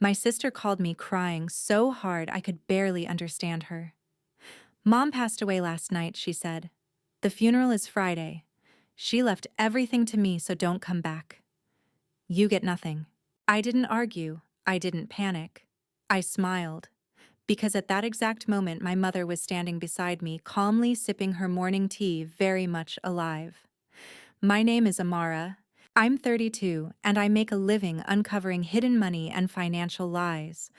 My sister called me crying so hard I could barely understand her. Mom passed away last night, she said. The funeral is Friday. She left everything to me, so don't come back. You get nothing. I didn't argue. I didn't panic. I smiled. Because at that exact moment my mother was standing beside me, calmly sipping her morning tea, very much alive. My name is Amara. I'm 32, and I make a living uncovering hidden money and financial lies.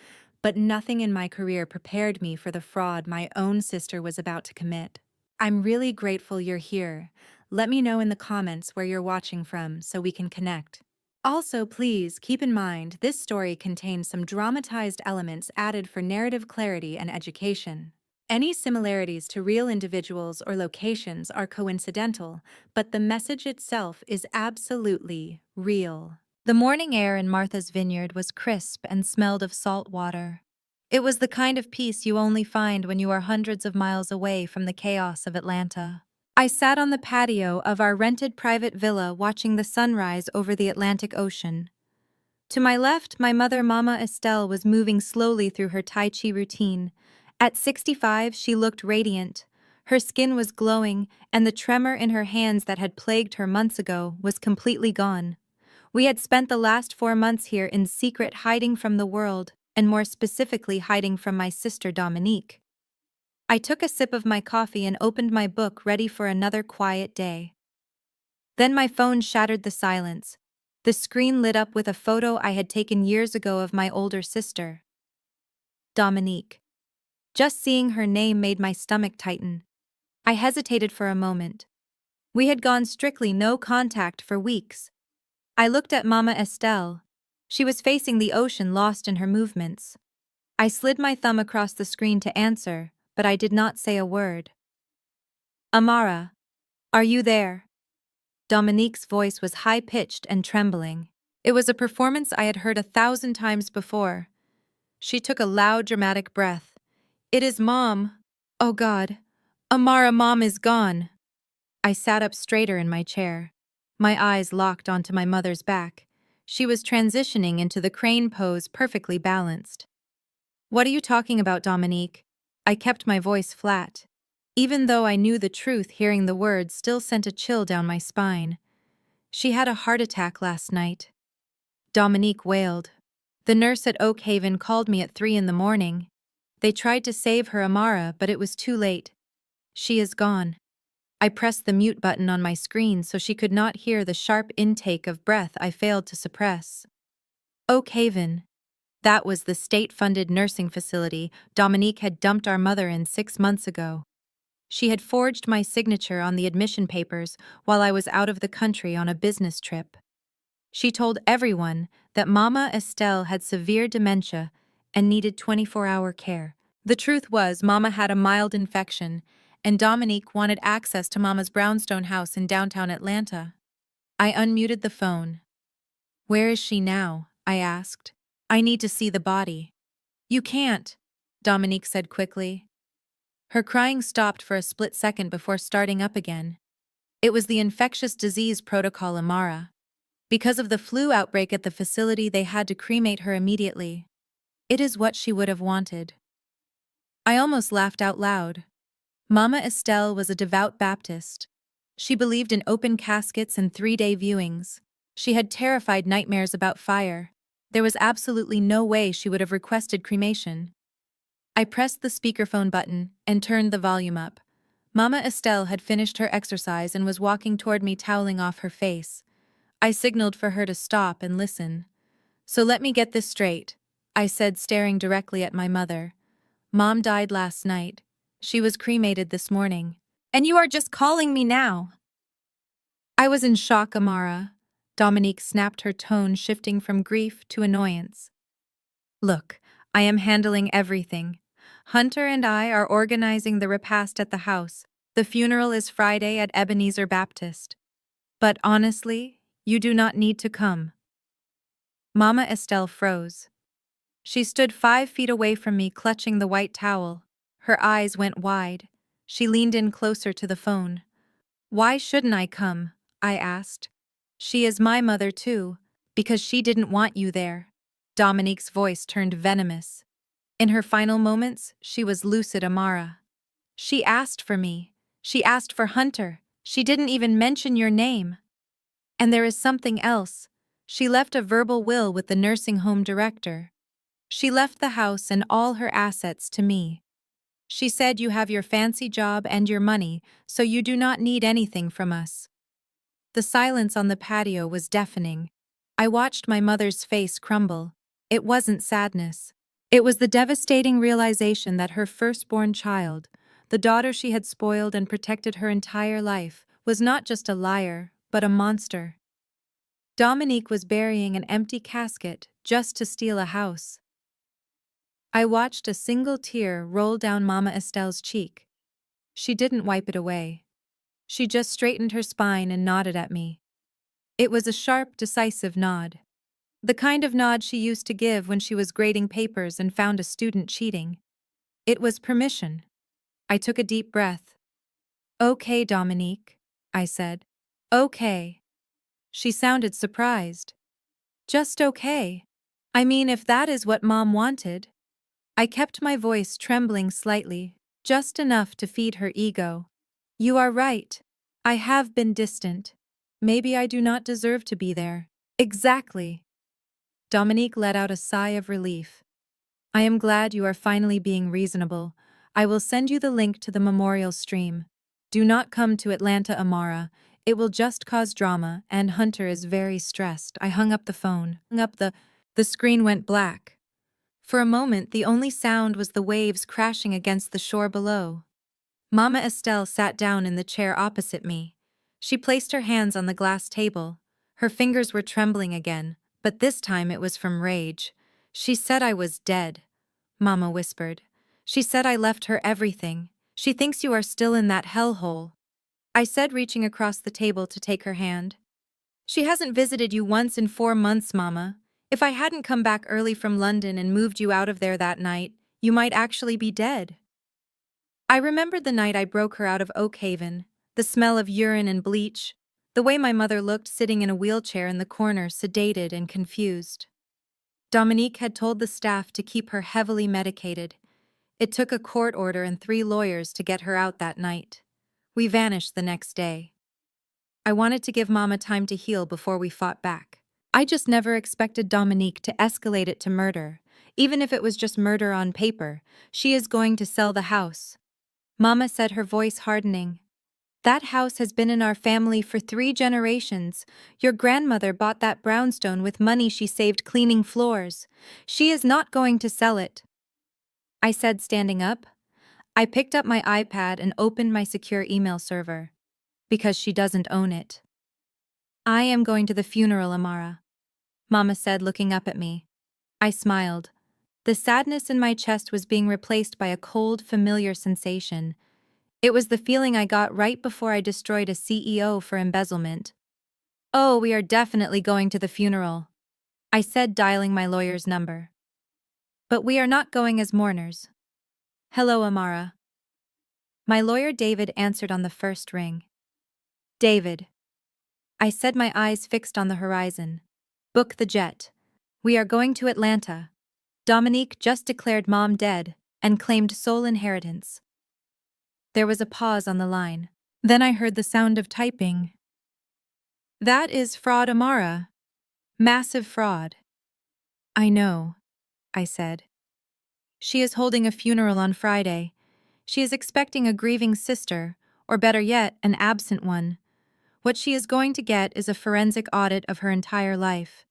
But nothing in my career prepared me for the fraud my own sister was about to commit. I'm really grateful you're here. Let me know in the comments where you're watching from so we can connect. Also, please keep in mind this story contains some dramatized elements added for narrative clarity and education. Any similarities to real individuals or locations are coincidental, but the message itself is absolutely real. The morning air in Martha's Vineyard was crisp and smelled of salt water. It was the kind of peace you only find when you are hundreds of miles away from the chaos of Atlanta. I sat on the patio of our rented private villa watching the sunrise over the Atlantic Ocean. To my left, my mother, Mama Estelle, was moving slowly through her Tai Chi routine. At 65, she looked radiant. Her skin was glowing, and the tremor in her hands that had plagued her months ago was completely gone. We had spent the last 4 months here in secret, hiding from the world, and more specifically hiding from my sister Dominique. I took a sip of my coffee and opened my book, ready for another quiet day. Then my phone shattered the silence. The screen lit up with a photo I had taken years ago of my older sister, Dominique. Just seeing her name made my stomach tighten. I hesitated for a moment. We had gone strictly no contact for weeks. I looked at Mama Estelle. She was facing the ocean, lost in her movements. I slid my thumb across the screen to answer, but I did not say a word. Amara, are you there? Dominique's voice was high-pitched and trembling. It was a performance I had heard 1,000 times before. She took a loud, dramatic breath. It is Mom. Oh God. Amara, Mom is gone. I sat up straighter in my chair. My eyes locked onto my mother's back. She was transitioning into the crane pose, perfectly balanced. What are you talking about, Dominique? I kept my voice flat. Even though I knew the truth, hearing the words still sent a chill down my spine. She had a heart attack last night. Dominique wailed. The nurse at Oak Haven called me at 3 in the morning. They tried to save her, Amara, but it was too late. She is gone. I pressed the mute button on my screen so she could not hear the sharp intake of breath I failed to suppress. Oak Haven. That was the state-funded nursing facility Dominique had dumped our mother in 6 months ago. She had forged my signature on the admission papers while I was out of the country on a business trip. She told everyone that Mama Estelle had severe dementia and needed 24-hour care. The truth was, Mama had a mild infection, and Dominique wanted access to Mama's brownstone house in downtown Atlanta. I unmuted the phone. Where is she now? I asked. I need to see the body. You can't, Dominique said quickly. Her crying stopped for a split second before starting up again. It was the infectious disease protocol, Amara. Because of the flu outbreak at the facility, they had to cremate her immediately. It is what she would have wanted. I almost laughed out loud. Mama Estelle was a devout Baptist. She believed in open caskets and 3-day viewings. She had terrified nightmares about fire. There was absolutely no way she would have requested cremation. I pressed the speakerphone button and turned the volume up. Mama Estelle had finished her exercise and was walking toward me, toweling off her face. I signaled for her to stop and listen. So let me get this straight, I said, staring directly at my mother. Mom died last night. She was cremated this morning. And you are just calling me now? I was in shock, Amara. Dominique snapped, her tone shifting from grief to annoyance. Look, I am handling everything. Hunter and I are organizing the repast at the house. The funeral is Friday at Ebenezer Baptist. But honestly, you do not need to come. Mama Estelle froze. She stood 5 feet away from me, clutching the white towel. Her eyes went wide. She leaned in closer to the phone. Why shouldn't I come? I asked. She is my mother too, because she didn't want you there. Dominique's voice turned venomous. In her final moments, she was lucid Amara. She asked for me. She asked for Hunter. She didn't even mention your name. And there is something else. She left a verbal will with the nursing home director. She left the house and all her assets to me. She said you have your fancy job and your money, so you do not need anything from us. The silence on the patio was deafening. I watched my mother's face crumble. It wasn't sadness. It was the devastating realization that her firstborn child, the daughter she had spoiled and protected her entire life, was not just a liar, but a monster. Dominique was burying an empty casket just to steal a house. I watched a single tear roll down Mama Estelle's cheek. She didn't wipe it away. She just straightened her spine and nodded at me. It was a sharp, decisive nod. The kind of nod she used to give when she was grading papers and found a student cheating. It was permission. I took a deep breath. "Okay, Dominique," I said. "Okay." She sounded surprised. "Just okay. I mean, if that is what Mom wanted." I kept my voice trembling slightly, just enough to feed her ego. "You are right. I have been distant. Maybe I do not deserve to be there." "Exactly." Dominique let out a sigh of relief. "I am glad you are finally being reasonable. I will send you the link to the memorial stream. Do not come to Atlanta, Amara. It will just cause drama, and Hunter is very stressed." I hung up the phone. The screen went black. For a moment, the only sound was the waves crashing against the shore below. Mama Estelle sat down in the chair opposite me. She placed her hands on the glass table. Her fingers were trembling again, but this time it was from rage. "She said I was dead," Mama whispered. "She said I left her everything. She thinks you are still in that hellhole." I said, reaching across the table to take her hand. "She hasn't visited you once in 4 months, Mama. If I hadn't come back early from London and moved you out of there that night, you might actually be dead." I remembered the night I broke her out of Oak Haven, the smell of urine and bleach, the way my mother looked sitting in a wheelchair in the corner, sedated and confused. Dominique had told the staff to keep her heavily medicated. It took a court order and 3 lawyers to get her out that night. We vanished the next day. I wanted to give Mama time to heal before we fought back. I just never expected Dominique to escalate it to murder. Even if it was just murder on paper, she is going to sell the house. Mama said, her voice hardening. "That house has been in our family for 3 generations. Your grandmother bought that brownstone with money she saved cleaning floors. She is not going to sell it." I said, standing up. I picked up my iPad and opened my secure email server. "Because she doesn't own it." "I am going to the funeral, Amara," Mama said, looking up at me. I smiled. The sadness in my chest was being replaced by a cold, familiar sensation. It was the feeling I got right before I destroyed a CEO for embezzlement. "Oh, we are definitely going to the funeral," I said, dialing my lawyer's number. "But we are not going as mourners." "Hello, Amara." My lawyer David answered on the first ring. "David," I said, my eyes fixed on the horizon. "Book the jet. We are going to Atlanta. Dominique just declared Mom dead and claimed sole inheritance." There was a pause on the line. Then I heard the sound of typing. "That is fraud, Amara. Massive fraud." "I know," I said. "She is holding a funeral on Friday. She is expecting a grieving sister, or better yet, an absent one. What she is going to get is a forensic audit of her entire life.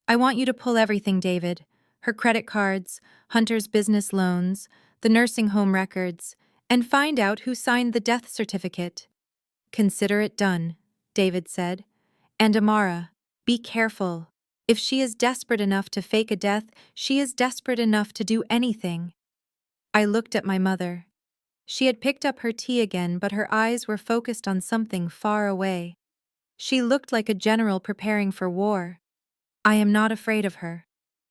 I want you to pull everything, David. Her credit cards, Hunter's business loans, the nursing home records, and find out who signed the death certificate." "Consider it done," David said. "And Amara, be careful. If she is desperate enough to fake a death, she is desperate enough to do anything." I looked at my mother. She had picked up her tea again, but her eyes were focused on something far away. She looked like a general preparing for war. "I am not afraid of her,"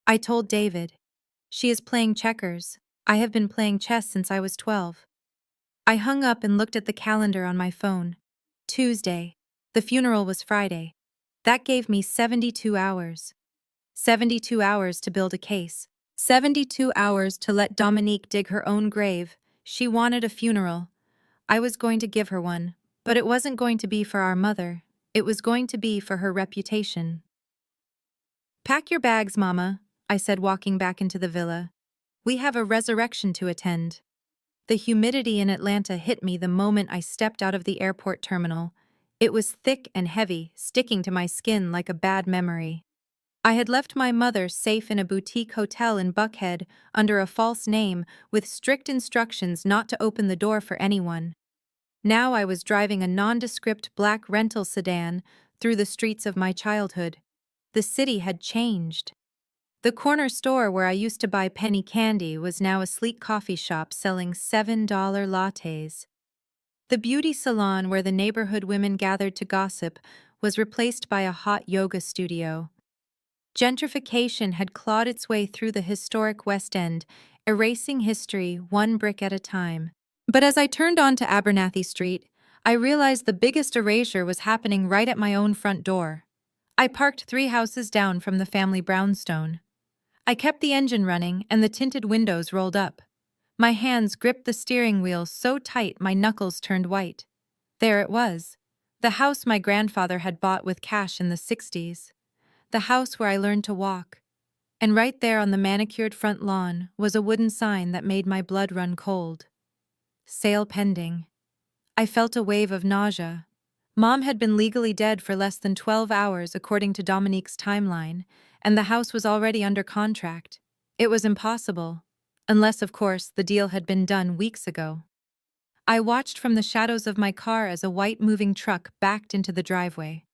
I told David. "She is playing checkers. I have been playing chess since I was 12. I hung up and looked at the calendar on my phone. Tuesday. The funeral was Friday. That gave me 72 hours. 72 hours to build a case. 72 hours to let Dominique dig her own grave. She wanted a funeral. I was going to give her one, but it wasn't going to be for our mother. It was going to be for her reputation. "Pack your bags, Mama," I said, walking back into the villa. "We have a resurrection to attend." The humidity in Atlanta hit me the moment I stepped out of the airport terminal. It was thick and heavy, sticking to my skin like a bad memory. I had left my mother safe in a boutique hotel in Buckhead under a false name with strict instructions not to open the door for anyone. Now I was driving a nondescript black rental sedan through the streets of my childhood. The city had changed. The corner store where I used to buy penny candy was now a sleek coffee shop selling $7 lattes. The beauty salon where the neighborhood women gathered to gossip was replaced by a hot yoga studio. Gentrification had clawed its way through the historic West End, erasing history one brick at a time. But as I turned onto Abernathy Street, I realized the biggest erasure was happening right at my own front door. I parked 3 houses down from the family brownstone. I kept the engine running and the tinted windows rolled up. My hands gripped the steering wheel so tight my knuckles turned white. There it was, the house my grandfather had bought with cash in the 60s. The house where I learned to walk. And right there on the manicured front lawn was a wooden sign that made my blood run cold. Sale pending. I felt a wave of nausea. Mom had been legally dead for less than 12 hours according to Dominique's timeline, and the house was already under contract. It was impossible. Unless, of course, the deal had been done weeks ago. I watched from the shadows of my car as a white moving truck backed into the driveway.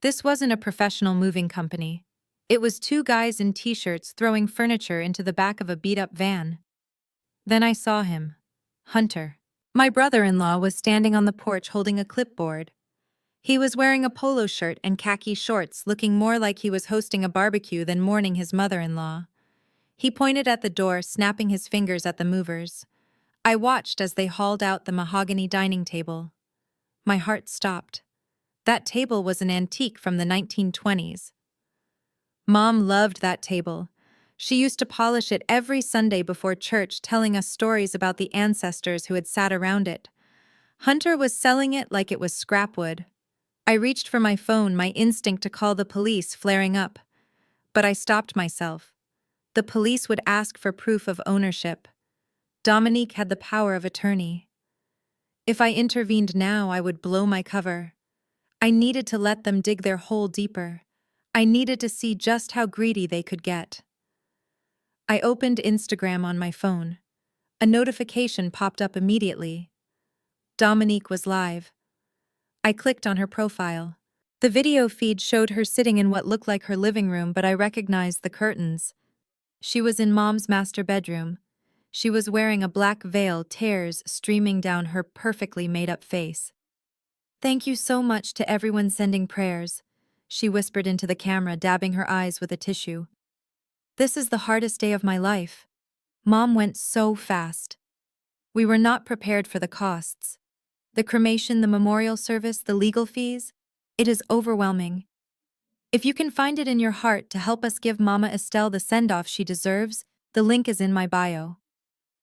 This wasn't a professional moving company. It was 2 guys in t-shirts throwing furniture into the back of a beat-up van. Then I saw him. Hunter. My brother-in-law was standing on the porch holding a clipboard. He was wearing a polo shirt and khaki shorts, looking more like he was hosting a barbecue than mourning his mother-in-law. He pointed at the door, snapping his fingers at the movers. I watched as they hauled out the mahogany dining table. My heart stopped. That table was an antique from the 1920s. Mom loved that table. She used to polish it every Sunday before church, telling us stories about the ancestors who had sat around it. Hunter was selling it like it was scrapwood. I reached for my phone, my instinct to call the police flaring up. But I stopped myself. The police would ask for proof of ownership. Dominique had the power of attorney. If I intervened now, I would blow my cover. I needed to let them dig their hole deeper. I needed to see just how greedy they could get. I opened Instagram on my phone. A notification popped up immediately. Dominique was live. I clicked on her profile. The video feed showed her sitting in what looked like her living room, but I recognized the curtains. She was in Mom's master bedroom. She was wearing a black veil, tears streaming down her perfectly made-up face. "Thank you so much to everyone sending prayers," she whispered into the camera, dabbing her eyes with a tissue. "This is the hardest day of my life." Mom went so fast. We were not prepared for the costs. The cremation, the memorial service, the legal fees. It is overwhelming. If you can find it in your heart to help us give Mama Estelle the send-off she deserves, the link is in my bio.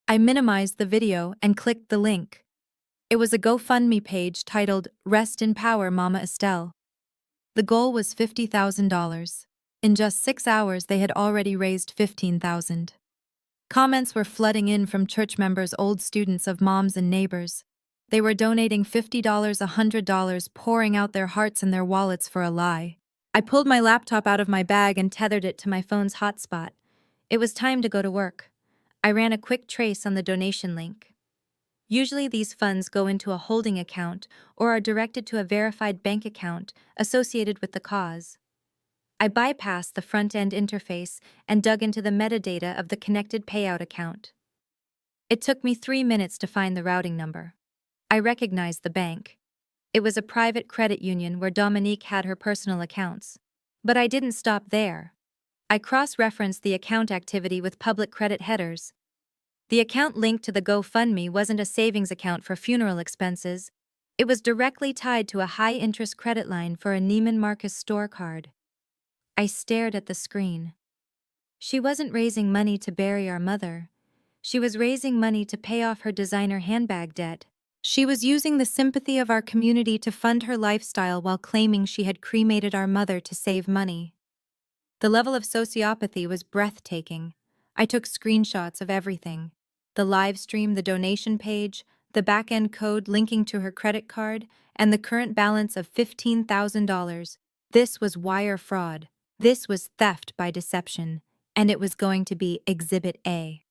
I minimized the video and clicked the link. It was a GoFundMe page titled "Rest in Power, Mama Estelle." The goal was $50,000. In just 6 hours, they had already raised $15,000. Comments were flooding in from church members, old students of Moms, and neighbors. They were donating $50, $100, pouring out their hearts and their wallets for a lie. I pulled my laptop out of my bag and tethered it to my phone's hotspot. It was time to go to work. I ran a quick trace on the donation link. Usually these funds go into a holding account or are directed to a verified bank account associated with the cause. I bypassed the front-end interface and dug into the metadata of the connected payout account. It took me 3 minutes to find the routing number. I recognized the bank. It was a private credit union where Dominique had her personal accounts. But I didn't stop there. I cross-referenced the account activity with public credit headers. The account linked to the GoFundMe wasn't a savings account for funeral expenses. It was directly tied to a high-interest credit line for a Neiman Marcus store card. I stared at the screen. She wasn't raising money to bury our mother. She was raising money to pay off her designer handbag debt. She was using the sympathy of our community to fund her lifestyle while claiming she had cremated our mother to save money. The level of sociopathy was breathtaking. I took screenshots of everything. The live stream, the donation page, the back-end code linking to her credit card, and the current balance of $15,000. This was wire fraud. This was theft by deception, and it was going to be Exhibit A.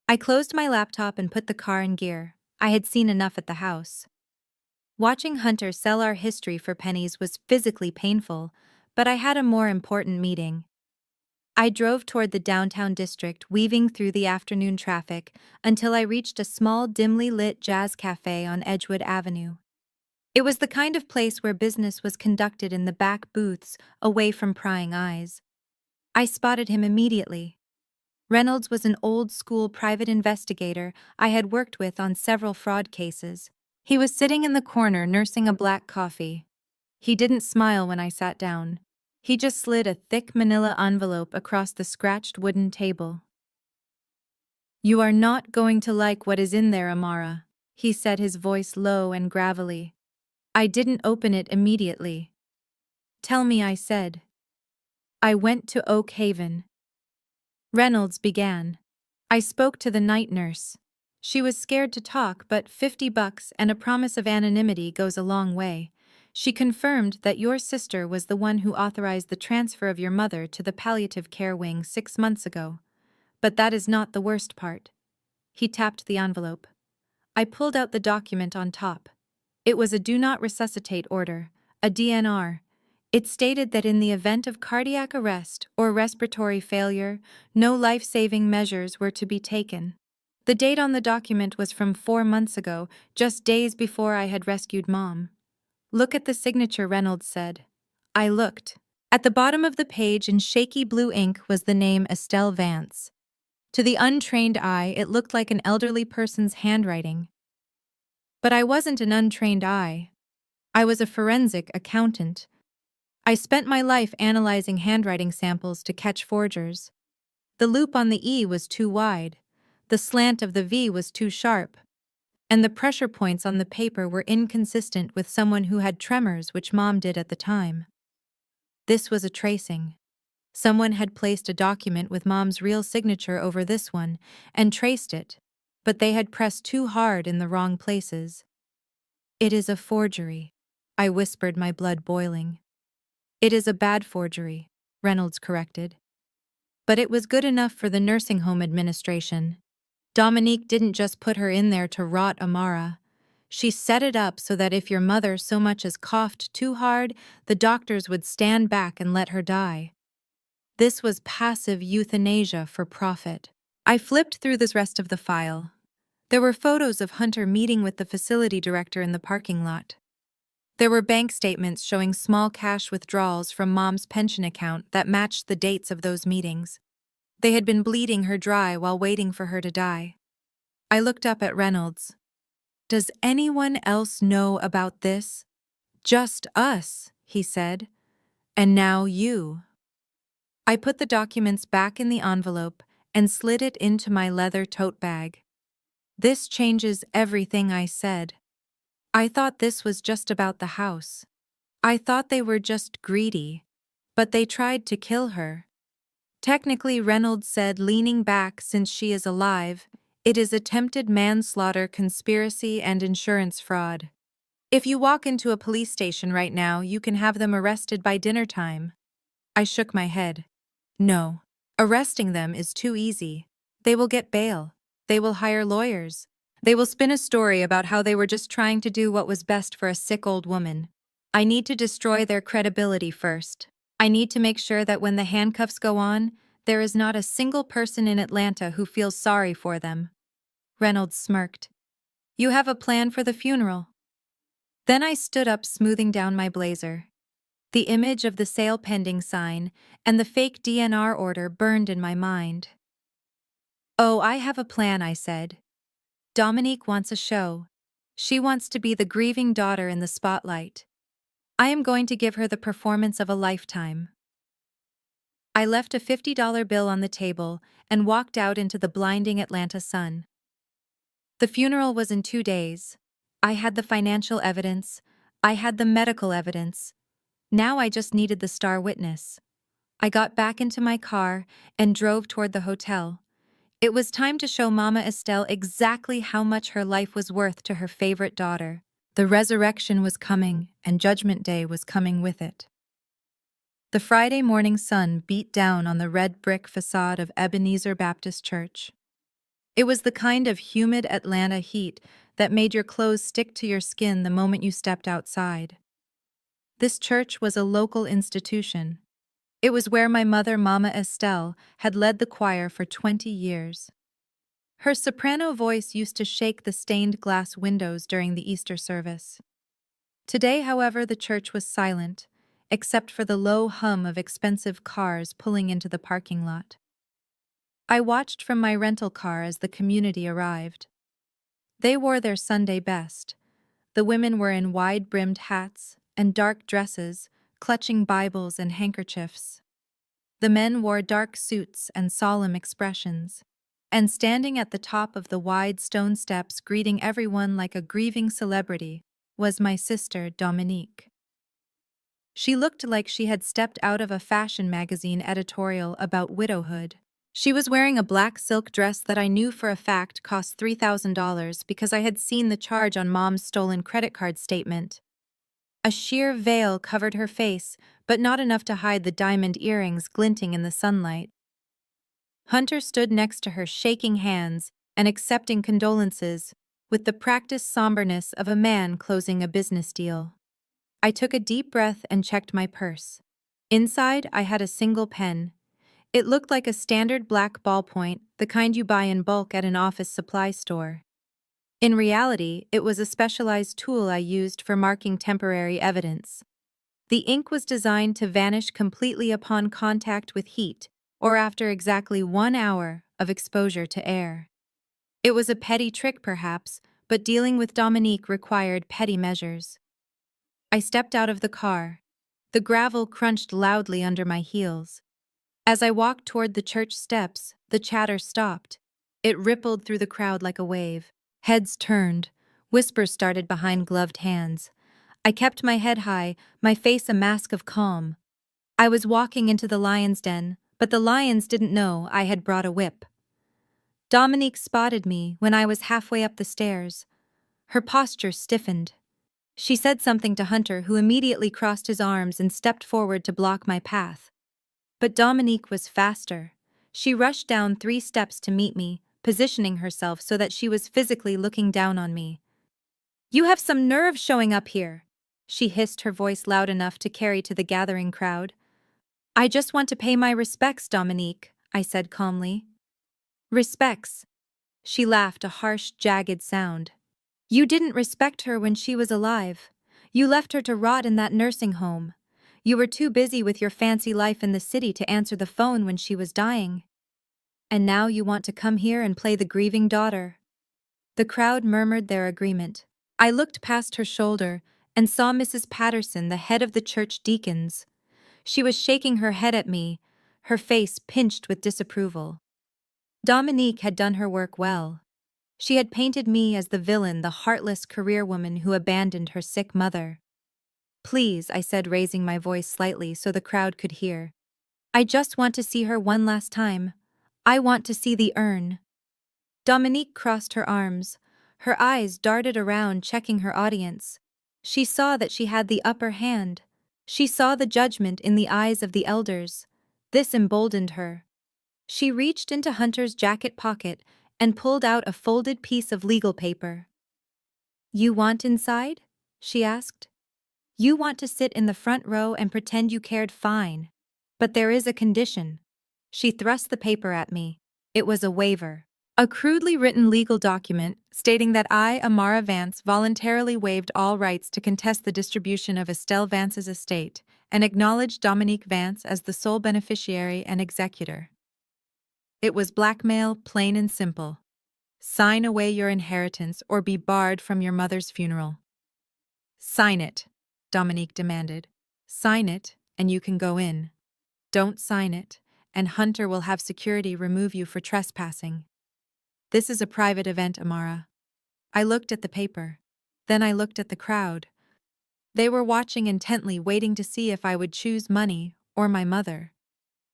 I closed my laptop and put the car in gear. I had seen enough at the house. Watching Hunter sell our history for pennies was physically painful, but I had a more important meeting. I drove toward the downtown district, weaving through the afternoon traffic, until I reached a small, dimly lit jazz cafe on Edgewood Avenue. It was the kind of place where business was conducted in the back booths, away from prying eyes. I spotted him immediately. Reynolds was an old-school private investigator I had worked with on several fraud cases. He was sitting in the corner nursing a black coffee. He didn't smile when I sat down. He just slid a thick manila envelope across the scratched wooden table. "You are not going to like what is in there, Amara," he said, his voice low and gravelly. I didn't open it immediately. "Tell me," I said. "I went to Oak Haven." Reynolds began. I spoke to the night nurse. She was scared to talk, but $50 and a promise of anonymity goes a long way. She confirmed that your sister was the one who authorized the transfer of your mother to the palliative care wing 6 months ago. But that is not the worst part. He tapped the envelope. I pulled out the document on top. It was a do not resuscitate order, a DNR. It stated that in the event of cardiac arrest or respiratory failure, no life-saving measures were to be taken. The date on the document was from 4 months ago, just days before I had rescued Mom. "Look at the signature," Reynolds said. I looked. At the bottom of the page in shaky blue ink was the name Estelle Vance. To the untrained eye, it looked like an elderly person's handwriting. But I wasn't an untrained eye. I was a forensic accountant. I spent my life analyzing handwriting samples to catch forgers. The loop on the E was too wide, the slant of the V was too sharp, and the pressure points on the paper were inconsistent with someone who had tremors, which Mom did at the time. This was a tracing. Someone had placed a document with Mom's real signature over this one and traced it, but they had pressed too hard in the wrong places. "It is a forgery," I whispered, my blood boiling. "It is a bad forgery," Reynolds corrected. "But it was good enough for the nursing home administration. Dominique didn't just put her in there to rot, Amara. She set it up so that if your mother so much as coughed too hard, the doctors would stand back and let her die. This was passive euthanasia for profit." I flipped through the rest of the file. There were photos of Hunter meeting with the facility director in the parking lot. There were bank statements showing small cash withdrawals from Mom's pension account that matched the dates of those meetings. They had been bleeding her dry while waiting for her to die. I looked up at Reynolds. "Does anyone else know about this?" "Just us," he said. "And now you." I put the documents back in the envelope and slid it into my leather tote bag. "This changes everything," I said. "I thought this was just about the house. I thought they were just greedy. But they tried to kill her." "Technically," Reynolds said, leaning back, "since she is alive, it is attempted manslaughter, conspiracy, and insurance fraud. If you walk into a police station right now, you can have them arrested by dinner time." I shook my head. "No. Arresting them is too easy. They will get bail. They will hire lawyers. They will spin a story about how they were just trying to do what was best for a sick old woman. I need to destroy their credibility first. I need to make sure that when the handcuffs go on, there is not a single person in Atlanta who feels sorry for them." Reynolds smirked. "You have a plan for the funeral?" Then I stood up, smoothing down my blazer. The image of the sale pending sign and the fake DNR order burned in my mind. "Oh, I have a plan," I said. "Dominique wants a show. She wants to be the grieving daughter in the spotlight. I am going to give her the performance of a lifetime." I left a $50 bill on the table and walked out into the blinding Atlanta sun. The funeral was in 2 days. I had the financial evidence. I had the medical evidence. Now I just needed the star witness. I got back into my car and drove toward the hotel. It was time to show Mama Estelle exactly how much her life was worth to her favorite daughter. The resurrection was coming, and Judgment Day was coming with it. The Friday morning sun beat down on the red brick facade of Ebenezer Baptist Church. It was the kind of humid Atlanta heat that made your clothes stick to your skin the moment you stepped outside. This church was a local institution. It was where my mother, Mama Estelle, had led the choir for 20 years. Her soprano voice used to shake the stained glass windows during the Easter service. Today, however, the church was silent, except for the low hum of expensive cars pulling into the parking lot. I watched from my rental car as the community arrived. They wore their Sunday best. The women were in wide-brimmed hats and dark dresses, clutching Bibles and handkerchiefs. The men wore dark suits and solemn expressions. And standing at the top of the wide stone steps greeting everyone like a grieving celebrity was my sister, Dominique. She looked like she had stepped out of a fashion magazine editorial about widowhood. She was wearing a black silk dress that I knew for a fact cost $3,000 because I had seen the charge on Mom's stolen credit card statement. A sheer veil covered her face, but not enough to hide the diamond earrings glinting in the sunlight. Hunter stood next to her, shaking hands and accepting condolences with the practiced somberness of a man closing a business deal. I took a deep breath and checked my purse. Inside, I had a single pen. It looked like a standard black ballpoint, the kind you buy in bulk at an office supply store. In reality, it was a specialized tool I used for marking temporary evidence. The ink was designed to vanish completely upon contact with heat, or after exactly 1 hour of exposure to air. It was a petty trick, perhaps, but dealing with Dominique required petty measures. I stepped out of the car. The gravel crunched loudly under my heels. As I walked toward the church steps, the chatter stopped. It rippled through the crowd like a wave. Heads turned. Whispers started behind gloved hands. I kept my head high, my face a mask of calm. I was walking into the lion's den, but the lions didn't know I had brought a whip. Dominique spotted me when I was halfway up the stairs. Her posture stiffened. She said something to Hunter, who immediately crossed his arms and stepped forward to block my path. But Dominique was faster. She rushed down 3 steps to meet me, positioning herself so that she was physically looking down on me. "You have some nerve showing up here," she hissed, her voice loud enough to carry to the gathering crowd. "I just want to pay my respects, Dominique," I said calmly. "Respects?" She laughed, a harsh, jagged sound. "You didn't respect her when she was alive. You left her to rot in that nursing home. You were too busy with your fancy life in the city to answer the phone when she was dying. And now you want to come here and play the grieving daughter." The crowd murmured their agreement. I looked past her shoulder and saw Mrs. Patterson, the head of the church deacons. She was shaking her head at me, her face pinched with disapproval. Dominique had done her work well. She had painted me as the villain, the heartless career woman who abandoned her sick mother. "Please," I said, raising my voice slightly so the crowd could hear. "I just want to see her one last time. I want to see the urn." Dominique crossed her arms. Her eyes darted around, checking her audience. She saw that she had the upper hand. She saw the judgment in the eyes of the elders. This emboldened her. She reached into Hunter's jacket pocket and pulled out a folded piece of legal paper. "You want inside?" she asked. "You want to sit in the front row and pretend you cared? Fine. But there is a condition." She thrust the paper at me. It was a waiver. A crudely written legal document stating that I, Amara Vance, voluntarily waived all rights to contest the distribution of Estelle Vance's estate and acknowledged Dominique Vance as the sole beneficiary and executor. It was blackmail, plain and simple. Sign away your inheritance or be barred from your mother's funeral. "Sign it," Dominique demanded. "Sign it, and you can go in. Don't sign it, and Hunter will have security remove you for trespassing. This is a private event, Amara. I looked at the paper. Then I looked at the crowd. They were watching intently, waiting to see if I would choose money or my mother.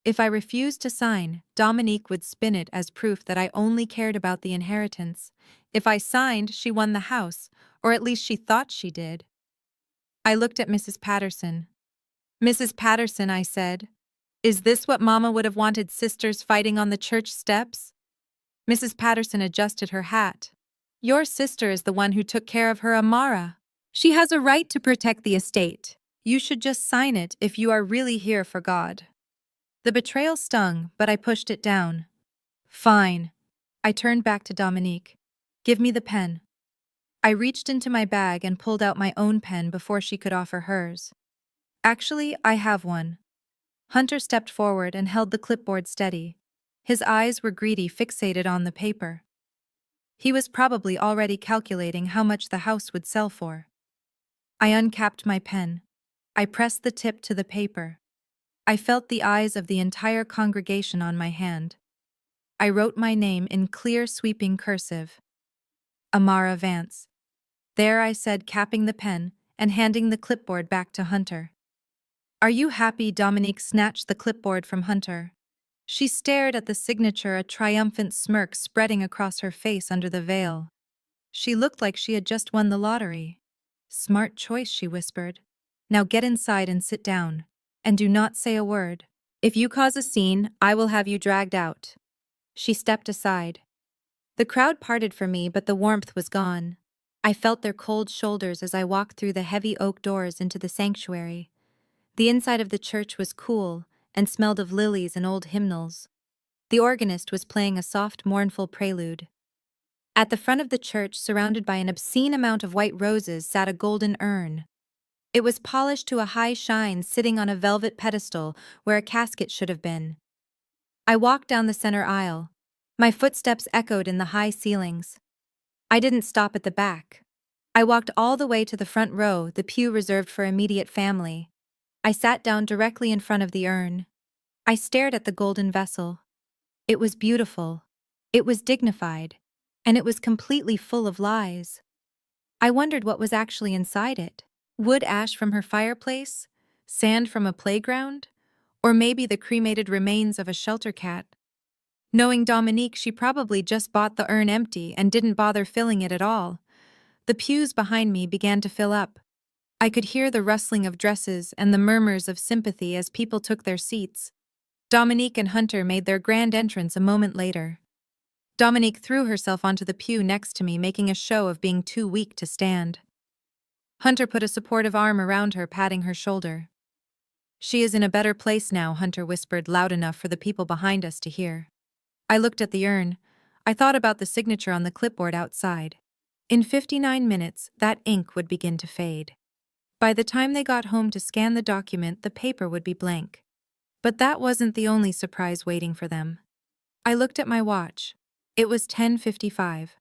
If I refused to sign, Dominique would spin it as proof that I only cared about the inheritance. If I signed, she won the house, or at least she thought she did. I looked at Mrs. Patterson. Mrs. Patterson, I said, is this what Mama would have wanted, sisters fighting on the church steps? Mrs. Patterson adjusted her hat. Your sister is the one who took care of her Amara. She has a right to protect the estate. You should just sign it if you are really here for God. The betrayal stung, but I pushed it down. Fine. I turned back to Dominique. Give me the pen. I reached into my bag and pulled out my own pen before she could offer hers. Actually, I have one. Hunter stepped forward and held the clipboard steady. His eyes were greedy, fixated on the paper. He was probably already calculating how much the house would sell for. I uncapped my pen. I pressed the tip to the paper. I felt the eyes of the entire congregation on my hand. I wrote my name in clear, sweeping cursive. Amara Vance. There I said, capping the pen and handing the clipboard back to Hunter. Are you happy? Dominique snatched the clipboard from Hunter. She stared at the signature, a triumphant smirk spreading across her face under the veil. She looked like she had just won the lottery. Smart choice, she whispered. Now get inside and sit down. And do not say a word. If you cause a scene, I will have you dragged out. She stepped aside. The crowd parted for me, but the warmth was gone. I felt their cold shoulders as I walked through the heavy oak doors into the sanctuary. The inside of the church was cool and smelled of lilies and old hymnals. The organist was playing a soft, mournful prelude. At the front of the church, surrounded by an obscene amount of white roses, sat a golden urn. It was polished to a high shine, sitting on a velvet pedestal where a casket should have been. I walked down the center aisle. My footsteps echoed in the high ceilings. I didn't stop at the back. I walked all the way to the front row, the pew reserved for immediate family. I sat down directly in front of the urn. I stared at the golden vessel. It was beautiful. It was dignified. And it was completely full of lies. I wondered what was actually inside it. Wood ash from her fireplace? Sand from a playground? Or maybe the cremated remains of a shelter cat? Knowing Dominique, she probably just bought the urn empty and didn't bother filling it at all. The pews behind me began to fill up. I could hear the rustling of dresses and the murmurs of sympathy as people took their seats. Dominique and Hunter made their grand entrance a moment later. Dominique threw herself onto the pew next to me, making a show of being too weak to stand. Hunter put a supportive arm around her, patting her shoulder. She is in a better place now, Hunter whispered loud enough for the people behind us to hear. I looked at the urn. I thought about the signature on the clipboard outside. In 59 minutes, that ink would begin to fade. By the time they got home to scan the document, the paper would be blank. But that wasn't the only surprise waiting for them. I looked at my watch. It was 10:55.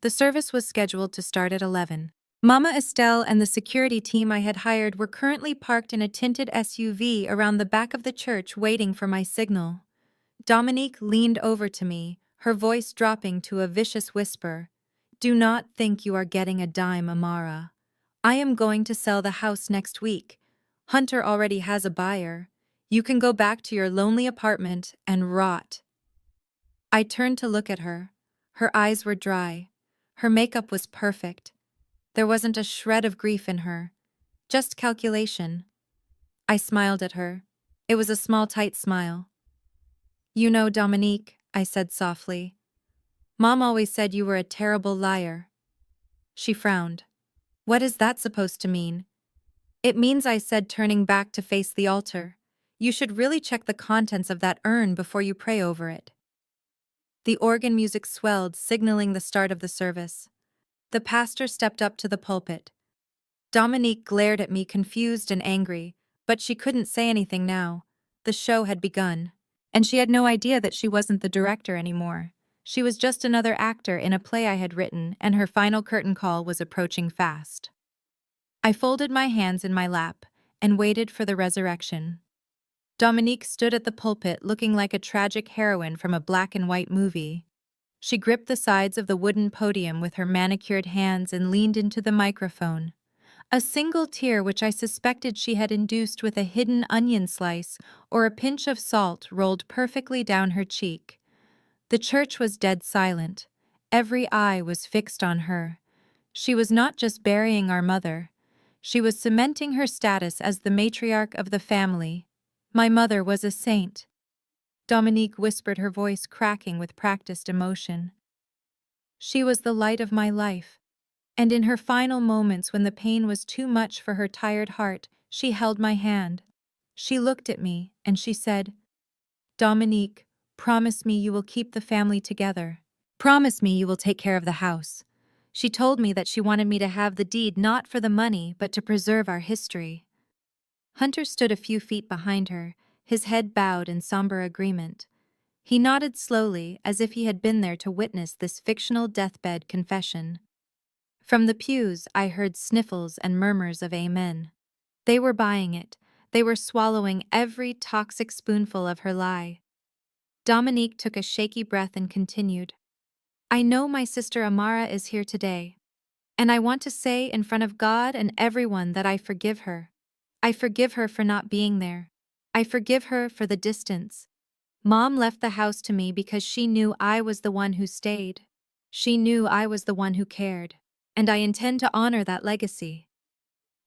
The service was scheduled to start at 11. Mama Estelle and the security team I had hired were currently parked in a tinted SUV around the back of the church waiting for my signal. Dominique leaned over to me, her voice dropping to a vicious whisper. Do not think you are getting a dime, Amara. I am going to sell the house next week. Hunter already has a buyer. You can go back to your lonely apartment and rot. I turned to look at her. Her eyes were dry. Her makeup was perfect. There wasn't a shred of grief in her, just calculation. I smiled at her. It was a small, tight smile. You know, Dominique, I said softly. Mom always said you were a terrible liar. She frowned. What is that supposed to mean? It means, I said, turning back to face the altar. You should really check the contents of that urn before you pray over it. The organ music swelled, signaling the start of the service. The pastor stepped up to the pulpit. Dominique glared at me, confused and angry, but she couldn't say anything now. The show had begun. And she had no idea that she wasn't the director anymore. She was just another actor in a play I had written, and her final curtain call was approaching fast. I folded my hands in my lap and waited for the resurrection. Dominique stood at the pulpit looking like a tragic heroine from a black and white movie. She gripped the sides of the wooden podium with her manicured hands and leaned into the microphone. A single tear, which I suspected she had induced with a hidden onion slice or a pinch of salt, rolled perfectly down her cheek. The church was dead silent. Every eye was fixed on her. She was not just burying our mother. She was cementing her status as the matriarch of the family. My mother was a saint. Dominique whispered, her voice cracking with practiced emotion. She was the light of my life. And in her final moments, when the pain was too much for her tired heart, she held my hand. She looked at me, and she said, "Dominique, promise me you will keep the family together. Promise me you will take care of the house." She told me that she wanted me to have the deed not for the money, but to preserve our history. Hunter stood a few feet behind her, his head bowed in somber agreement. He nodded slowly, as if he had been there to witness this fictional deathbed confession. From the pews, I heard sniffles and murmurs of amen. They were buying it. They were swallowing every toxic spoonful of her lie. Dominique took a shaky breath and continued, "I know my sister Amara is here today, and I want to say in front of God and everyone that I forgive her. I forgive her for not being there. I forgive her for the distance. Mom left the house to me because she knew I was the one who stayed. She knew I was the one who cared, and I intend to honor that legacy."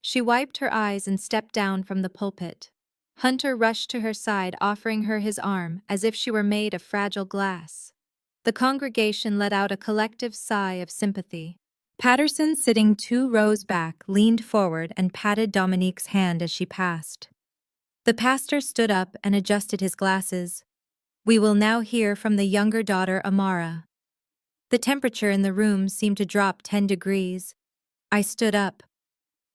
She wiped her eyes and stepped down from the pulpit. Hunter rushed to her side, offering her his arm as if she were made of fragile glass. The congregation let out a collective sigh of sympathy. Patterson, sitting 2 rows back, leaned forward and patted Dominique's hand as she passed. The pastor stood up and adjusted his glasses. "We will now hear from the younger daughter, Amara." The temperature in the room seemed to drop 10 degrees. I stood up.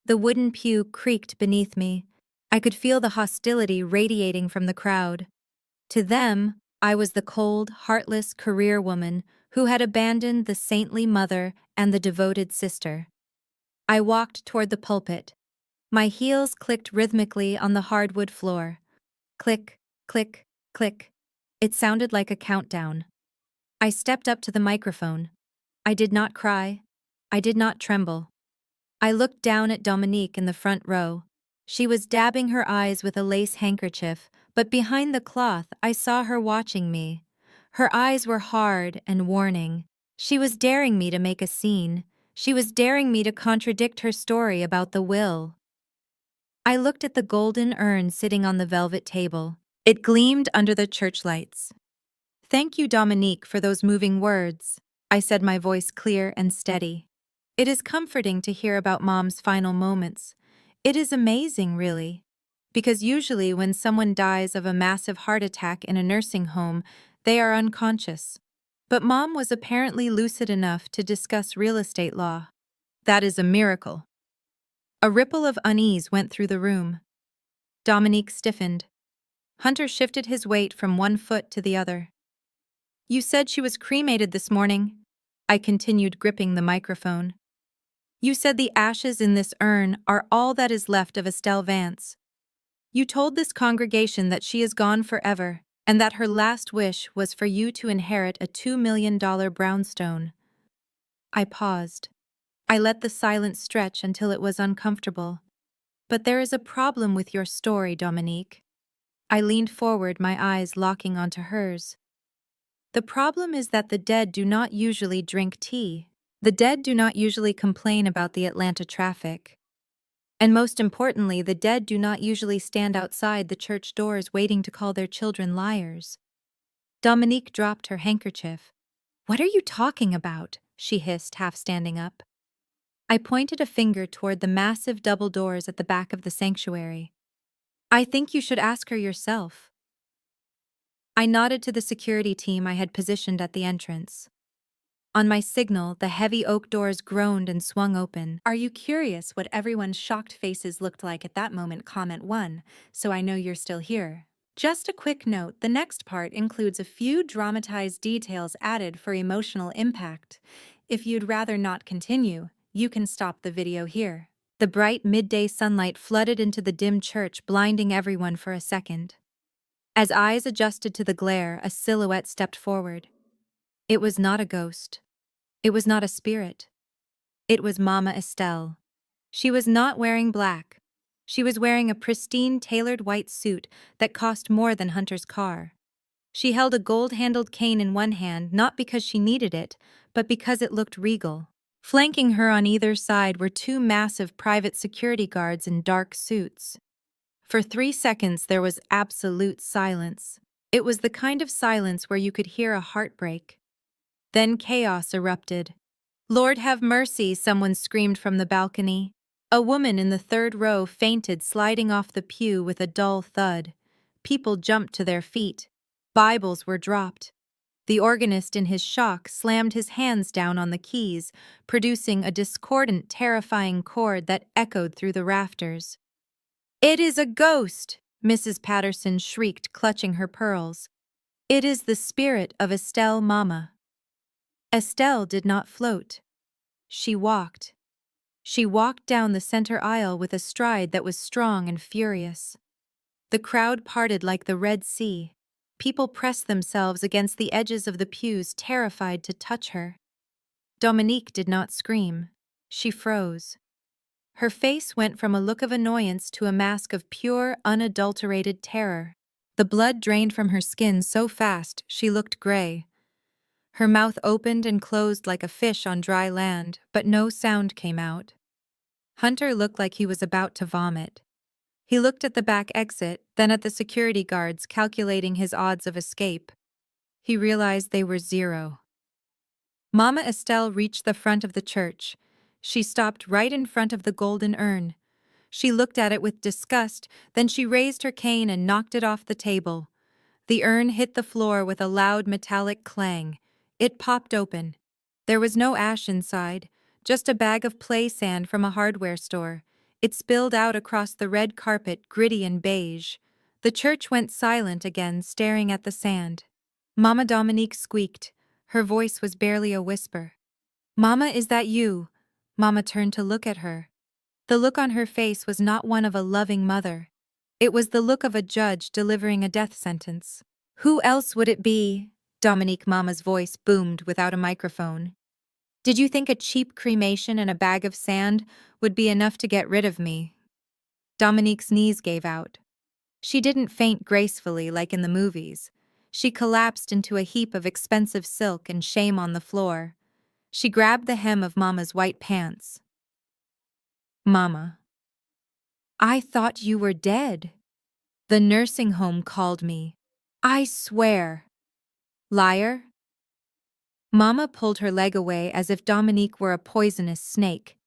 The wooden pew creaked beneath me. I could feel the hostility radiating from the crowd. To them, I was the cold, heartless career woman who had abandoned the saintly mother and the devoted sister. I walked toward the pulpit. My heels clicked rhythmically on the hardwood floor. Click, click, click. It sounded like a countdown. I stepped up to the microphone. I did not cry. I did not tremble. I looked down at Dominique in the front row. She was dabbing her eyes with a lace handkerchief, but behind the cloth I saw her watching me. Her eyes were hard and warning. She was daring me to make a scene. She was daring me to contradict her story about the will. I looked at the golden urn sitting on the velvet table. It gleamed under the church lights. "Thank you, Dominique, for those moving words," I said, my voice clear and steady. "It is comforting to hear about Mom's final moments. It is amazing, really. Because usually when someone dies of a massive heart attack in a nursing home, they are unconscious. But Mom was apparently lucid enough to discuss real estate law. That is a miracle." A ripple of unease went through the room. Dominique stiffened. Hunter shifted his weight from one foot to the other. "You said she was cremated this morning," I continued, gripping the microphone. "You said the ashes in this urn are all that is left of Estelle Vance. You told this congregation that she is gone forever, and that her last wish was for you to inherit a $2 million brownstone." I paused. I let the silence stretch until it was uncomfortable. "But there is a problem with your story, Dominique." I leaned forward, my eyes locking onto hers. "The problem is that the dead do not usually drink tea. The dead do not usually complain about the Atlanta traffic. And most importantly, the dead do not usually stand outside the church doors waiting to call their children liars." Dominique dropped her handkerchief. "What are you talking about?" she hissed, half standing up. I pointed a finger toward the massive double doors at the back of the sanctuary. "I think you should ask her yourself." I nodded to the security team I had positioned at the entrance. On my signal, the heavy oak doors groaned and swung open. "Are you curious what everyone's shocked faces looked like at that moment? Comment 1, so I know you're still here." Just a quick note, the next part includes a few dramatized details added for emotional impact. If you'd rather not continue, you can stop the video here. The bright midday sunlight flooded into the dim church, blinding everyone for a second. As eyes adjusted to the glare, a silhouette stepped forward. It was not a ghost. It was not a spirit. It was Mama Estelle. She was not wearing black. She was wearing a pristine, tailored white suit that cost more than Hunter's car. She held a gold-handled cane in one hand not because she needed it, but because it looked regal. Flanking her on either side were two massive private security guards in dark suits. For 3 seconds there was absolute silence. It was the kind of silence where you could hear a heart break. Then chaos erupted. "Lord have mercy," someone screamed from the balcony. A woman in the third row fainted, sliding off the pew with a dull thud. People jumped to their feet. Bibles were dropped. The organist in his shock slammed his hands down on the keys, producing a discordant, terrifying chord that echoed through the rafters. "It is a ghost!" Mrs. Patterson shrieked, clutching her pearls. "It is the spirit of Estelle, Mama." Estelle did not float. She walked. She walked down the center aisle with a stride that was strong and furious. The crowd parted like the Red Sea. People pressed themselves against the edges of the pews, terrified to touch her. Dominique did not scream. She froze. Her face went from a look of annoyance to a mask of pure, unadulterated terror. The blood drained from her skin so fast she looked gray. Her mouth opened and closed like a fish on dry land, but no sound came out. Hunter looked like he was about to vomit. He looked at the back exit, then at the security guards, calculating his odds of escape. He realized they were 0. Mama Estelle reached the front of the church. She stopped right in front of the golden urn. She looked at it with disgust, then she raised her cane and knocked it off the table. The urn hit the floor with a loud metallic clang. It popped open. There was no ash inside, just a bag of play sand from a hardware store. It spilled out across the red carpet, gritty and beige. The church went silent again, staring at the sand. Mama Dominique squeaked. Her voice was barely a whisper. "Mama, is that you?" Mama turned to look at her. The look on her face was not one of a loving mother. It was the look of a judge delivering a death sentence. "Who else would it be?" Dominique Mama's voice boomed without a microphone. "Did you think a cheap cremation and a bag of sand would be enough to get rid of me?" Dominique's knees gave out. She didn't faint gracefully like in the movies. She collapsed into a heap of expensive silk and shame on the floor. She grabbed the hem of Mama's white pants. "Mama, I thought you were dead. The nursing home called me. I swear." "Liar." Mama pulled her leg away as if Dominique were a poisonous snake.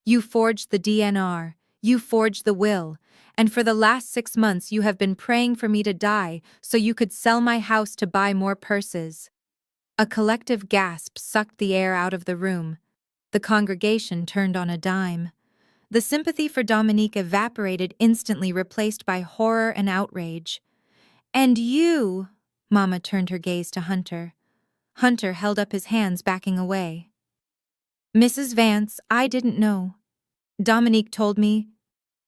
"You forged the DNR, you forged the will, and for the last 6 months you have been praying for me to die so you could sell my house to buy more purses." A collective gasp sucked the air out of the room. The congregation turned on a dime. The sympathy for Dominique evaporated, instantly replaced by horror and outrage. "And you?" Mama turned her gaze to Hunter. Hunter held up his hands, backing away. "Mrs. Vance, I didn't know. Dominique told me."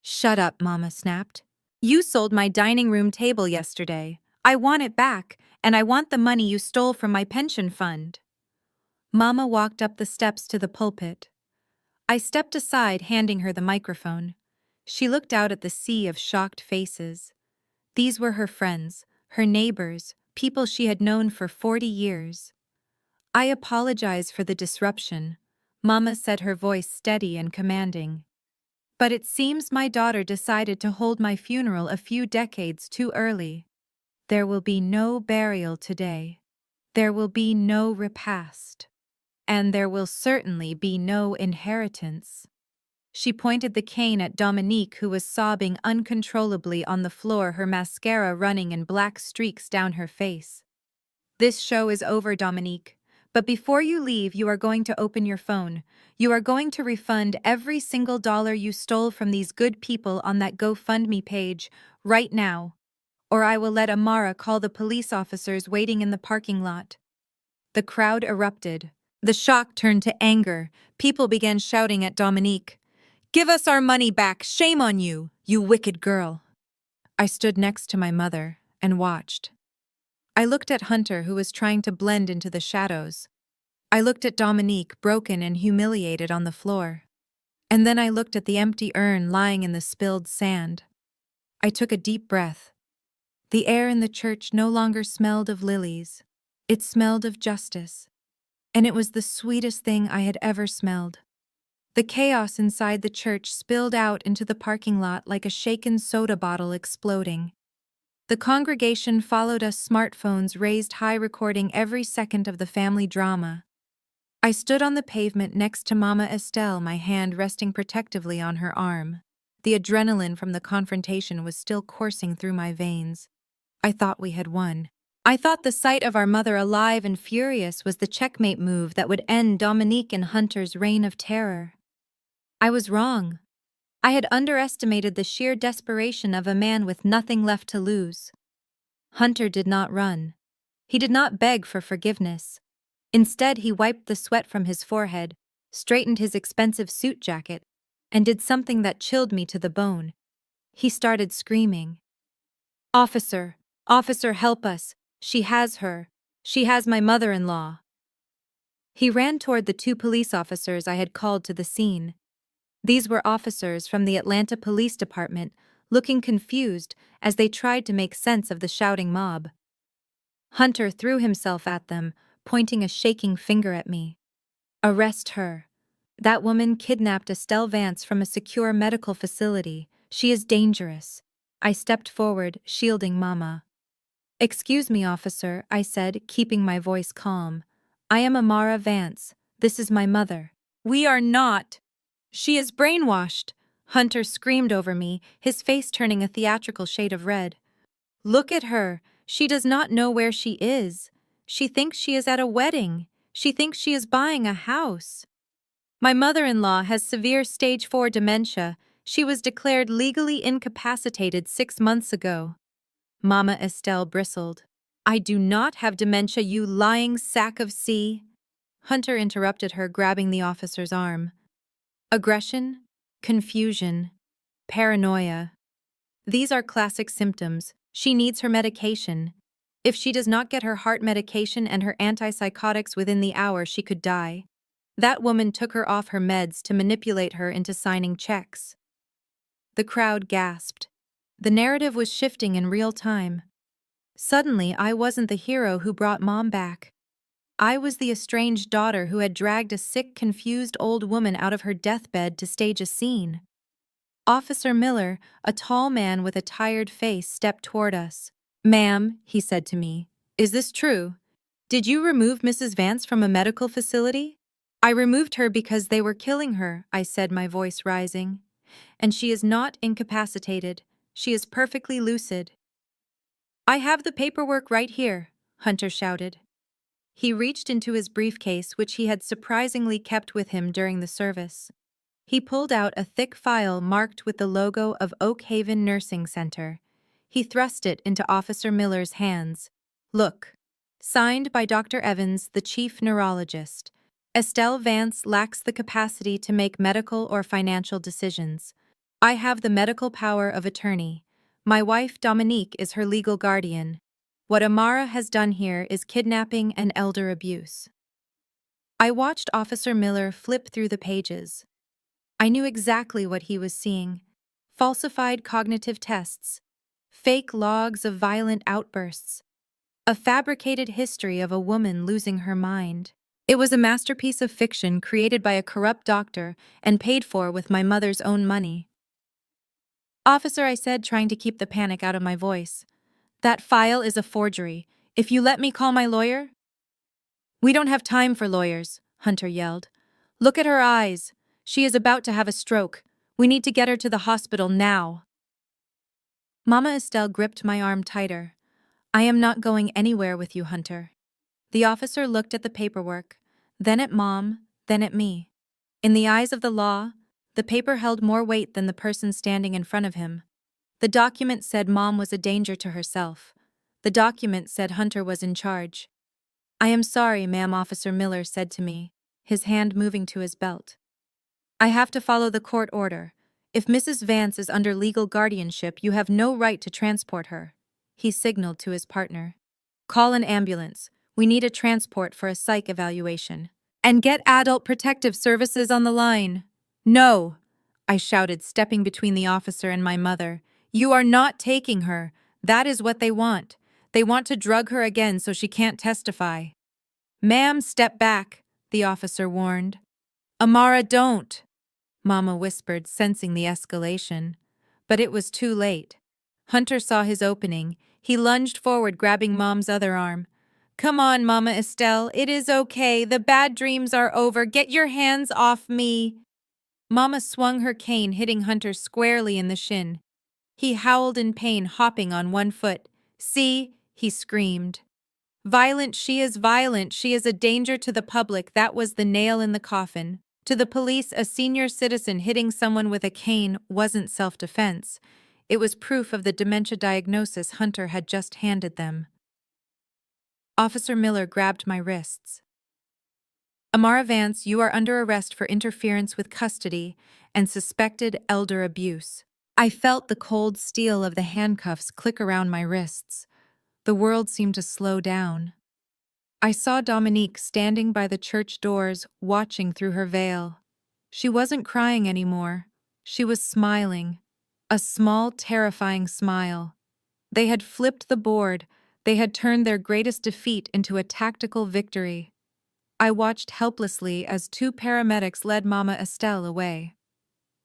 "Shut up," Mama snapped. "You sold my dining room table yesterday. I want it back, and I want the money you stole from my pension fund." Mama walked up the steps to the pulpit. I stepped aside, handing her the microphone. She looked out at the sea of shocked faces. These were her friends, her neighbors, people she had known for 40 years. "I apologize for the disruption," Mama said, her voice steady and commanding. "But it seems my daughter decided to hold my funeral a few decades too early. There will be no burial today. There will be no repast. And there will certainly be no inheritance." She pointed the cane at Dominique, who was sobbing uncontrollably on the floor, her mascara running in black streaks down her face. "This show is over, Dominique. But before you leave, you are going to open your phone. You are going to refund every single dollar you stole from these good people on that GoFundMe page, right now. Or I will let Amara call the police officers waiting in the parking lot." The crowd erupted. The shock turned to anger. People began shouting at Dominique. "Give us our money back! Shame on you, you wicked girl!" I stood next to my mother. and watched. I looked at Hunter, who was trying to blend into the shadows. I looked at Dominique, broken and humiliated on the floor. And then I looked at the empty urn lying in the spilled sand. I took a deep breath. The air in the church no longer smelled of lilies. It smelled of justice. And it was the sweetest thing I had ever smelled. The chaos inside the church spilled out into the parking lot like a shaken soda bottle exploding. The congregation followed us, smartphones raised high, recording every second of the family drama. I stood on the pavement next to Mama Estelle, my hand resting protectively on her arm. The adrenaline from the confrontation was still coursing through my veins. I thought we had won. I thought the sight of our mother alive and furious was the checkmate move that would end Dominique and Hunter's reign of terror. I was wrong. I had underestimated the sheer desperation of a man with nothing left to lose. Hunter did not run. He did not beg for forgiveness. Instead, he wiped the sweat from his forehead, straightened his expensive suit jacket, and did something that chilled me to the bone. He started screaming. "Officer! Officer, help us! She has her! She has my mother-in-law!" He ran toward the 2 police officers I had called to the scene. These were officers from the Atlanta Police Department, looking confused as they tried to make sense of the shouting mob. Hunter threw himself at them, pointing a shaking finger at me. "Arrest her. That woman kidnapped Estelle Vance from a secure medical facility. She is dangerous." I stepped forward, shielding Mama. "Excuse me, officer," I said, keeping my voice calm. "I am Amara Vance. This is my mother." "We are not. She is brainwashed," Hunter screamed over me, his face turning a theatrical shade of red. "Look at her. She does not know where she is. She thinks she is at a wedding. She thinks she is buying a house. My mother-in-law has severe stage 4 dementia. She was declared legally incapacitated 6 months ago." Mama Estelle bristled. "I do not have dementia, you lying sack of C." Hunter interrupted her, grabbing the officer's arm. "Aggression, confusion, paranoia. These are classic symptoms. She needs her medication. If she does not get her heart medication and her antipsychotics within the hour, she could die. That woman took her off her meds to manipulate her into signing checks." The crowd gasped. The narrative was shifting in real time. Suddenly, I wasn't the hero who brought Mom back. I was the estranged daughter who had dragged a sick, confused old woman out of her deathbed to stage a scene. Officer Miller, a tall man with a tired face, stepped toward us. "Ma'am," he said to me, "is this true? Did you remove Mrs. Vance from a medical facility?" "I removed her because they were killing her," I said, my voice rising. "And she is not incapacitated. She is perfectly lucid." "I have the paperwork right here," Hunter shouted. He reached into his briefcase, which he had surprisingly kept with him during the service. He pulled out a thick file marked with the logo of Oak Haven Nursing Center. He thrust it into Officer Miller's hands. "Look. Signed by Dr. Evans, the chief neurologist. Estelle Vance lacks the capacity to make medical or financial decisions. I have the medical power of attorney. My wife, Dominique, is her legal guardian. What Amara has done here is kidnapping and elder abuse." I watched Officer Miller flip through the pages. I knew exactly what he was seeing. Falsified cognitive tests, fake logs of violent outbursts, a fabricated history of a woman losing her mind. It was a masterpiece of fiction created by a corrupt doctor and paid for with my mother's own money. "Officer," I said, trying to keep the panic out of my voice, "that file is a forgery. If you let me call my lawyer—" "We don't have time for lawyers," Hunter yelled. "Look at her eyes. She is about to have a stroke. We need to get her to the hospital now." Mama Estelle gripped my arm tighter. "I am not going anywhere with you, Hunter." The officer looked at the paperwork, then at Mom, then at me. In the eyes of the law, the paper held more weight than the person standing in front of him. The document said Mom was a danger to herself. The document said Hunter was in charge. "I am sorry, ma'am," Officer Miller said to me, his hand moving to his belt. "I have to follow the court order. If Mrs. Vance is under legal guardianship, you have no right to transport her." He signaled to his partner. Call an ambulance. We need a transport for a psych evaluation. And get adult protective services on the line. No, I shouted, stepping between the officer and my mother. You are not taking her. That is what they want. They want to drug her again so she can't testify. Ma'am, step back, the officer warned. Amara, don't, Mama whispered, sensing the escalation. But it was too late. Hunter saw his opening. He lunged forward, grabbing Mom's other arm. Come on, Mama Estelle, it is okay. The bad dreams are over. Get your hands off me. Mama swung her cane, hitting Hunter squarely in the shin. He howled in pain, hopping on one foot. See, he screamed. Violent, she is violent. She is a danger to the public. That was the nail in the coffin. To the police, a senior citizen hitting someone with a cane wasn't self-defense. It was proof of the dementia diagnosis Hunter had just handed them. Officer Miller grabbed my wrists. Amara Vance, you are under arrest for interference with custody and suspected elder abuse. I felt the cold steel of the handcuffs click around my wrists. The world seemed to slow down. I saw Dominique standing by the church doors, watching through her veil. She wasn't crying anymore. She was smiling. A small, terrifying smile. They had flipped the board. They had turned their greatest defeat into a tactical victory. I watched helplessly as two paramedics led Mama Estelle away.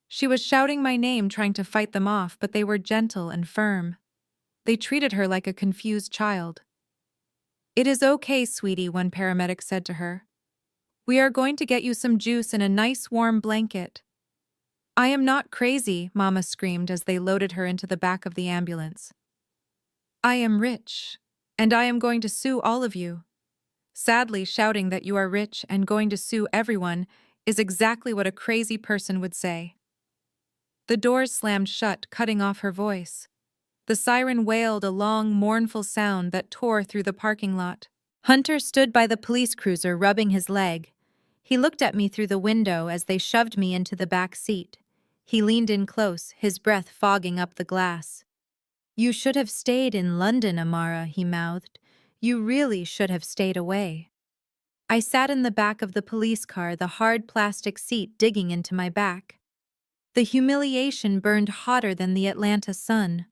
She was shouting my name, trying to fight them off, but they were gentle and firm. They treated her like a confused child. It is okay, sweetie, one paramedic said to her. We are going to get you some juice and a nice warm blanket. I am not crazy, Mama screamed as they loaded her into the back of the ambulance. I am rich, and I am going to sue all of you. Sadly, shouting that you are rich and going to sue everyone is exactly what a crazy person would say. The doors slammed shut, cutting off her voice. The siren wailed a long, mournful sound that tore through the parking lot. Hunter stood by the police cruiser, rubbing his leg. He looked at me through the window as they shoved me into the back seat. He leaned in close, his breath fogging up the glass. You should have stayed in London, Amara, he mouthed. You really should have stayed away. I sat in the back of the police car, the hard plastic seat digging into my back. The humiliation burned hotter than the Atlanta sun.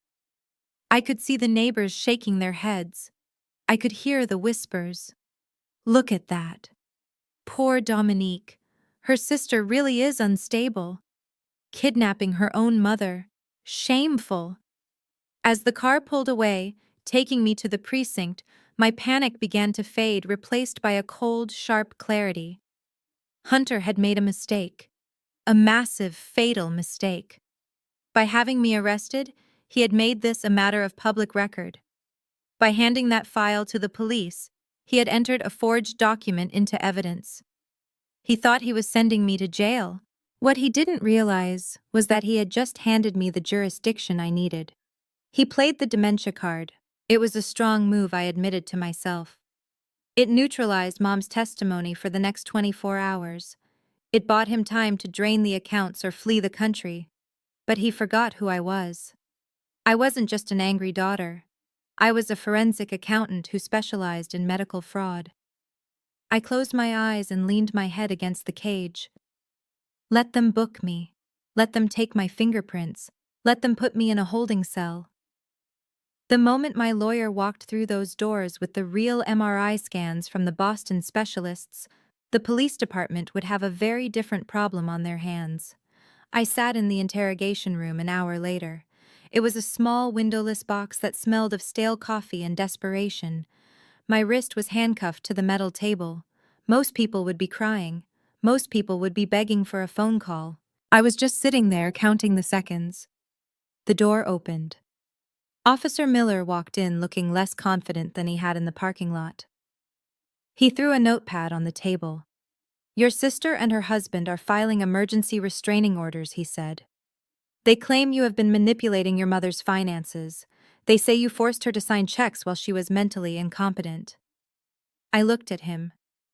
I could see the neighbors shaking their heads. I could hear the whispers. Look at that. Poor Dominique. Her sister really is unstable. Kidnapping her own mother. Shameful. As the car pulled away, taking me to the precinct, my panic began to fade, replaced by a cold, sharp clarity. Hunter had made a mistake. A massive, fatal mistake. By having me arrested, he had made this a matter of public record. By handing that file to the police, he had entered a forged document into evidence. He thought he was sending me to jail. What he didn't realize was that he had just handed me the jurisdiction I needed. He played the dementia card. It was a strong move, I admitted to myself. It neutralized Mom's testimony for the next 24 hours. It bought him time to drain the accounts or flee the country. But he forgot who I was. I wasn't just an angry daughter. I was a forensic accountant who specialized in medical fraud. I closed my eyes and leaned my head against the cage. Let them book me. Let them take my fingerprints. Let them put me in a holding cell. The moment my lawyer walked through those doors with the real MRI scans from the Boston specialists, the police department would have a very different problem on their hands. I sat in the interrogation room an hour later. It was a small, windowless box that smelled of stale coffee and desperation. My wrist was handcuffed to the metal table. Most people would be crying. Most people would be begging for a phone call. I was just sitting there, counting the seconds. The door opened. Officer Miller walked in, looking less confident than he had in the parking lot. He threw a notepad on the table. Your sister and her husband are filing emergency restraining orders, he said. They claim you have been manipulating your mother's finances. They say you forced her to sign checks while she was mentally incompetent. I looked at him.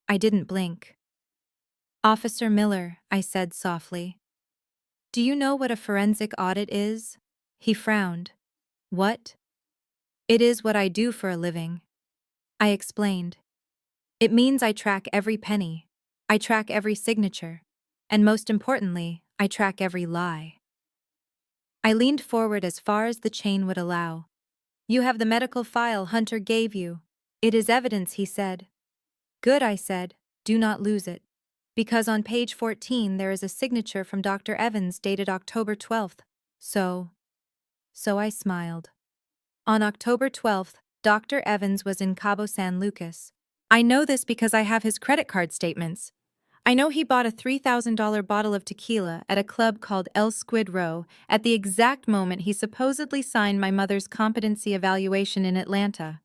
I didn't blink. Officer Miller, I said softly. Do you know what a forensic audit is? He frowned. What? It is what I do for a living. I explained. It means I track every penny. I track every signature. And most importantly, I track every lie. I leaned forward as far as the chain would allow. You have the medical file Hunter gave you. It is evidence, he said. Good, I said. Do not lose it. Because on page 14 there is a signature from Dr. Evans dated October 12th. So I smiled. On October 12th, Dr. Evans was in Cabo San Lucas. I know this because I have his credit card statements. I know he bought a $3,000 bottle of tequila at a club called El Squid Row at the exact moment he supposedly signed my mother's competency evaluation in Atlanta.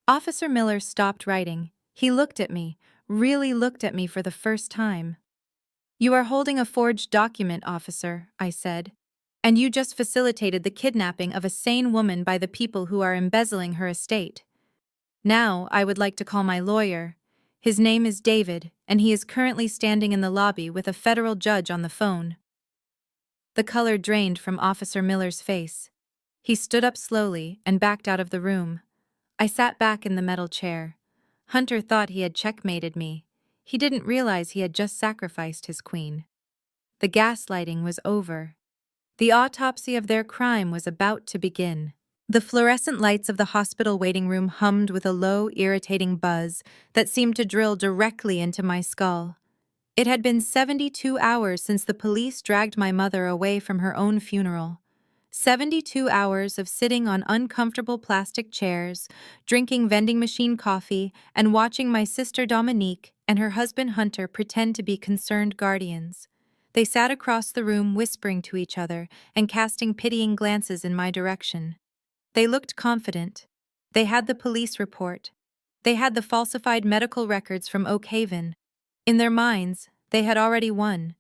Officer Miller stopped writing. He looked at me, really looked at me for the first time. You are holding a forged document, officer, I said. And you just facilitated the kidnapping of a sane woman by the people who are embezzling her estate. Now, I would like to call my lawyer. His name is David, and he is currently standing in the lobby with a federal judge on the phone. The color drained from Officer Miller's face. He stood up slowly and backed out of the room. I sat back in the metal chair. Hunter thought he had checkmated me. He didn't realize he had just sacrificed his queen. The gaslighting was over. The autopsy of their crime was about to begin. The fluorescent lights of the hospital waiting room hummed with a low, irritating buzz that seemed to drill directly into my skull. It had been 72 hours since the police dragged my mother away from her own funeral. 72 hours of sitting on uncomfortable plastic chairs, drinking vending machine coffee, and watching my sister Dominique and her husband Hunter pretend to be concerned guardians. They sat across the room whispering to each other and casting pitying glances in my direction. They looked confident. They had the police report. They had the falsified medical records from Oak Haven. In their minds, they had already won.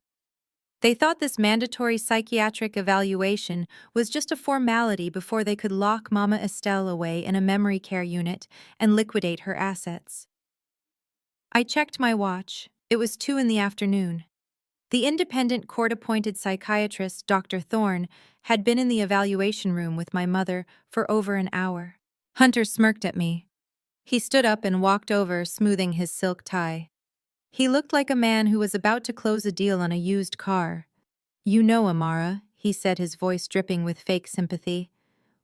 They thought this mandatory psychiatric evaluation was just a formality before they could lock Mama Estelle away in a memory care unit and liquidate her assets. I checked my watch. It was 2 in the afternoon. The independent court-appointed psychiatrist, Dr. Thorne, had been in the evaluation room with my mother for over an hour. Hunter smirked at me. He stood up and walked over, smoothing his silk tie. He looked like a man who was about to close a deal on a used car. You know, Amara, he said, his voice dripping with fake sympathy.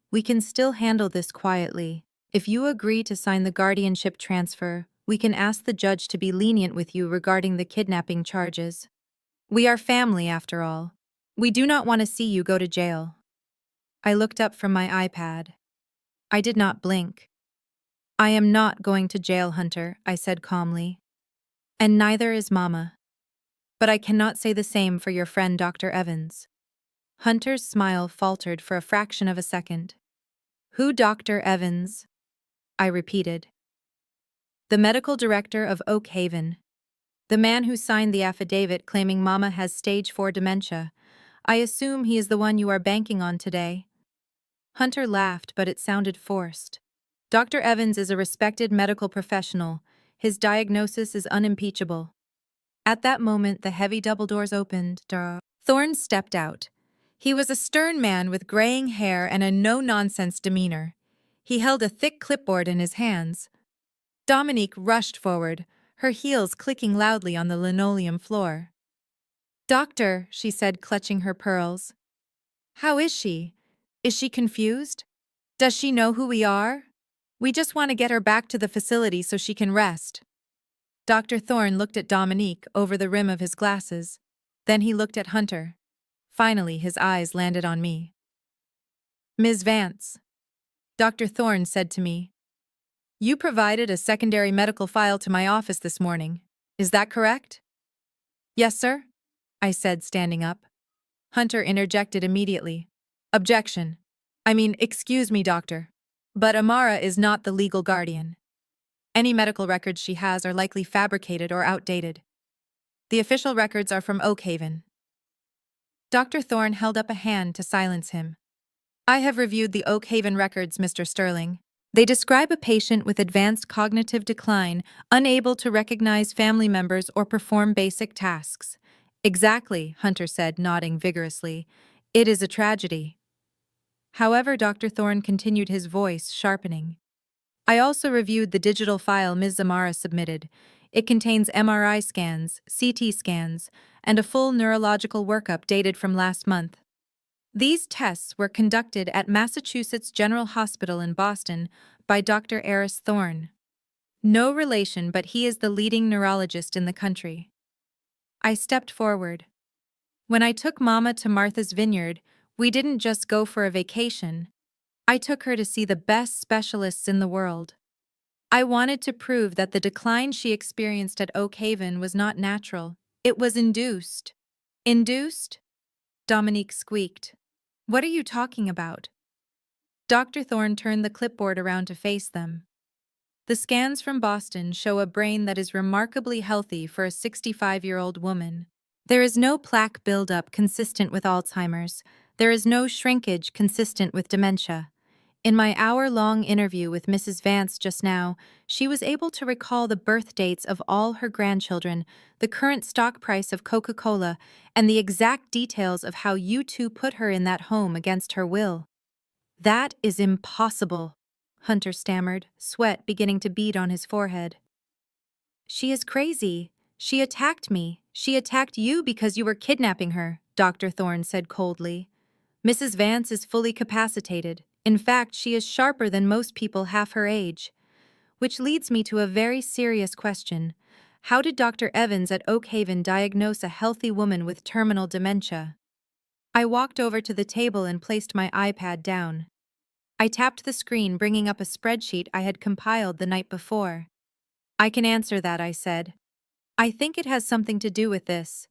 We can still handle this quietly. If you agree to sign the guardianship transfer, we can ask the judge to be lenient with you regarding the kidnapping charges. We are family, after all. We do not want to see you go to jail. I looked up from my iPad. I did not blink. I am not going to jail, Hunter, I said calmly. And neither is Mama. But I cannot say the same for your friend Dr. Evans. Hunter's smile faltered for a fraction of a second. Who, Dr. Evans? I repeated. The medical director of Oak Haven. The man who signed the affidavit claiming Mama has stage 4 dementia. I assume he is the one you are banking on today. Hunter laughed, but it sounded forced. Dr. Evans is a respected medical professional. His diagnosis is unimpeachable. At that moment, the heavy double doors opened. Thorne stepped out. He was a stern man with graying hair and a no-nonsense demeanor. He held a thick clipboard in his hands. Dominique rushed forward, her heels clicking loudly on the linoleum floor. Doctor, she said, clutching her pearls. How is she? Is she confused? Does she know who we are? We just want to get her back to the facility so she can rest. Dr. Thorne looked at Dominique over the rim of his glasses. Then he looked at Hunter. Finally, his eyes landed on me. Ms. Vance, Dr. Thorne said to me, you provided a secondary medical file to my office this morning. Is that correct? Yes, sir, I said, standing up. Hunter interjected immediately. Objection. Excuse me, doctor. But Amara is not the legal guardian. Any medical records she has are likely fabricated or outdated. The official records are from Oak Haven. Dr. Thorne held up a hand to silence him. I have reviewed the Oak Haven records, Mr. Sterling. They describe a patient with advanced cognitive decline, unable to recognize family members or perform basic tasks. Exactly, Hunter said, nodding vigorously. It is a tragedy. However, Dr. Thorne continued, his voice sharpening. I also reviewed the digital file Ms. Amara submitted. It contains MRI scans, CT scans, and a full neurological workup dated from last month. These tests were conducted at Massachusetts General Hospital in Boston by Dr. Eris Thorne. No relation, but he is the leading neurologist in the country. I stepped forward. When I took Mama to Martha's Vineyard, we didn't just go for a vacation. I took her to see the best specialists in the world. I wanted to prove that the decline she experienced at Oak Haven was not natural. It was induced. Induced? Dominique squeaked. What are you talking about? Dr. Thorne turned the clipboard around to face them. The scans from Boston show a brain that is remarkably healthy for a 65-year-old woman. There is no plaque buildup consistent with Alzheimer's. There is no shrinkage consistent with dementia. In my hour-long interview with Mrs. Vance just now, she was able to recall the birth dates of all her grandchildren, the current stock price of Coca-Cola, and the exact details of how you two put her in that home against her will. That is impossible, Hunter stammered, sweat beginning to bead on his forehead. She is crazy. She attacked me. She attacked you because you were kidnapping her, Dr. Thorne said coldly. Mrs. Vance is fully capacitated. In fact, she is sharper than most people half her age. Which leads me to a very serious question. How did Dr. Evans at Oak Haven diagnose a healthy woman with terminal dementia? I walked over to the table and placed my iPad down. I tapped the screen, bringing up a spreadsheet I had compiled the night before. I can answer that, I said. I think it has something to do with this.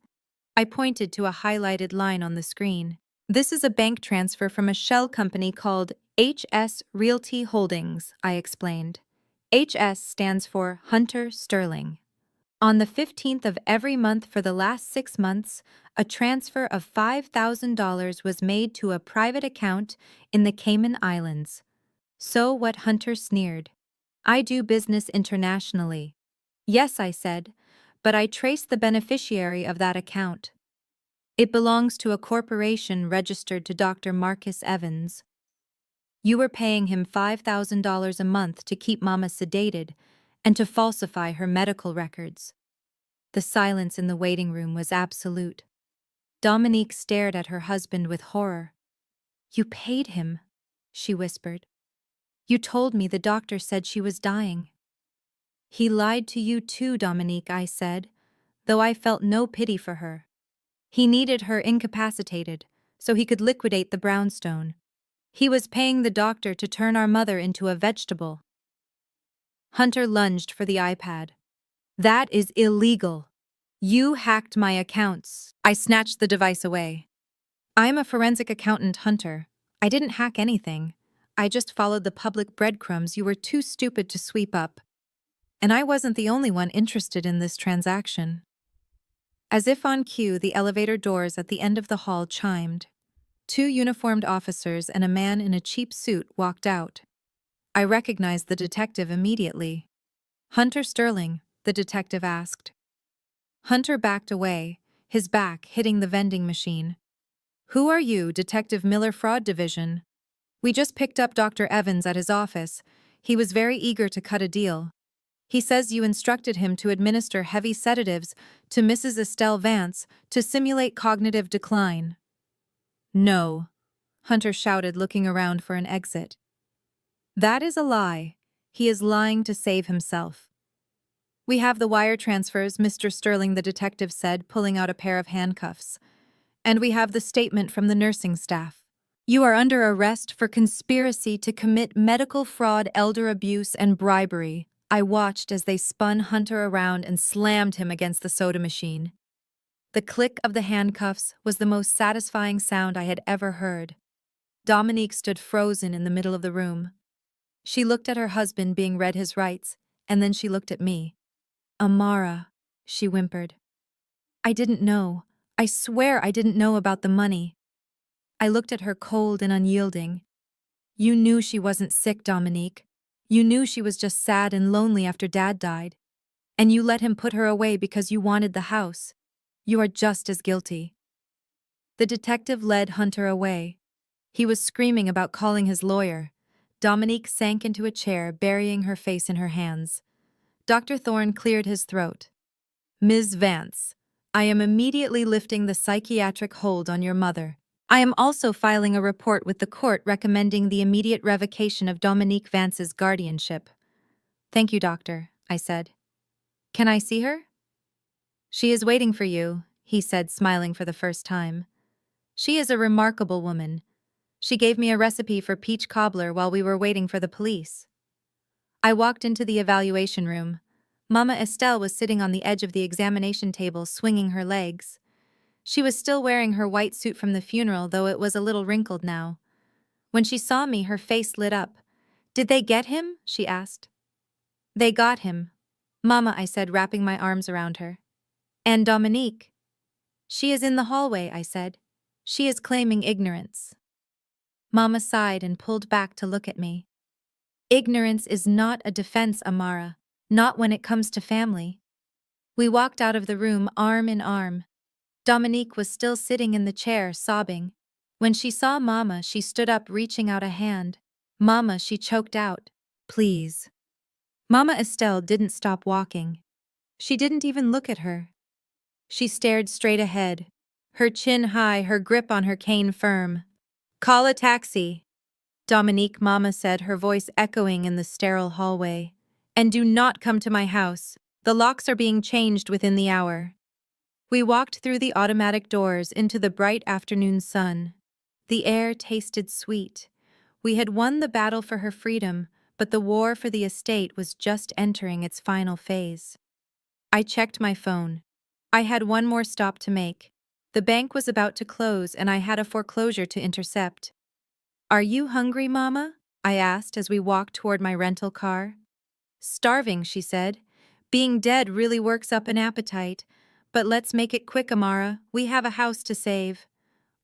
I pointed to a highlighted line on the screen. This is a bank transfer from a shell company called HS Realty Holdings, I explained. HS stands for Hunter Sterling. On the 15th of every month for the last 6 months, a transfer of $5,000 was made to a private account in the Cayman Islands. So what? Hunter sneered. I do business internationally. Yes, I said, but I traced the beneficiary of that account. It belongs to a corporation registered to Dr. Marcus Evans. You were paying him $5,000 a month to keep Mama sedated and to falsify her medical records. The silence in the waiting room was absolute. Dominique stared at her husband with horror. You paid him, she whispered. You told me the doctor said she was dying. He lied to you too, Dominique, I said, though I felt no pity for her. He needed her incapacitated so he could liquidate the brownstone. He was paying the doctor to turn our mother into a vegetable. Hunter lunged for the iPad. That is illegal. You hacked my accounts. I snatched the device away. I'm a forensic accountant, Hunter. I didn't hack anything. I just followed the public breadcrumbs you were too stupid to sweep up. And I wasn't the only one interested in this transaction. As if on cue, the elevator doors at the end of the hall chimed. 2 uniformed officers and a man in a cheap suit walked out. I recognized the detective immediately. Hunter Sterling, the detective asked. Hunter backed away, his back hitting the vending machine. Who are you, Detective Miller, Fraud Division? We just picked up Dr. Evans at his office. He was very eager to cut a deal. He says you instructed him to administer heavy sedatives to Mrs. Estelle Vance to simulate cognitive decline. No, Hunter shouted, looking around for an exit. That is a lie. He is lying to save himself. We have the wire transfers, Mr. Sterling, the detective said, pulling out a pair of handcuffs. And we have the statement from the nursing staff. You are under arrest for conspiracy to commit medical fraud, elder abuse, and bribery. I watched as they spun Hunter around and slammed him against the soda machine. The click of the handcuffs was the most satisfying sound I had ever heard. Dominique stood frozen in the middle of the room. She looked at her husband being read his rights, and then she looked at me. Amara, she whimpered. I didn't know. I swear I didn't know about the money. I looked at her cold and unyielding. You knew she wasn't sick, Dominique. You knew she was just sad and lonely after Dad died. And you let him put her away because you wanted the house. You are just as guilty. The detective led Hunter away. He was screaming about calling his lawyer. Dominique sank into a chair, burying her face in her hands. Dr. Thorne cleared his throat. Ms. Vance, I am immediately lifting the psychiatric hold on your mother. I am also filing a report with the court recommending the immediate revocation of Dominique Vance's guardianship. Thank you, doctor, I said. Can I see her? She is waiting for you, he said, smiling for the first time. She is a remarkable woman. She gave me a recipe for peach cobbler while we were waiting for the police. I walked into the evaluation room. Mama Estelle was sitting on the edge of the examination table, swinging her legs. She was still wearing her white suit from the funeral, though it was a little wrinkled now. When she saw me, her face lit up. Did they get him? She asked. They got him. Mama, I said, wrapping my arms around her. And Dominique? She is in the hallway, I said. She is claiming ignorance. Mama sighed and pulled back to look at me. Ignorance is not a defense, Amara, not when it comes to family. We walked out of the room arm in arm. Dominique was still sitting in the chair, sobbing. When she saw Mama, she stood up, reaching out a hand. Mama, she choked out. Please. Mama Estelle didn't stop walking. She didn't even look at her. She stared straight ahead, her chin high, her grip on her cane firm. Call a taxi, Dominique, Mama said, her voice echoing in the sterile hallway. And do not come to my house. The locks are being changed within the hour. We walked through the automatic doors into the bright afternoon sun. The air tasted sweet. We had won the battle for her freedom, but the war for the estate was just entering its final phase. I checked my phone. I had one more stop to make. The bank was about to close and I had a foreclosure to intercept. Are you hungry, Mama? I asked as we walked toward my rental car. Starving, she said. Being dead really works up an appetite. But let's make it quick, Amara. We have a house to save.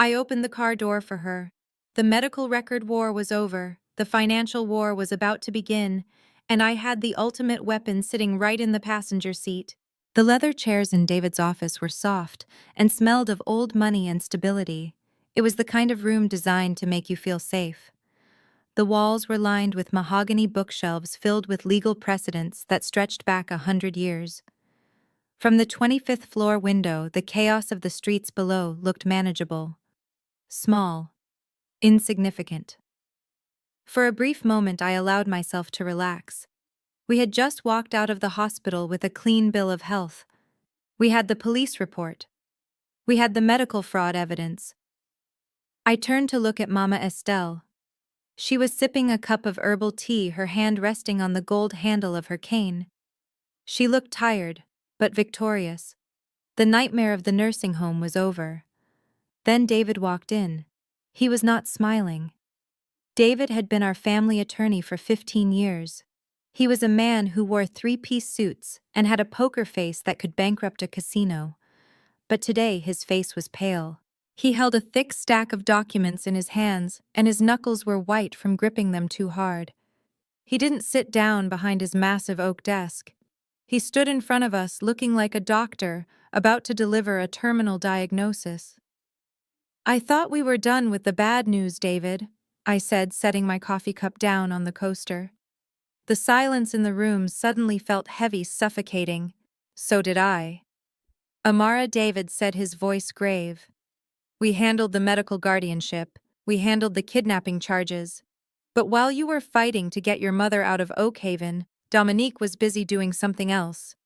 I opened the car door for her. The medical record war was over. The financial war was about to begin, and I had the ultimate weapon sitting right in the passenger seat. The leather chairs in David's office were soft and smelled of old money and stability. It was the kind of room designed to make you feel safe. The walls were lined with mahogany bookshelves filled with legal precedents that stretched back 100 years. From the 25th floor window, the chaos of the streets below looked manageable. Small. Insignificant. For a brief moment, I allowed myself to relax. We had just walked out of the hospital with a clean bill of health. We had the police report. We had the medical fraud evidence. I turned to look at Mama Estelle. She was sipping a cup of herbal tea, her hand resting on the gold handle of her cane. She looked tired, but victorious. The nightmare of the nursing home was over. Then David walked in. He was not smiling. David had been our family attorney for 15 years. He was a man who wore three-piece suits and had a poker face that could bankrupt a casino. But today his face was pale. He held a thick stack of documents in his hands, and his knuckles were white from gripping them too hard. He didn't sit down behind his massive oak desk. He stood in front of us looking like a doctor about to deliver a terminal diagnosis. I thought we were done with the bad news, David, I said, setting my coffee cup down on the coaster. The silence in the room suddenly felt heavy, suffocating. So did I. Amara, David said, his voice grave. We handled the medical guardianship. We handled the kidnapping charges. But while you were fighting to get your mother out of Oakhaven, Dominique was busy doing something else.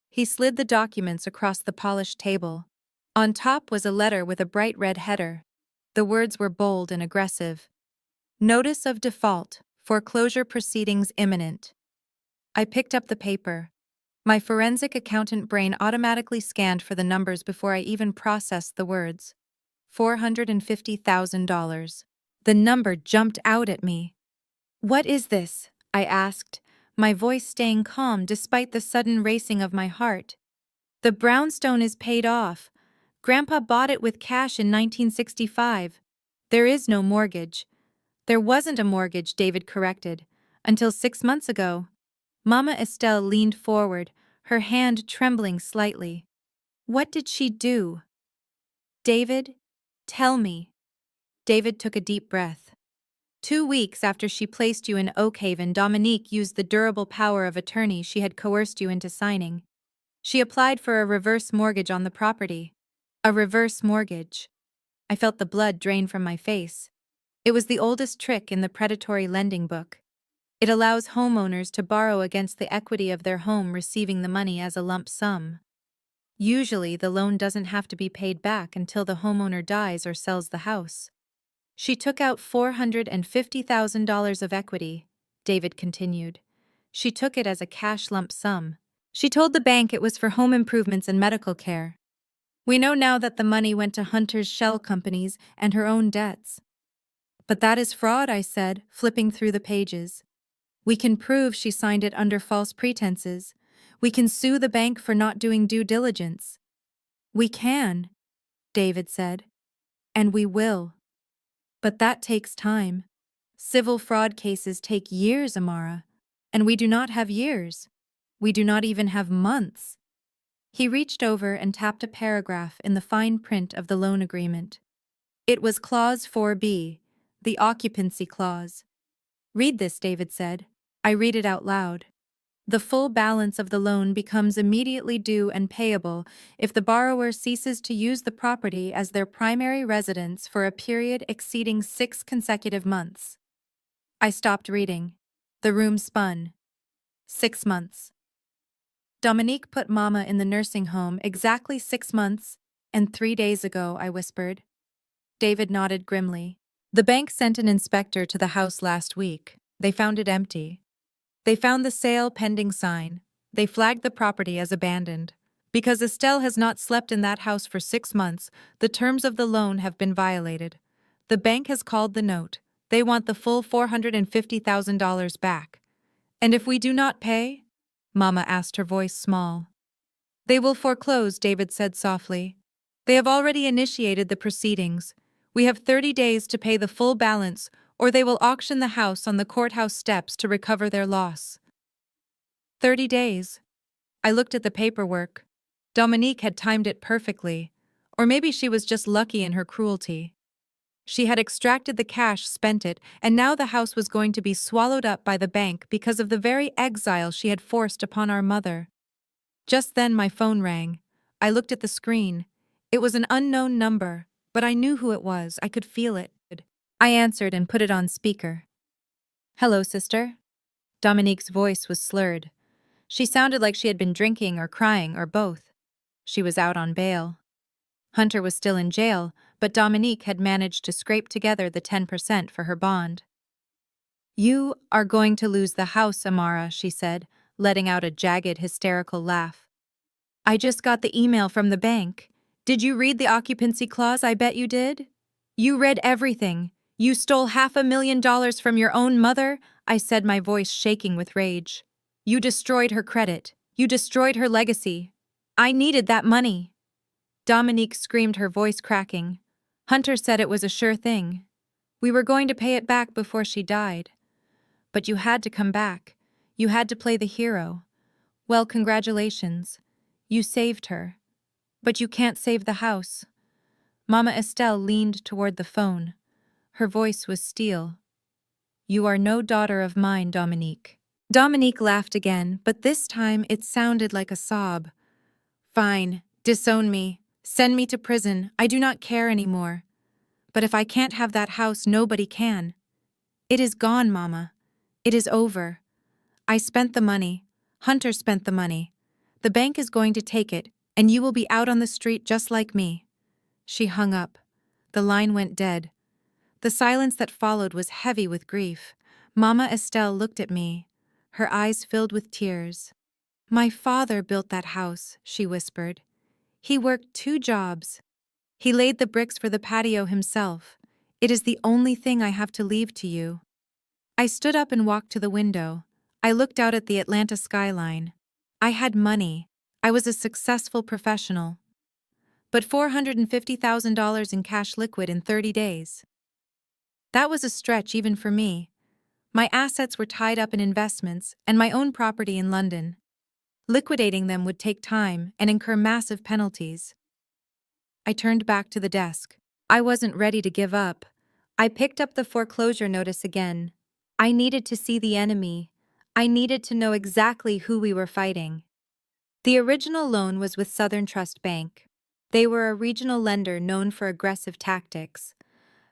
He slid the documents across the polished table. On top was a letter with a bright red header. The words were bold and aggressive. Notice of default, foreclosure proceedings imminent. I picked up the paper. My forensic accountant brain automatically scanned for the numbers before I even processed the words. $450,000. The number jumped out at me. What is this? I asked, my voice staying calm despite the sudden racing of my heart. The brownstone is paid off. Grandpa bought it with cash in 1965. There is no mortgage. There wasn't a mortgage, David corrected, until 6 months ago. Mama Estelle leaned forward, her hand trembling slightly. What did she do? David, tell me. David took a deep breath. 2 weeks after she placed you in Oakhaven, Dominique used the durable power of attorney she had coerced you into signing. She applied for a reverse mortgage on the property. A reverse mortgage. I felt the blood drain from my face. It was the oldest trick in the predatory lending book. It allows homeowners to borrow against the equity of their home, receiving the money as a lump sum. Usually, the loan doesn't have to be paid back until the homeowner dies or sells the house. She took out $450,000 of equity, David continued. She took it as a cash lump sum. She told the bank it was for home improvements and medical care. We know now that the money went to Hunter's shell companies and her own debts. But that is fraud, I said, flipping through the pages. We can prove she signed it under false pretenses. We can sue the bank for not doing due diligence. We can, David said. And we will. But that takes time. Civil fraud cases take years, Amara. And we do not have years. We do not even have months. He reached over and tapped a paragraph in the fine print of the loan agreement. It was Clause 4B, the occupancy clause. Read this, David said. I read it out loud. The full balance of the loan becomes immediately due and payable if the borrower ceases to use the property as their primary residence for a period exceeding 6 consecutive months. I stopped reading. The room spun. 6 months. Dominique put Mama in the nursing home exactly 6 months and 3 days ago, I whispered. David nodded grimly. The bank sent an inspector to the house last week. They found it empty. They found the sale pending sign. They flagged the property as abandoned. Because Estelle has not slept in that house for 6 months, the terms of the loan have been violated. The bank has called the note. They want the full $450,000 back. And if we do not pay? Mama asked, her voice small. They will foreclose, David said softly. They have already initiated the proceedings. We have 30 days to pay the full balance, or they will auction the house on the courthouse steps to recover their loss. 30 days. I looked at the paperwork. Dominique had timed it perfectly, or maybe she was just lucky in her cruelty. She had extracted the cash, spent it, and now the house was going to be swallowed up by the bank because of the very exile she had forced upon our mother. Just then my phone rang. I looked at the screen. It was an unknown number, but I knew who it was. I could feel it. I answered and put it on speaker. Hello, sister. Dominique's voice was slurred. She sounded like she had been drinking or crying or both. She was out on bail. Hunter was still in jail, but Dominique had managed to scrape together the 10% for her bond. You are going to lose the house, Amara, she said, letting out a jagged, hysterical laugh. I just got the email from the bank. Did you read the occupancy clause? I bet you did. You read everything. You stole $500,000 from your own mother, I said, my voice shaking with rage. You destroyed her credit. You destroyed her legacy. I needed that money. Dominique screamed, her voice cracking. Hunter said it was a sure thing. We were going to pay it back before she died. But you had to come back. You had to play the hero. Well, congratulations. You saved her. But you can't save the house. Mama Estelle leaned toward the phone. Her voice was steel. You are no daughter of mine, Dominique. Dominique laughed again, but this time it sounded like a sob. Fine, disown me. Send me to prison. I do not care anymore. But if I can't have that house, nobody can. It is gone, Mama. It is over. I spent the money. Hunter spent the money. The bank is going to take it, and you will be out on the street just like me. She hung up. The line went dead. The silence that followed was heavy with grief. Mama Estelle looked at me, her eyes filled with tears. My father built that house, she whispered. He worked 2 jobs. He laid the bricks for the patio himself. It is the only thing I have to leave to you. I stood up and walked to the window. I looked out at the Atlanta skyline. I had money. I was a successful professional. But $450,000 in cash liquid in 30 days. That was a stretch even for me. My assets were tied up in investments and my own property in London. Liquidating them would take time and incur massive penalties. I turned back to the desk. I wasn't ready to give up. I picked up the foreclosure notice again. I needed to see the enemy. I needed to know exactly who we were fighting. The original loan was with Southern Trust Bank. They were a regional lender known for aggressive tactics.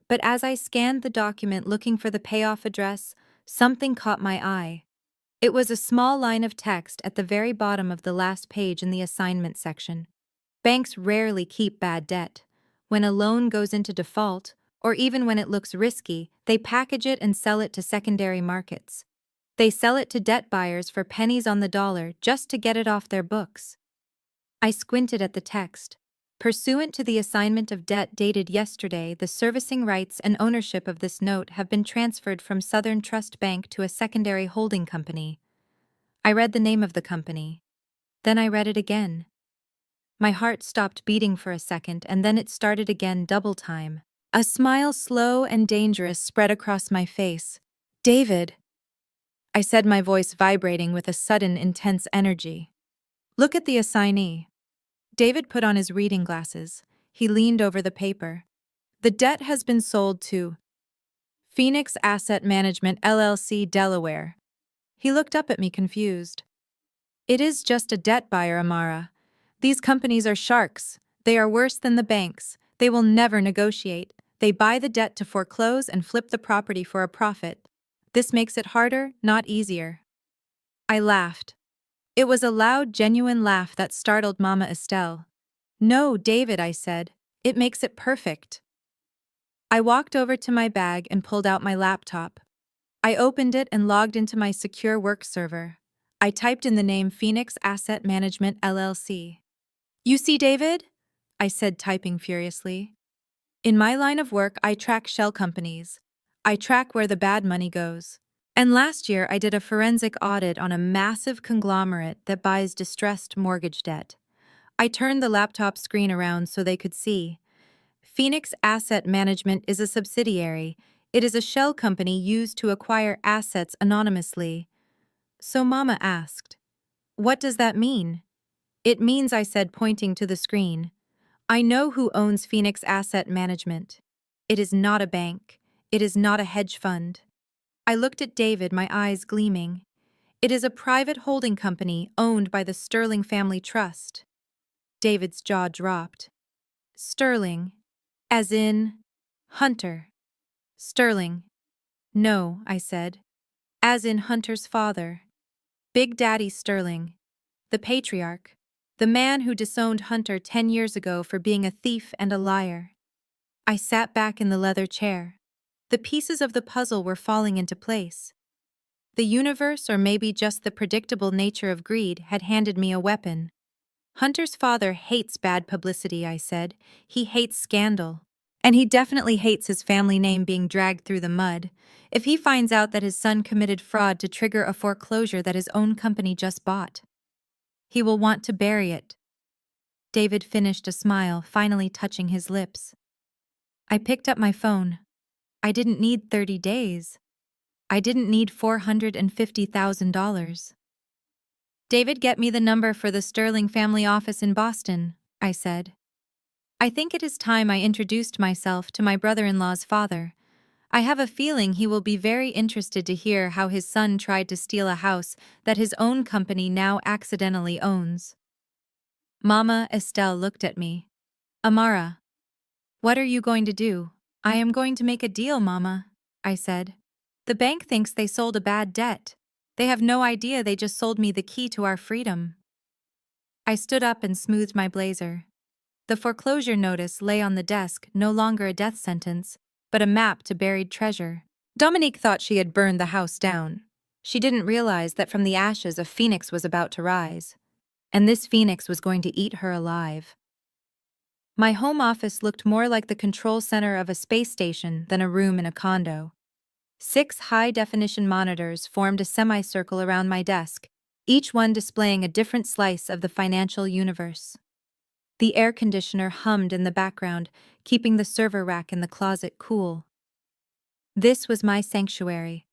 But as I scanned the document looking for the payoff address, something caught my eye. It was a small line of text at the very bottom of the last page in the assignment section. Banks rarely keep bad debt. When a loan goes into default, or even when it looks risky, they package it and sell it to secondary markets. They sell it to debt buyers for pennies on the dollar just to get it off their books. I squinted at the text. Pursuant to the assignment of debt dated yesterday, the servicing rights and ownership of this note have been transferred from Southern Trust Bank to a secondary holding company. I read the name of the company. Then I read it again. My heart stopped beating for a second and then it started again double time. A smile slow and dangerous spread across my face. "David," I said, my voice vibrating with a sudden intense energy. "Look at the assignee." David put on his reading glasses. He leaned over the paper. "The debt has been sold to Phoenix Asset Management LLC, Delaware." He looked up at me confused. "It is just a debt buyer, Amara. These companies are sharks. They are worse than the banks. They will never negotiate. They buy the debt to foreclose and flip the property for a profit. This makes it harder, not easier." I laughed. It was a loud, genuine laugh that startled Mama Estelle. "No, David," I said. "It makes it perfect." I walked over to my bag and pulled out my laptop. I opened it and logged into my secure work server. I typed in the name Phoenix Asset Management LLC. "You see, David?" I said, typing furiously. "In my line of work, I track shell companies. I track where the bad money goes. And last year, I did a forensic audit on a massive conglomerate that buys distressed mortgage debt." I turned the laptop screen around so they could see. "Phoenix Asset Management is a subsidiary. It is a shell company used to acquire assets anonymously." So Mama asked, "What does that mean?" "It means," I said, pointing to the screen, "I know who owns Phoenix Asset Management. It is not a bank. It is not a hedge fund." I looked at David, my eyes gleaming. "It is a private holding company owned by the Sterling Family Trust." David's jaw dropped. "Sterling? As in Hunter?" "Sterling. No," I said. "As in Hunter's father. Big Daddy Sterling. The patriarch. The man who disowned Hunter 10 years ago for being a thief and a liar." I sat back in the leather chair. The pieces of the puzzle were falling into place. The universe, or maybe just the predictable nature of greed, had handed me a weapon. "Hunter's father hates bad publicity," I said. "He hates scandal. And he definitely hates his family name being dragged through the mud. If he finds out that his son committed fraud to trigger a foreclosure that his own company just bought, he will want to bury it." David finished, a smile finally touching his lips. I picked up my phone. I didn't need 30 days. I didn't need $450,000. "David, get me the number for the Sterling family office in Boston," I said. I think it is time I introduced myself to my brother-in-law's father. I have a feeling he will be very interested to hear how his son tried to steal a house that his own company now accidentally owns. Mama Estelle looked at me. "Amara, what are you going to do?" "I am going to make a deal, Mama," I said. "The bank thinks they sold a bad debt. They have no idea they just sold me the key to our freedom." I stood up and smoothed my blazer. The foreclosure notice lay on the desk, no longer a death sentence, but a map to buried treasure. Dominique thought she had burned the house down. She didn't realize that from the ashes a phoenix was about to rise. And this phoenix was going to eat her alive. My home office looked more like the control center of a space station than a room in a condo. 6 high-definition monitors formed a semicircle around my desk, each one displaying a different slice of the financial universe. The air conditioner hummed in the background, keeping the server rack in the closet cool. This was my sanctuary.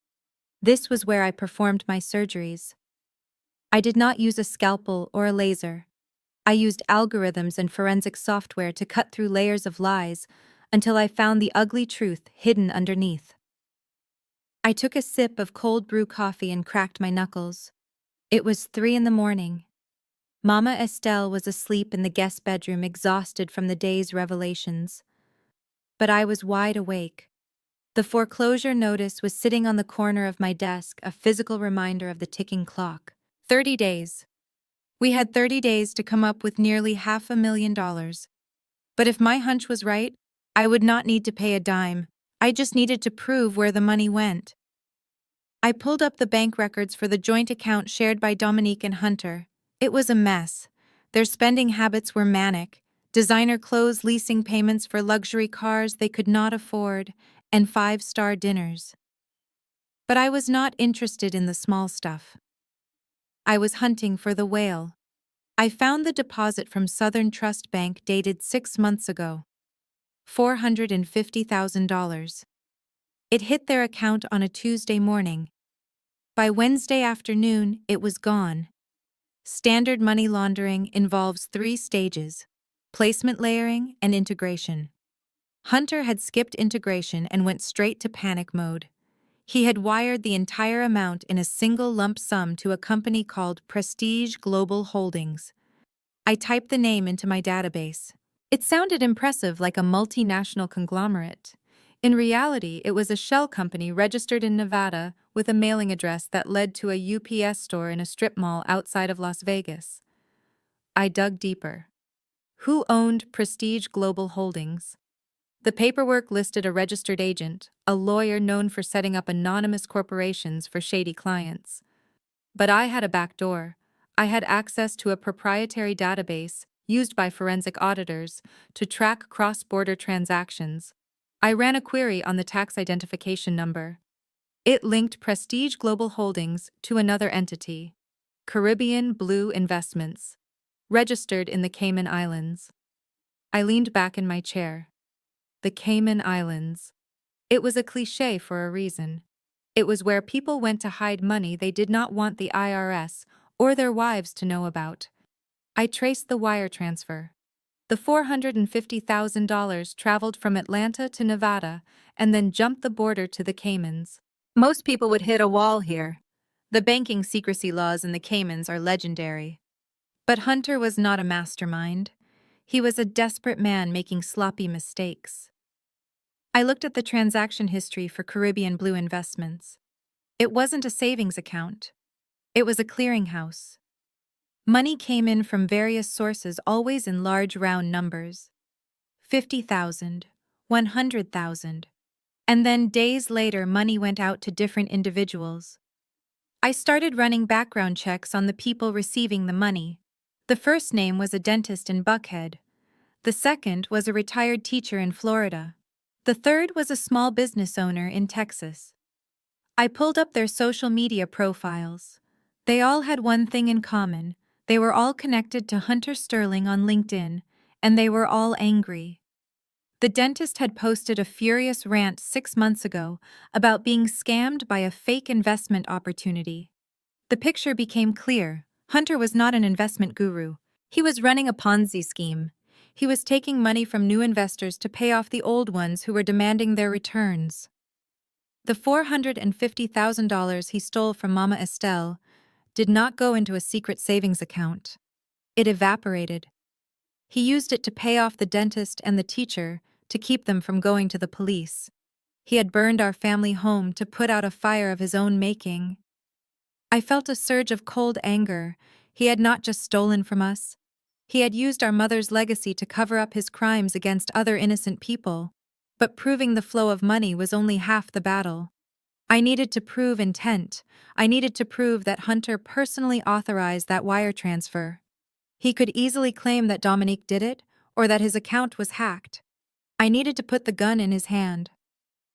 This was where I performed my surgeries. I did not use a scalpel or a laser. I used algorithms and forensic software to cut through layers of lies until I found the ugly truth hidden underneath. I took a sip of cold brew coffee and cracked my knuckles. It was 3 in the morning. Mama Estelle was asleep in the guest bedroom, exhausted from the day's revelations. But I was wide awake. The foreclosure notice was sitting on the corner of my desk, a physical reminder of the ticking clock. 30 days. We had 30 days to come up with nearly $500,000. But if my hunch was right, I would not need to pay a dime. I just needed to prove where the money went. I pulled up the bank records for the joint account shared by Dominique and Hunter. It was a mess. Their spending habits were manic: designer clothes, leasing payments for luxury cars they could not afford, and five-star dinners. But I was not interested in the small stuff. I was hunting for the whale. I found the deposit from Southern Trust Bank dated 6 months ago. $450,000. It hit their account on a Tuesday morning. By Wednesday afternoon, it was gone. Standard money laundering involves 3 stages: placement, layering, and integration. Hunter had skipped integration and went straight to panic mode. He had wired the entire amount in a single lump sum to a company called Prestige Global Holdings. I typed the name into my database. It sounded impressive, like a multinational conglomerate. In reality, it was a shell company registered in Nevada with a mailing address that led to a UPS store in a strip mall outside of Las Vegas. I dug deeper. Who owned Prestige Global Holdings? The paperwork listed a registered agent, a lawyer known for setting up anonymous corporations for shady clients. But I had a backdoor. I had access to a proprietary database used by forensic auditors to track cross-border transactions. I ran a query on the tax identification number. It linked Prestige Global Holdings to another entity, Caribbean Blue Investments, registered in the Cayman Islands. I leaned back in my chair. The Cayman Islands. It was a cliché for a reason. It was where people went to hide money they did not want the IRS or their wives to know about. I traced the wire transfer. The $450,000 traveled from Atlanta to Nevada and then jumped the border to the Caymans. Most people would hit a wall here. The banking secrecy laws in the Caymans are legendary. But Hunter was not a mastermind. He was a desperate man making sloppy mistakes. I looked at the transaction history for Caribbean Blue Investments. It wasn't a savings account. It was a clearinghouse. Money came in from various sources, always in large round numbers. 50,000, 100,000. And then days later, money went out to different individuals. I started running background checks on the people receiving the money. The first name was a dentist in Buckhead. The second was a retired teacher in Florida. The third was a small business owner in Texas. I pulled up their social media profiles. They all had one thing in common. They were all connected to Hunter Sterling on LinkedIn, and they were all angry. The dentist had posted a furious rant 6 months ago about being scammed by a fake investment opportunity. The picture became clear. Hunter was not an investment guru. He was running a Ponzi scheme. He was taking money from new investors to pay off the old ones who were demanding their returns. The $450,000 he stole from Mama Estelle did not go into a secret savings account. It evaporated. He used it to pay off the dentist and the teacher to keep them from going to the police. He had burned our family home to put out a fire of his own making. I felt a surge of cold anger. He had not just stolen from us. He had used our mother's legacy to cover up his crimes against other innocent people. But proving the flow of money was only half the battle. I needed to prove intent. I needed to prove that Hunter personally authorized that wire transfer. He could easily claim that Dominique did it, or that his account was hacked. I needed to put the gun in his hand.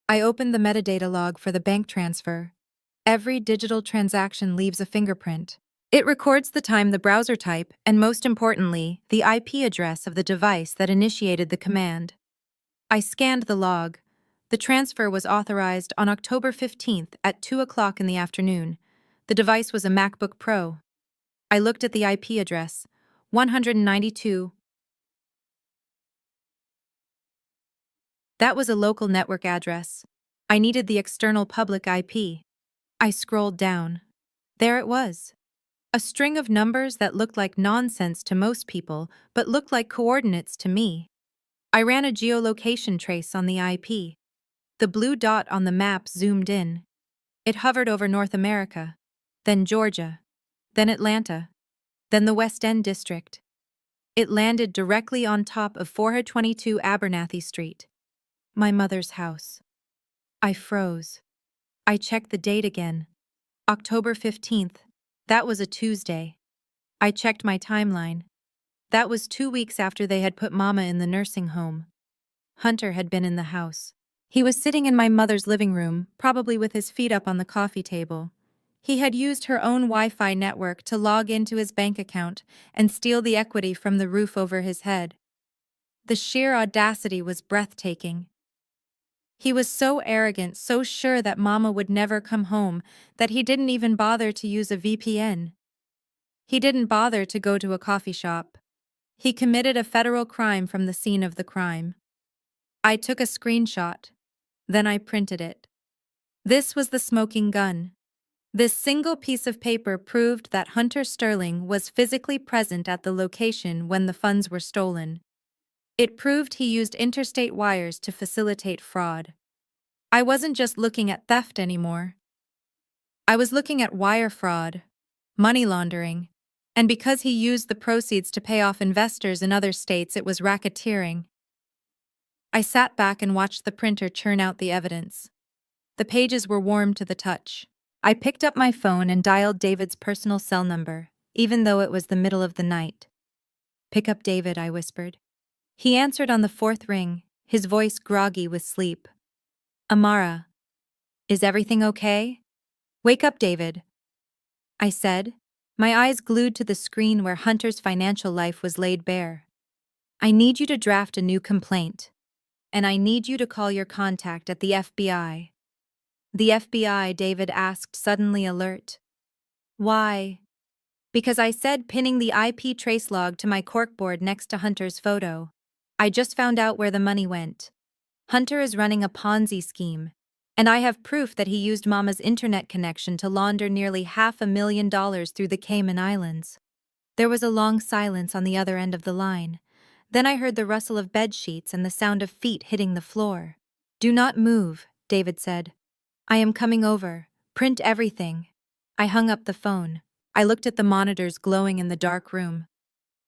I opened the metadata log for the bank transfer. Every digital transaction leaves a fingerprint. It records the time, the browser type, and most importantly, the IP address of the device that initiated the command. I scanned the log. The transfer was authorized on October 15th at 2 o'clock in the afternoon. The device was a MacBook Pro. I looked at the IP address, 192 That was a local network address. I needed the external public IP. I scrolled down. There it was. A string of numbers that looked like nonsense to most people, but looked like coordinates to me. I ran a geolocation trace on the IP. The blue dot on the map zoomed in. It hovered over North America, then Georgia, then Atlanta, then the West End district. It landed directly on top of 422 Abernathy Street, my mother's house. I froze. I checked the date again. October 15th. That was a Tuesday. I checked my timeline. That was 2 weeks after they had put Mama in the nursing home. Hunter had been in the house. He was sitting in my mother's living room, probably with his feet up on the coffee table. He had used her own Wi-Fi network to log into his bank account and steal the equity from the roof over his head. The sheer audacity was breathtaking. He was so arrogant, so sure that Mama would never come home, that he didn't even bother to use a VPN. He didn't bother to go to a coffee shop. He committed a federal crime from the scene of the crime. I took a screenshot. Then I printed it. This was the smoking gun. This single piece of paper proved that Hunter Sterling was physically present at the location when the funds were stolen. It proved he used interstate wires to facilitate fraud. I wasn't just looking at theft anymore. I was looking at wire fraud, money laundering, and because he used the proceeds to pay off investors in other states, it was racketeering. I sat back and watched the printer churn out the evidence. The pages were warm to the touch. I picked up my phone and dialed David's personal cell number, even though it was the middle of the night. "Pick up David," I whispered. He answered on the fourth ring, his voice groggy with sleep. "Amara, is everything okay? Wake up, David," I said, my eyes glued to the screen where Hunter's financial life was laid bare. "I need you to draft a new complaint, and I need you to call your contact at the FBI." "The FBI?" David asked, suddenly alert. "Why?" "Because I said pinning the IP trace log to my corkboard next to Hunter's photo. I just found out where the money went. Hunter is running a Ponzi scheme, and I have proof that he used Mama's internet connection to launder nearly $500,000 through the Cayman Islands." There was a long silence on the other end of the line. Then I heard the rustle of bed sheets and the sound of feet hitting the floor. "Do not move," David said. "I am coming over. Print everything." I hung up the phone. I looked at the monitors glowing in the dark room.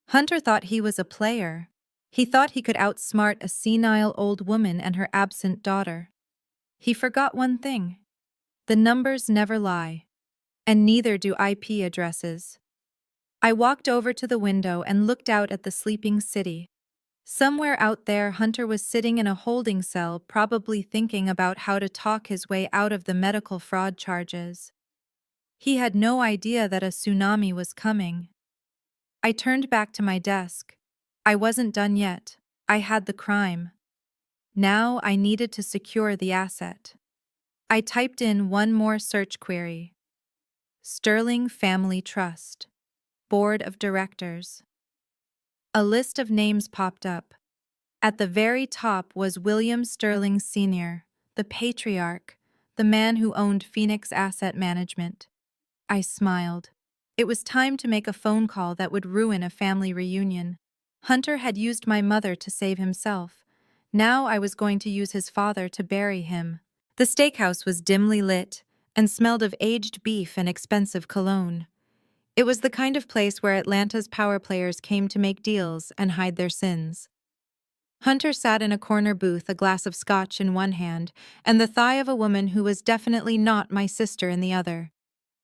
Hunter thought he was a player. He thought he could outsmart a senile old woman and her absent daughter. He forgot one thing. The numbers never lie. And neither do IP addresses. I walked over to the window and looked out at the sleeping city. Somewhere out there, Hunter was sitting in a holding cell, probably thinking about how to talk his way out of the medical fraud charges. He had no idea that a tsunami was coming. I turned back to my desk. I wasn't done yet. I had the crime. Now I needed to secure the asset. I typed in one more search query. Sterling Family Trust. Board of Directors. A list of names popped up. At the very top was William Sterling Sr., the patriarch, the man who owned Phoenix Asset Management. I smiled. It was time to make a phone call that would ruin a family reunion. Hunter had used my mother to save himself. Now I was going to use his father to bury him. The steakhouse was dimly lit and smelled of aged beef and expensive cologne. It was the kind of place where Atlanta's power players came to make deals and hide their sins. Hunter sat in a corner booth, a glass of scotch in one hand, and the thigh of a woman who was definitely not my sister in the other.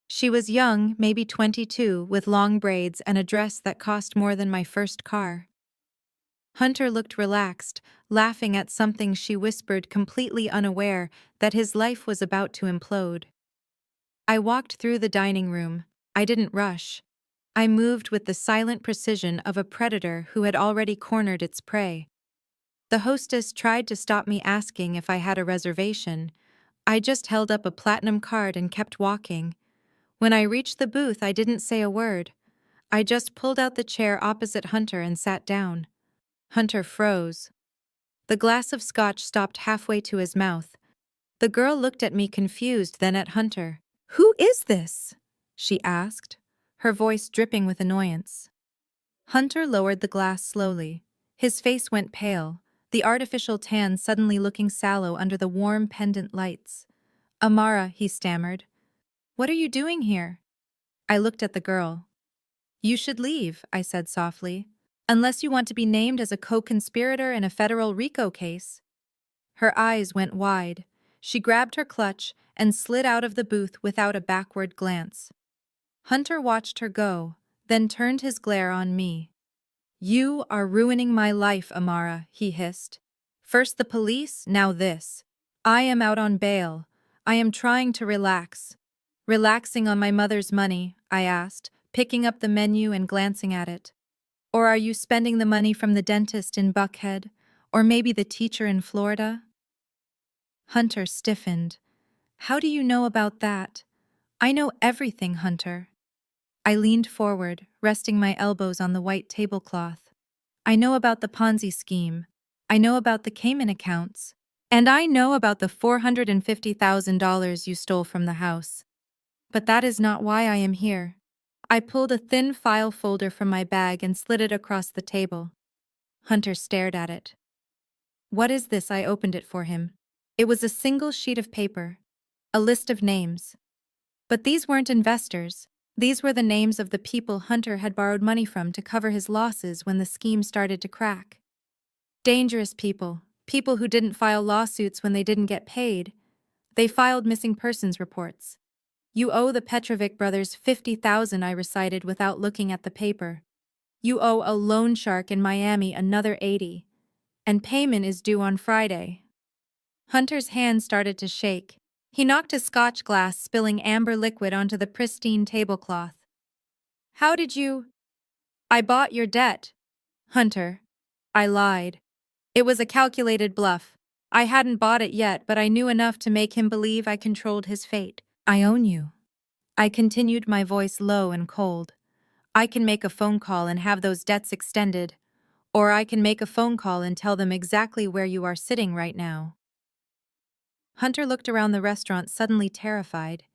She was young, maybe 22, with long braids and a dress that cost more than my first car. Hunter looked relaxed, laughing at something she whispered, completely unaware that his life was about to implode. I walked through the dining room. I didn't rush. I moved with the silent precision of a predator who had already cornered its prey. The hostess tried to stop me, asking if I had a reservation. I just held up a platinum card and kept walking. When I reached the booth, I didn't say a word. I just pulled out the chair opposite Hunter and sat down. Hunter froze. The glass of scotch stopped halfway to his mouth. The girl looked at me confused, then at Hunter. "Who is this?" she asked, her voice dripping with annoyance. Hunter lowered the glass slowly. His face went pale, the artificial tan suddenly looking sallow under the warm pendant lights. "Amara," he stammered. "What are you doing here?" I looked at the girl. "You should leave," I said softly, "unless you want to be named as a co-conspirator in a federal RICO case." Her eyes went wide. She grabbed her clutch and slid out of the booth without a backward glance. Hunter watched her go, then turned his glare on me. "You are ruining my life, Amara," he hissed. "First the police, now this. I am out on bail. I am trying to relax." "Relaxing on my mother's money?" I asked, picking up the menu and glancing at it. "Or are you spending the money from the dentist in Buckhead? Or maybe the teacher in Florida?" Hunter stiffened. "How do you know about that?" "I know everything, Hunter." I leaned forward, resting my elbows on the white tablecloth. "I know about the Ponzi scheme. I know about the Cayman accounts. And I know about the $450,000 you stole from the house. But that is not why I am here." I pulled a thin file folder from my bag and slid it across the table. Hunter stared at it. "What is this?" I opened it for him. It was a single sheet of paper. A list of names. But these weren't investors. These were the names of the people Hunter had borrowed money from to cover his losses when the scheme started to crack. Dangerous people. People who didn't file lawsuits when they didn't get paid. They filed missing persons reports. "You owe the Petrovic brothers $50,000, I recited without looking at the paper. "You owe a loan shark in Miami another $80. And payment is due on Friday." Hunter's hand started to shake. He knocked his scotch glass, spilling amber liquid onto the pristine tablecloth. "How did you—" "I bought your debt, Hunter." I lied. It was a calculated bluff. I hadn't bought it yet, but I knew enough to make him believe I controlled his fate. "I own you." I continued, my voice low and cold. "I can make a phone call and have those debts extended. Or I can make a phone call and tell them exactly where you are sitting right now." Hunter looked around the restaurant, suddenly terrified.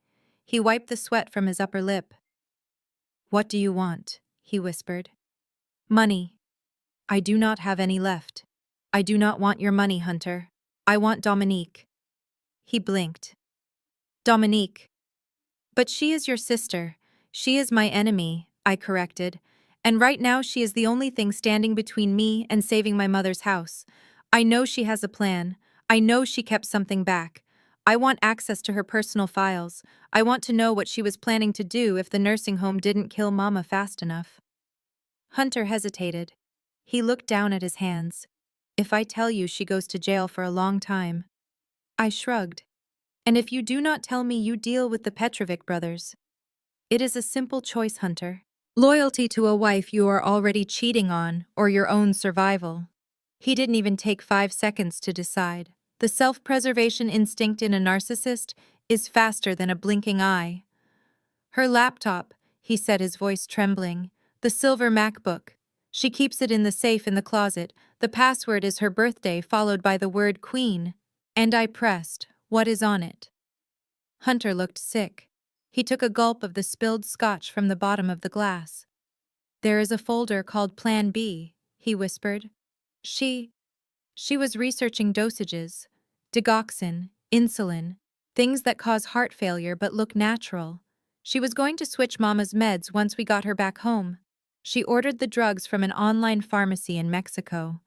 He wiped the sweat from his upper lip. "What do you want?" he whispered. "Money. I do not have any left. I do not want your money, Hunter. I want Dominique." He blinked. "Dominique. But she is your sister. She is my enemy," I corrected. "And right now she is the only thing standing between me and saving my mother's house. I know she has a plan. I know she kept something back. I want access to her personal files. I want to know what she was planning to do if the nursing home didn't kill Mama fast enough." Hunter hesitated. He looked down at his hands. "If I tell you, she goes to jail for a long time." I shrugged. "And if you do not tell me, you deal with the Petrovic brothers." "It is a simple choice, Hunter. Loyalty to a wife you are already cheating on, or your own survival." He didn't even take 5 seconds to decide. The self-preservation instinct in a narcissist is faster than a blinking eye. "Her laptop," he said, his voice trembling. "The silver MacBook. She keeps it in the safe in the closet. The password is her birthday followed by the word Queen." And I pressed, "What is on it?" Hunter looked sick. He took a gulp of the spilled scotch from the bottom of the glass. "There is a folder called Plan B," he whispered. She was researching dosages, digoxin, insulin, things that cause heart failure but look natural. She was going to switch Mama's meds once we got her back home. She ordered the drugs from an online pharmacy in Mexico.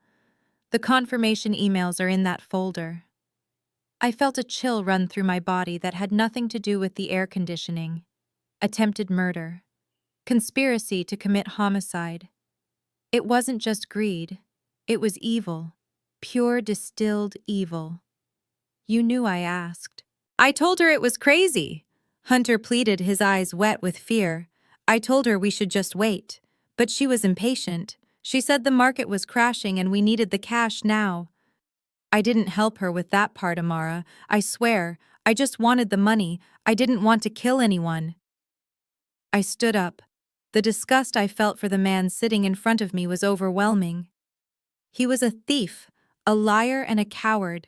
The confirmation emails are in that folder. I felt a chill run through my body that had nothing to do with the air conditioning. Attempted murder. Conspiracy to commit homicide. It wasn't just greed. It was evil. Pure distilled evil. "You knew?" I asked. "I told her it was crazy," Hunter pleaded, his eyes wet with fear. "I told her we should just wait. But she was impatient. She said the market was crashing and we needed the cash now." "I didn't help her with that part, Amara. I swear. I just wanted the money. I didn't want to kill anyone." I stood up. The disgust I felt for the man sitting in front of me was overwhelming. He was a thief, A liar and a coward.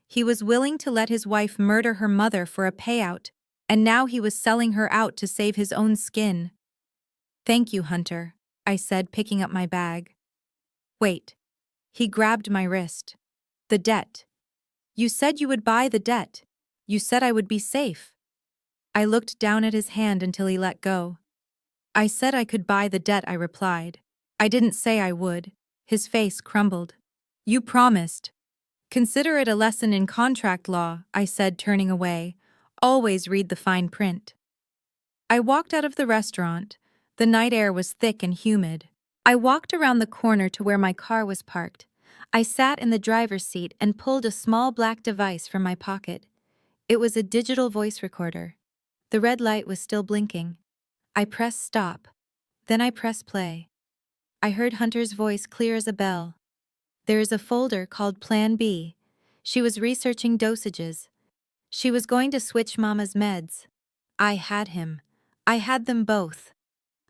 He was willing to let his wife murder her mother for a payout, and now he was selling her out to save his own skin. "Thank you, Hunter," I said, picking up my bag. "Wait." He grabbed my wrist. "The debt. You said you would buy the debt. You said I would be safe." I looked down at his hand until he let go. "I said I could buy the debt," I replied. "I didn't say I would." His face crumbled. "You promised." "Consider it a lesson in contract law," I said, turning away. "Always read the fine print." I walked out of the restaurant. The night air was thick and humid. I walked around the corner to where my car was parked. I sat in the driver's seat and pulled a small black device from my pocket. It was a digital voice recorder. The red light was still blinking. I pressed stop. Then I pressed play. I heard Hunter's voice clear as a bell. "There is a folder called Plan B." She was researching dosages. She was going to switch Mama's meds. I had him. I had them both.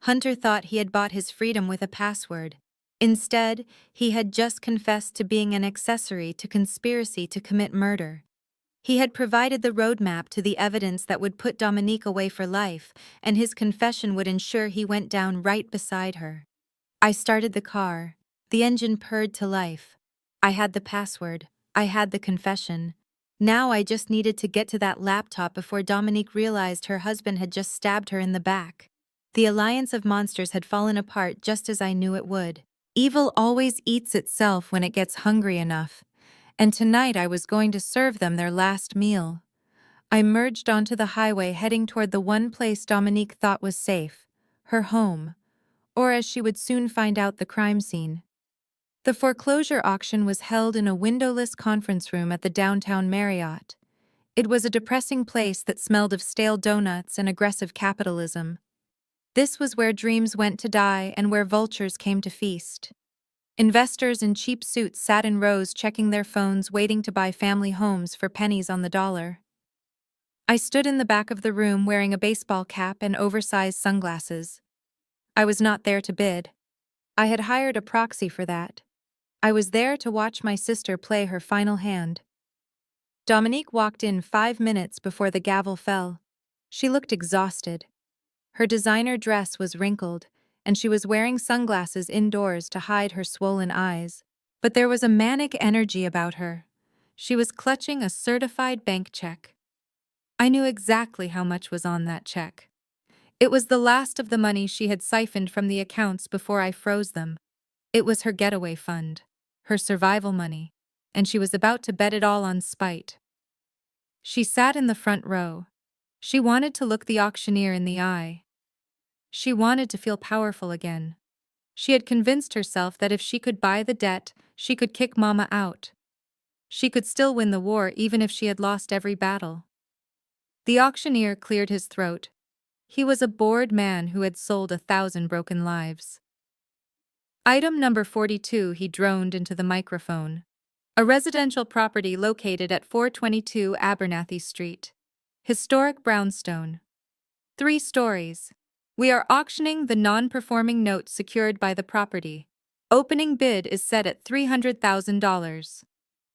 Hunter thought he had bought his freedom with a password. Instead, he had just confessed to being an accessory to conspiracy to commit murder. He had provided the roadmap to the evidence that would put Dominique away for life, and his confession would ensure he went down right beside her. I started the car. The engine purred to life. I had the password. I had the confession. Now I just needed to get to that laptop before Dominique realized her husband had just stabbed her in the back. The alliance of monsters had fallen apart just as I knew it would. Evil always eats itself when it gets hungry enough, and tonight I was going to serve them their last meal. I merged onto the highway, heading toward the one place Dominique thought was safe, her home, or as she would soon find out, the crime scene. The foreclosure auction was held in a windowless conference room at the downtown Marriott. It was a depressing place that smelled of stale donuts and aggressive capitalism. This was where dreams went to die and where vultures came to feast. Investors in cheap suits sat in rows, checking their phones, waiting to buy family homes for pennies on the dollar. I stood in the back of the room wearing a baseball cap and oversized sunglasses. I was not there to bid. I had hired a proxy for that. I was there to watch my sister play her final hand. Dominique walked in 5 minutes before the gavel fell. She looked exhausted. Her designer dress was wrinkled, and she was wearing sunglasses indoors to hide her swollen eyes. But there was a manic energy about her. She was clutching a certified bank check. I knew exactly how much was on that check. It was the last of the money she had siphoned from the accounts before I froze them. It was her getaway fund, her survival money, and she was about to bet it all on spite. She sat in the front row. She wanted to look the auctioneer in the eye. She wanted to feel powerful again. She had convinced herself that if she could buy the debt, she could kick Mama out. She could still win the war even if she had lost every battle. The auctioneer cleared his throat. He was a bored man who had sold 1,000 broken lives. "Item number 42, he droned into the microphone. "A residential property located at 422 Abernathy Street. Historic brownstone. 3 stories. We are auctioning the non-performing note secured by the property. Opening bid is set at $300,000.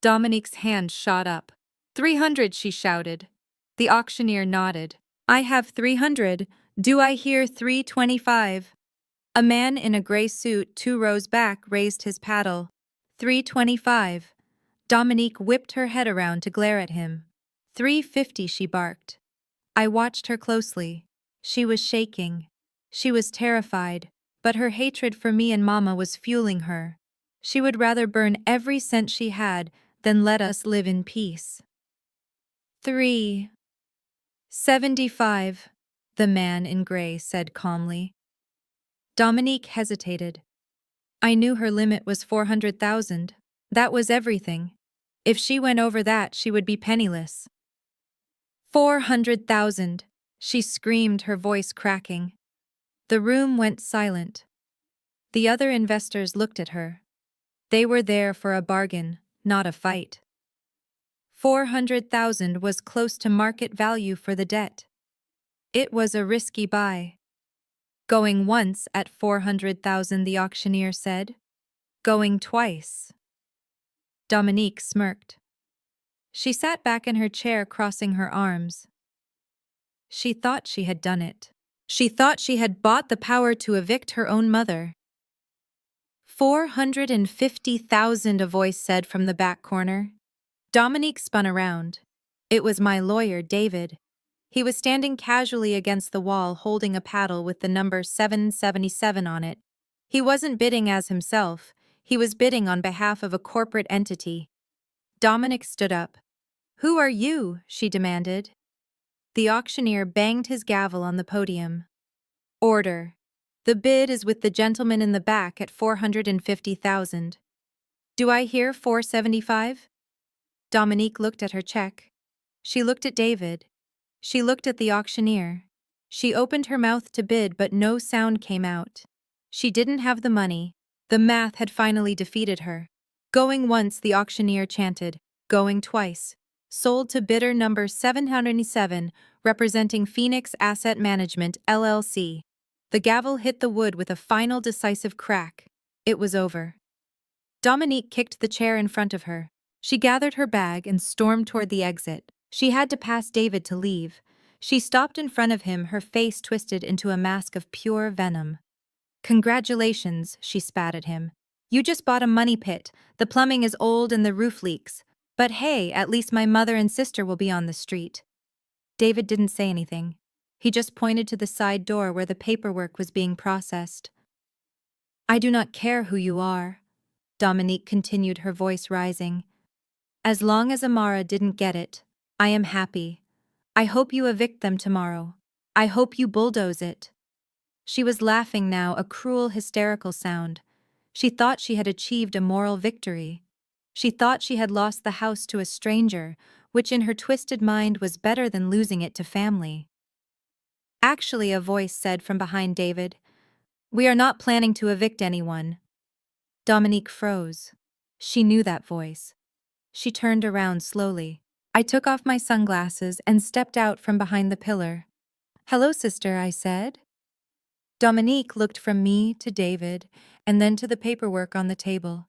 Dominique's hand shot up. "300, she shouted. The auctioneer nodded. "I have 300. Do I hear 325? A man in a gray suit 2 rows back raised his paddle. 325. Dominique whipped her head around to glare at him. 350, she barked. I watched her closely. She was shaking. She was terrified, but her hatred for me and Mama was fueling her. She would rather burn every cent she had than let us live in peace. 375, the man in gray said calmly. Dominique hesitated. I knew her limit was 400,000. That was everything. If she went over that, she would be penniless. 400,000, she screamed, her voice cracking. The room went silent. The other investors looked at her. They were there for a bargain, not a fight. 400,000 was close to market value for the debt. It was a risky buy. Going once at 400,000, the auctioneer said. Going twice. Dominique smirked. She sat back in her chair, crossing her arms. She thought she had done it. She thought she had bought the power to evict her own mother. 450,000, a voice said from the back corner. Dominique spun around. It was my lawyer, David. He was standing casually against the wall holding a paddle with the number 777 on it. He wasn't bidding as himself, he was bidding on behalf of a corporate entity. Dominic stood up. "Who are you?" she demanded. The auctioneer banged his gavel on the podium. "Order. The bid is with the gentleman in the back at 450,000. Do I hear 475? Dominique looked at her check. She looked at David. She looked at the auctioneer. She opened her mouth to bid, but no sound came out. She didn't have the money. The math had finally defeated her. Going once, the auctioneer chanted. Going twice. Sold to bidder number 707, representing Phoenix Asset Management, LLC. The gavel hit the wood with a final decisive crack. It was over. Dominique kicked the chair in front of her. She gathered her bag and stormed toward the exit. She had to pass David to leave. She stopped in front of him, her face twisted into a mask of pure venom. "Congratulations," she spat at him. "You just bought a money pit. The plumbing is old and the roof leaks. But hey, at least my mother and sister will be on the street." David didn't say anything. He just pointed to the side door where the paperwork was being processed. "I do not care who you are," Dominique continued, her voice rising. "As long as Amara didn't get it, I am happy. I hope you evict them tomorrow. I hope you bulldoze it." She was laughing now, a cruel, hysterical sound. She thought she had achieved a moral victory. She thought she had lost the house to a stranger, which in her twisted mind was better than losing it to family. "Actually," a voice said from behind David, "we are not planning to evict anyone." Dominique froze. She knew that voice. She turned around slowly. I took off my sunglasses and stepped out from behind the pillar. "Hello, sister," I said. Dominique looked from me to David and then to the paperwork on the table.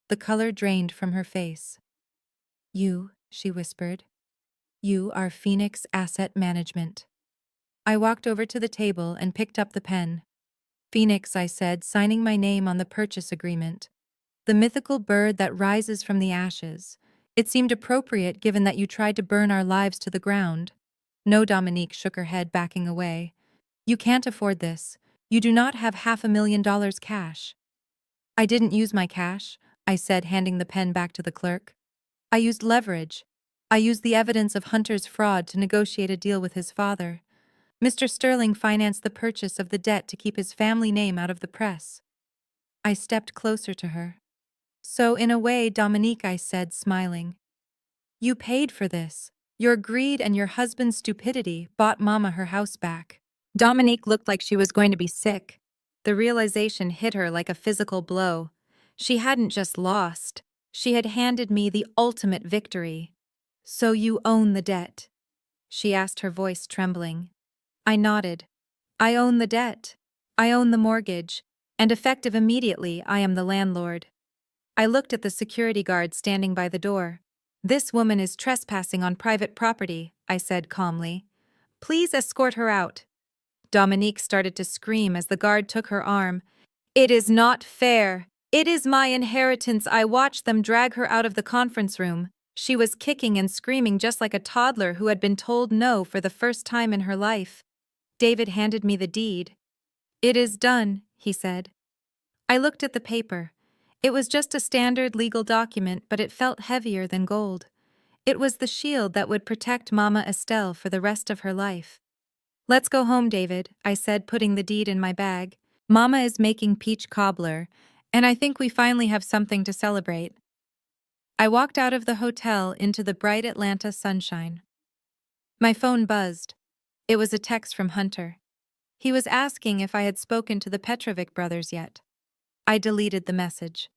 The color drained from her face. "You," she whispered. "You are Phoenix Asset Management." I walked over to the table and picked up the pen. "Phoenix," I said, signing my name on the purchase agreement. "The mythical bird that rises from the ashes. It seemed appropriate given that you tried to burn our lives to the ground." "No," Dominique shook her head, backing away. "You can't afford this. You do not have $500,000 cash." "I didn't use my cash," I said, handing the pen back to the clerk. "I used leverage. I used the evidence of Hunter's fraud to negotiate a deal with his father. Mr. Sterling financed the purchase of the debt to keep his family name out of the press." I stepped closer to her. "So, in a way, Dominique," I said, smiling, "you paid for this. Your greed and your husband's stupidity bought Mama her house back." Dominique looked like she was going to be sick. The realization hit her like a physical blow. She hadn't just lost. She had handed me the ultimate victory. "So you own the debt?" she asked, her voice trembling. I nodded. "I own the debt. I own the mortgage. And effective immediately, I am the landlord." I looked at the security guard standing by the door. "This woman is trespassing on private property," I said calmly. "Please escort her out." Dominique started to scream as the guard took her arm. "It is not fair. It is my inheritance." I watched them drag her out of the conference room. She was kicking and screaming just like a toddler who had been told no for the first time in her life. David handed me the deed. "It is done," he said. I looked at the paper. It was just a standard legal document, but it felt heavier than gold. It was the shield that would protect Mama Estelle for the rest of her life. "Let's go home, David," I said, putting the deed in my bag. "Mama is making peach cobbler, and I think we finally have something to celebrate." I walked out of the hotel into the bright Atlanta sunshine. My phone buzzed. It was a text from Hunter. He was asking if I had spoken to the Petrovic brothers yet. I deleted the message.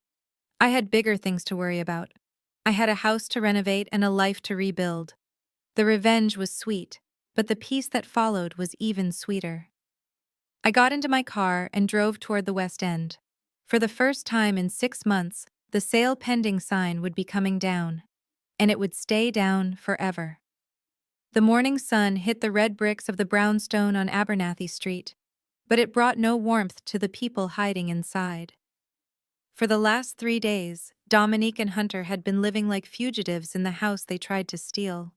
I had bigger things to worry about. I had a house to renovate and a life to rebuild. The revenge was sweet, but the peace that followed was even sweeter. I got into my car and drove toward the West End. For the first time in 6 months, the sale pending sign would be coming down, and it would stay down forever. The morning sun hit the red bricks of the brownstone on Abernathy Street, but it brought no warmth to the people hiding inside. For the last 3 days, Dominique and Hunter had been living like fugitives in the house they tried to steal.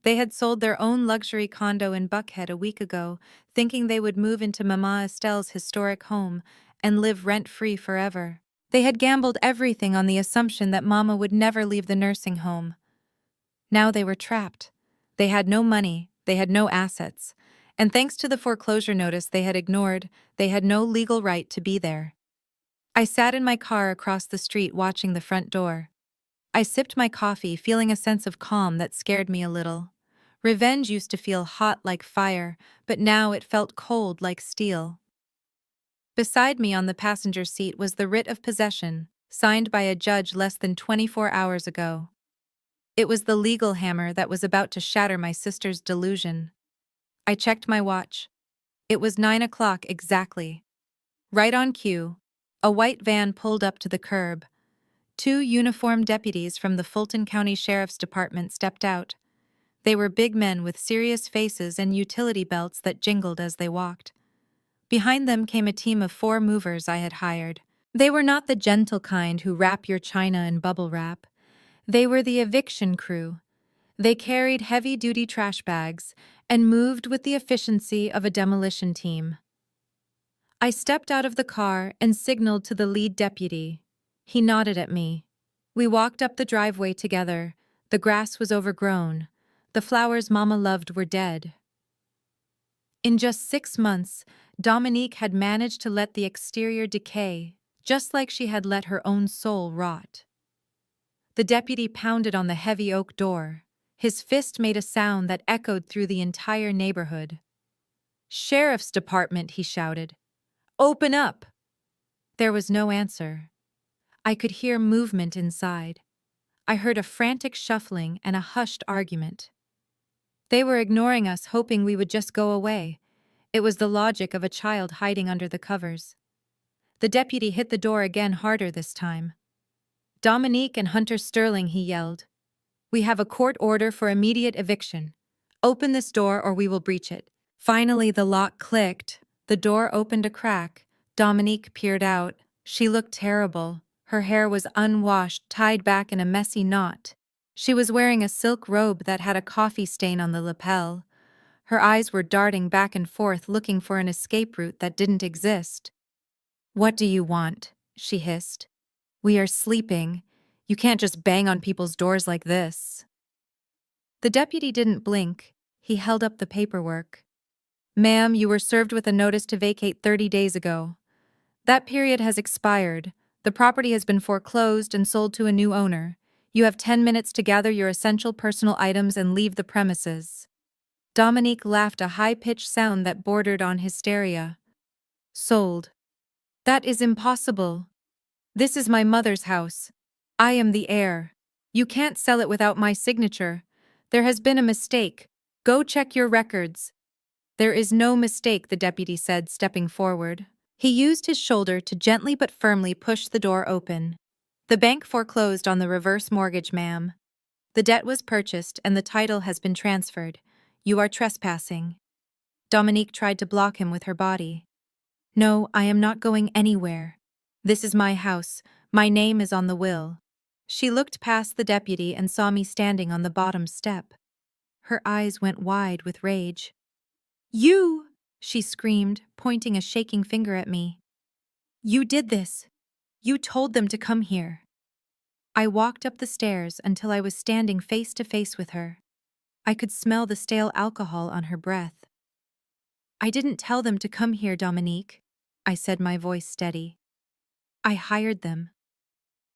They had sold their own luxury condo in Buckhead a week ago, thinking they would move into Mama Estelle's historic home and live rent-free forever. They had gambled everything on the assumption that Mama would never leave the nursing home. Now they were trapped. They had no money, they had no assets, and thanks to the foreclosure notice they had ignored, they had no legal right to be there. I sat in my car across the street watching the front door. I sipped my coffee, feeling a sense of calm that scared me a little. Revenge used to feel hot like fire, but now it felt cold like steel. Beside me on the passenger seat was the writ of possession, signed by a judge less than 24 hours ago. It was the legal hammer that was about to shatter my sister's delusion. I checked my watch. It was 9 o'clock exactly. Right on cue, a white van pulled up to the curb. 2 uniformed deputies from the Fulton County Sheriff's Department stepped out. They were big men with serious faces and utility belts that jingled as they walked. Behind them came a team of 4 movers I had hired. They were not the gentle kind who wrap your china in bubble wrap. They were the eviction crew. They carried heavy-duty trash bags and moved with the efficiency of a demolition team. I stepped out of the car and signaled to the lead deputy. He nodded at me. We walked up the driveway together. The grass was overgrown. The flowers Mama loved were dead. In just 6 months, Dominique had managed to let the exterior decay, just like she had let her own soul rot. The deputy pounded on the heavy oak door. His fist made a sound that echoed through the entire neighborhood. "Sheriff's Department," he shouted. "Open up!" There was no answer. I could hear movement inside. I heard a frantic shuffling and a hushed argument. They were ignoring us, hoping we would just go away. It was the logic of a child hiding under the covers. The deputy hit the door again, harder this time. "Dominique and Hunter Sterling," he yelled. "We have a court order for immediate eviction. Open this door or we will breach it." Finally, the lock clicked. The door opened a crack. Dominique peered out. She looked terrible. Her hair was unwashed, tied back in a messy knot. She was wearing a silk robe that had a coffee stain on the lapel. Her eyes were darting back and forth, looking for an escape route that didn't exist. "What do you want?" she hissed. "We are sleeping. You can't just bang on people's doors like this." The deputy didn't blink. He held up the paperwork. "Ma'am, you were served with a notice to vacate 30 days ago. That period has expired. The property has been foreclosed and sold to a new owner. You have 10 minutes to gather your essential personal items and leave the premises." Dominique laughed, a high-pitched sound that bordered on hysteria. "Sold. That is impossible. This is my mother's house. I am the heir. You can't sell it without my signature. There has been a mistake. Go check your records." "There is no mistake," the deputy said, stepping forward. He used his shoulder to gently but firmly push the door open. "The bank foreclosed on the reverse mortgage, ma'am. The debt was purchased and the title has been transferred. You are trespassing." Dominique tried to block him with her body. "No, I am not going anywhere. This is my house. My name is on the will." She looked past the deputy and saw me standing on the bottom step. Her eyes went wide with rage. "You!" she screamed, pointing a shaking finger at me. "You did this. You told them to come here." I walked up the stairs until I was standing face to face with her. I could smell the stale alcohol on her breath. "I didn't tell them to come here, Dominique," I said, my voice steady. "I hired them."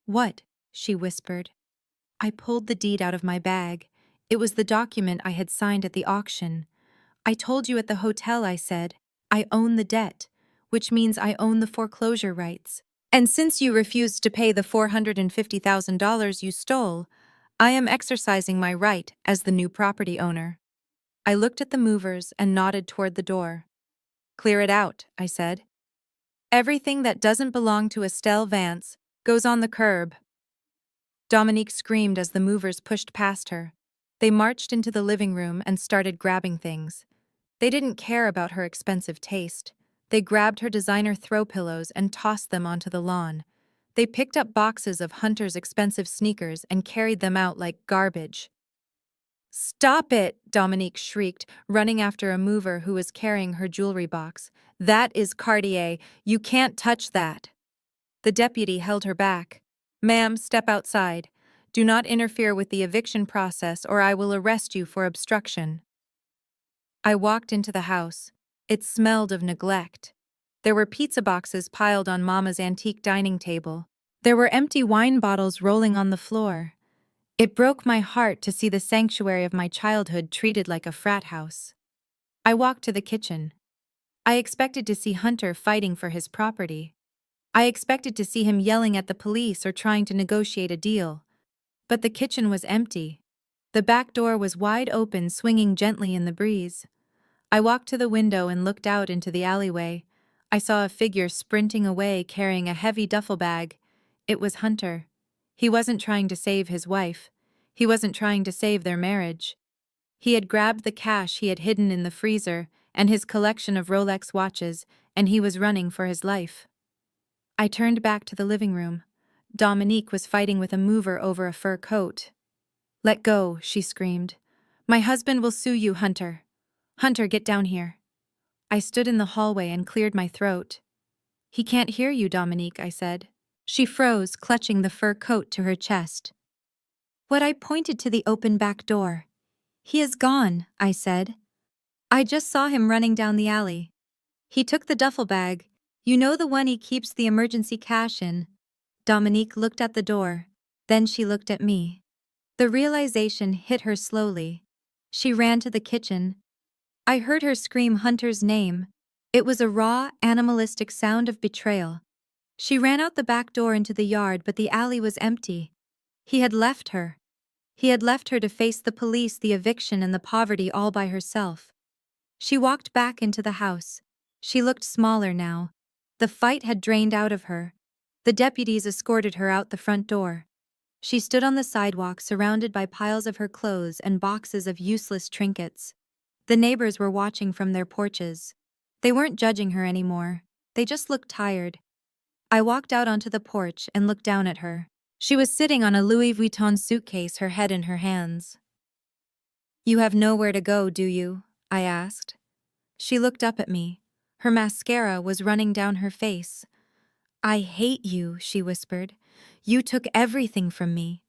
"What?" she whispered. I pulled the deed out of my bag. It was the document I had signed at the auction. "I told you at the hotel," I said. "I own the debt, which means I own the foreclosure rights. And since you refused to pay the $450,000 you stole, I am exercising my right as the new property owner." I looked at the movers and nodded toward the door. "Clear it out," I said. "Everything that doesn't belong to Estelle Vance, Goes on the curb. Dominique screamed as the movers pushed past her. They marched into the living room and started grabbing things. They didn't care about her expensive taste. They grabbed her designer throw pillows and tossed them onto the lawn. They picked up boxes of Hunter's expensive sneakers and carried them out like garbage. "Stop it!" Dominique shrieked, running after a mover who was carrying her jewelry box. "That is Cartier. You can't touch that." The deputy held her back. "Ma'am, step outside. Do not interfere with the eviction process or I will arrest you for obstruction." I walked into the house. It smelled of neglect. There were pizza boxes piled on Mama's antique dining table. There were empty wine bottles rolling on the floor. It broke my heart to see the sanctuary of my childhood treated like a frat house. I walked to the kitchen. I expected to see Hunter fighting for his property. I expected to see him yelling at the police or trying to negotiate a deal. But the kitchen was empty. The back door was wide open, swinging gently in the breeze. I walked to the window and looked out into the alleyway. I saw a figure sprinting away carrying a heavy duffel bag. It was Hunter. He wasn't trying to save his wife. He wasn't trying to save their marriage. He had grabbed the cash he had hidden in the freezer and his collection of Rolex watches, and he was running for his life. I turned back to the living room. Dominique was fighting with a mover over a fur coat. "Let go," she screamed. "My husband will sue you, Hunter. Hunter, get down here." I stood in the hallway and cleared my throat. "He can't hear you, Dominique," I said. She froze, clutching the fur coat to her chest. I pointed to the open back door. "He is gone," I said. "I just saw him running down the alley. He took the duffel bag. You know, the one he keeps the emergency cash in." Dominique looked at the door. Then she looked at me. The realization hit her slowly. She ran to the kitchen. I heard her scream Hunter's name. It was a raw, animalistic sound of betrayal. She ran out the back door into the yard, but the alley was empty. He had left her. He had left her to face the police, the eviction, and the poverty all by herself. She walked back into the house. She looked smaller now. The fight had drained out of her. The deputies escorted her out the front door. She stood on the sidewalk, surrounded by piles of her clothes and boxes of useless trinkets. The neighbors were watching from their porches. They weren't judging her anymore. They just looked tired. I walked out onto the porch and looked down at her. She was sitting on a Louis Vuitton suitcase, her head in her hands. "You have nowhere to go, do you?" I asked. She looked up at me. Her mascara was running down her face. "I hate you," she whispered. "You took everything from me."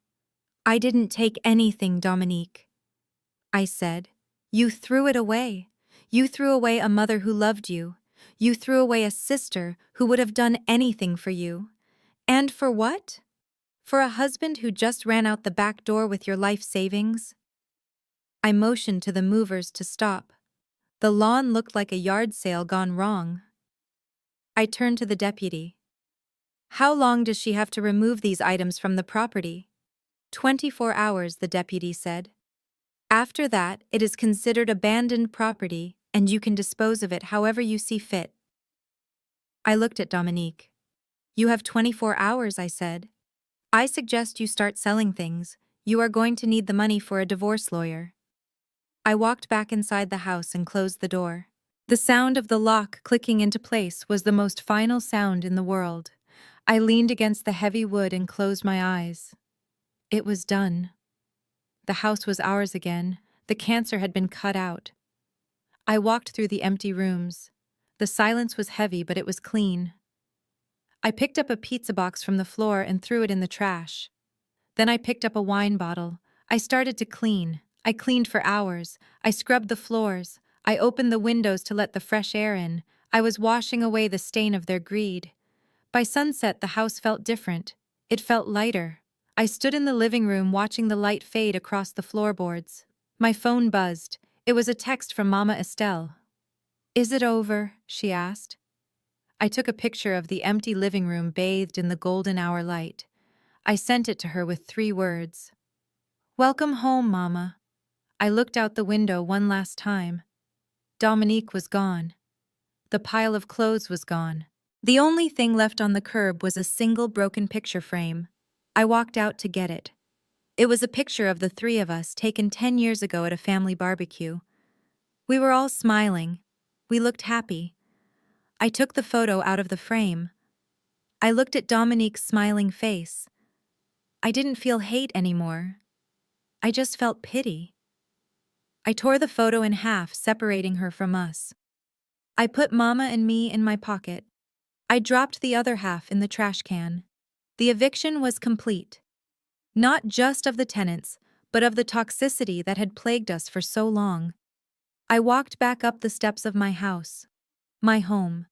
"I didn't take anything, Dominique." I said. "You threw it away. You threw away a mother who loved you. You threw away a sister who would have done anything for you. And for what? For a husband who just ran out the back door with your life savings?" I motioned to the movers to stop. The lawn looked like a yard sale gone wrong. I turned to the deputy. "How long does she have to remove these items from the property?" 24 hours, the deputy said. "After that, it is considered abandoned property, and you can dispose of it however you see fit." I looked at Dominique. "You have 24 hours, I said. I suggest you start selling things. You are going to need the money for a divorce lawyer." I walked back inside the house and closed the door. The sound of the lock clicking into place was the most final sound in the world. I leaned against the heavy wood and closed my eyes. It was done. The house was ours again. The cancer had been cut out. I walked through the empty rooms. The silence was heavy, but it was clean. I picked up a pizza box from the floor and threw it in the trash. Then I picked up a wine bottle. I started to clean. I cleaned for hours. I scrubbed the floors. I opened the windows to let the fresh air in. I was washing away the stain of their greed. By sunset, the house felt different. It felt lighter. I stood in the living room watching the light fade across the floorboards. My phone buzzed. It was a text from Mama Estelle. "Is it over?" she asked. I took a picture of the empty living room bathed in the golden hour light. I sent it to her with 3 words. "Welcome home, Mama." I looked out the window one last time. Dominique was gone. The pile of clothes was gone. The only thing left on the curb was a single broken picture frame. I walked out to get it. It was a picture of the three of us taken 10 years ago at a family barbecue. We were all smiling. We looked happy. I took the photo out of the frame. I looked at Dominique's smiling face. I didn't feel hate anymore. I just felt pity. I tore the photo in half, separating her from us. I put Mama and me in my pocket. I dropped the other half in the trash can. The eviction was complete. Not just of the tenants, but of the toxicity that had plagued us for so long. I walked back up the steps of my house, my home.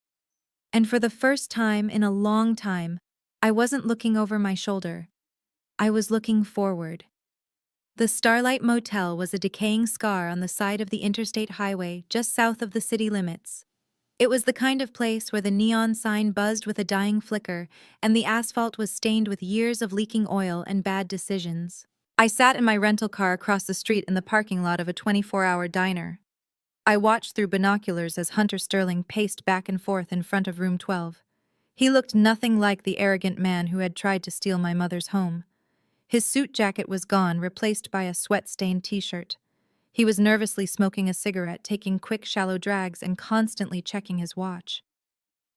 And for the first time in a long time, I wasn't looking over my shoulder. I was looking forward. The Starlight Motel was a decaying scar on the side of the interstate highway just south of the city limits. It was the kind of place where the neon sign buzzed with a dying flicker and the asphalt was stained with years of leaking oil and bad decisions. I sat in my rental car across the street in the parking lot of a 24-hour diner. I watched through binoculars as Hunter Sterling paced back and forth in front of room 12. He looked nothing like the arrogant man who had tried to steal my mother's home. His suit jacket was gone, replaced by a sweat-stained t-shirt. He was nervously smoking a cigarette, taking quick, shallow drags, and constantly checking his watch.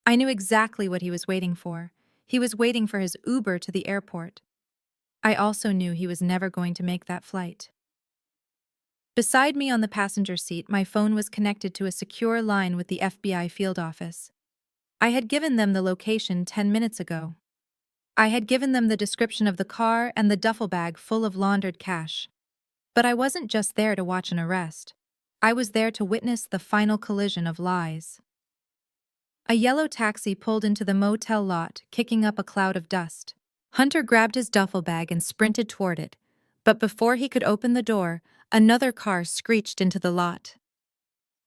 I knew exactly what he was waiting for. He was waiting for his Uber to the airport. I also knew he was never going to make that flight. Beside me on the passenger seat, my phone was connected to a secure line with the FBI field office. I had given them the location 10 minutes ago. I had given them the description of the car and the duffel bag full of laundered cash. But I wasn't just there to watch an arrest. I was there to witness the final collision of lies. A yellow taxi pulled into the motel lot, kicking up a cloud of dust. Hunter grabbed his duffel bag and sprinted toward it. But before he could open the door, another car screeched into the lot.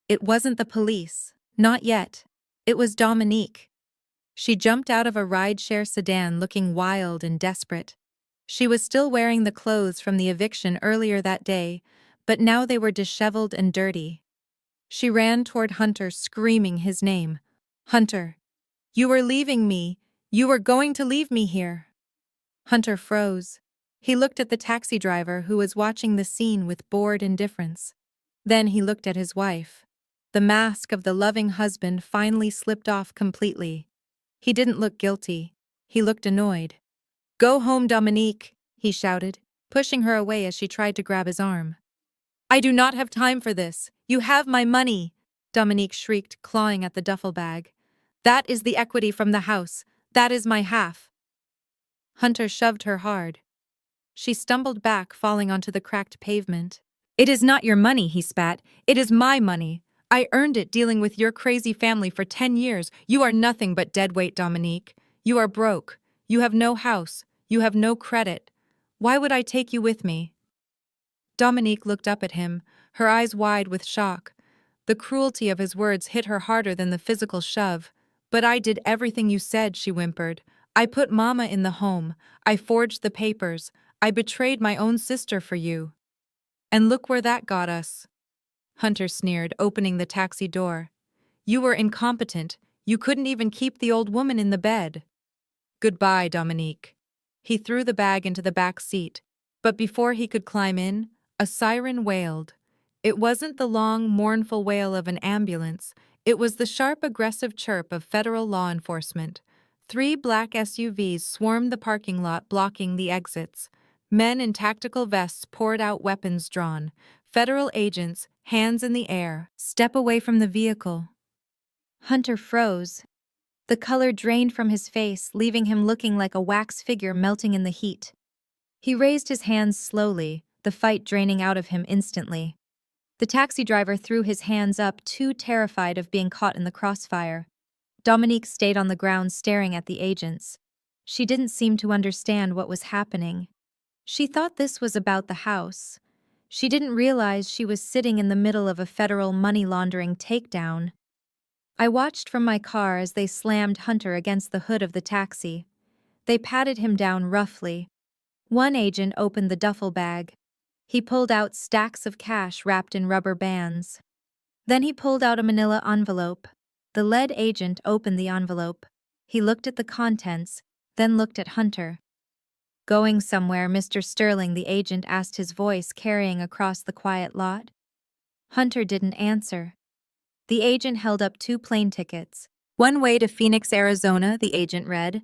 It wasn't the police. Not yet. It was Dominique. She jumped out of a rideshare sedan looking wild and desperate. She was still wearing the clothes from the eviction earlier that day, but now they were disheveled and dirty. She ran toward Hunter, screaming his name. "Hunter! You were leaving me! You were going to leave me here!" Hunter froze. He looked at the taxi driver who was watching the scene with bored indifference. Then he looked at his wife. The mask of the loving husband finally slipped off completely. He didn't look guilty. He looked annoyed. "Go home, Dominique," he shouted, pushing her away as she tried to grab his arm. "I do not have time for this. You have my money," Dominique shrieked, clawing at the duffel bag. "That is the equity from the house. That is my half." Hunter shoved her hard. She stumbled back, falling onto the cracked pavement. "It is not your money," he spat. "It is my money. I earned it dealing with your crazy family for 10 years. You are nothing but deadweight, Dominique. You are broke. You have no house. You have no credit. Why would I take you with me?" Dominique looked up at him, her eyes wide with shock. The cruelty of his words hit her harder than the physical shove. "But I did everything you said," she whimpered. "I put Mama in the home. I forged the papers. I betrayed my own sister for you. And look where that got us." Hunter sneered, opening the taxi door. "You were incompetent. You couldn't even keep the old woman in the bed." "Goodbye, Dominique." He threw the bag into the back seat, but before he could climb in, a siren wailed. It wasn't the long, mournful wail of an ambulance. It was the sharp, aggressive chirp of federal law enforcement. 3 black SUVs swarmed the parking lot, blocking the exits. Men in tactical vests poured out, weapons drawn. Federal agents, hands in the air. "Step away from the vehicle." Hunter froze. The color drained from his face, leaving him looking like a wax figure melting in the heat. He raised his hands slowly, the fight draining out of him instantly. The taxi driver threw his hands up, too terrified of being caught in the crossfire. Dominique stayed on the ground staring at the agents. She didn't seem to understand what was happening. She thought this was about the house. She didn't realize she was sitting in the middle of a federal money laundering takedown. I watched from my car as they slammed Hunter against the hood of the taxi. They patted him down roughly. One agent opened the duffel bag. He pulled out stacks of cash wrapped in rubber bands. Then he pulled out a manila envelope. The lead agent opened the envelope. He looked at the contents, then looked at Hunter. Going somewhere, Mr. Sterling, the agent asked, his voice carrying across the quiet lot. Hunter didn't answer. The agent held up 2 plane tickets. One way to Phoenix, Arizona, the agent read.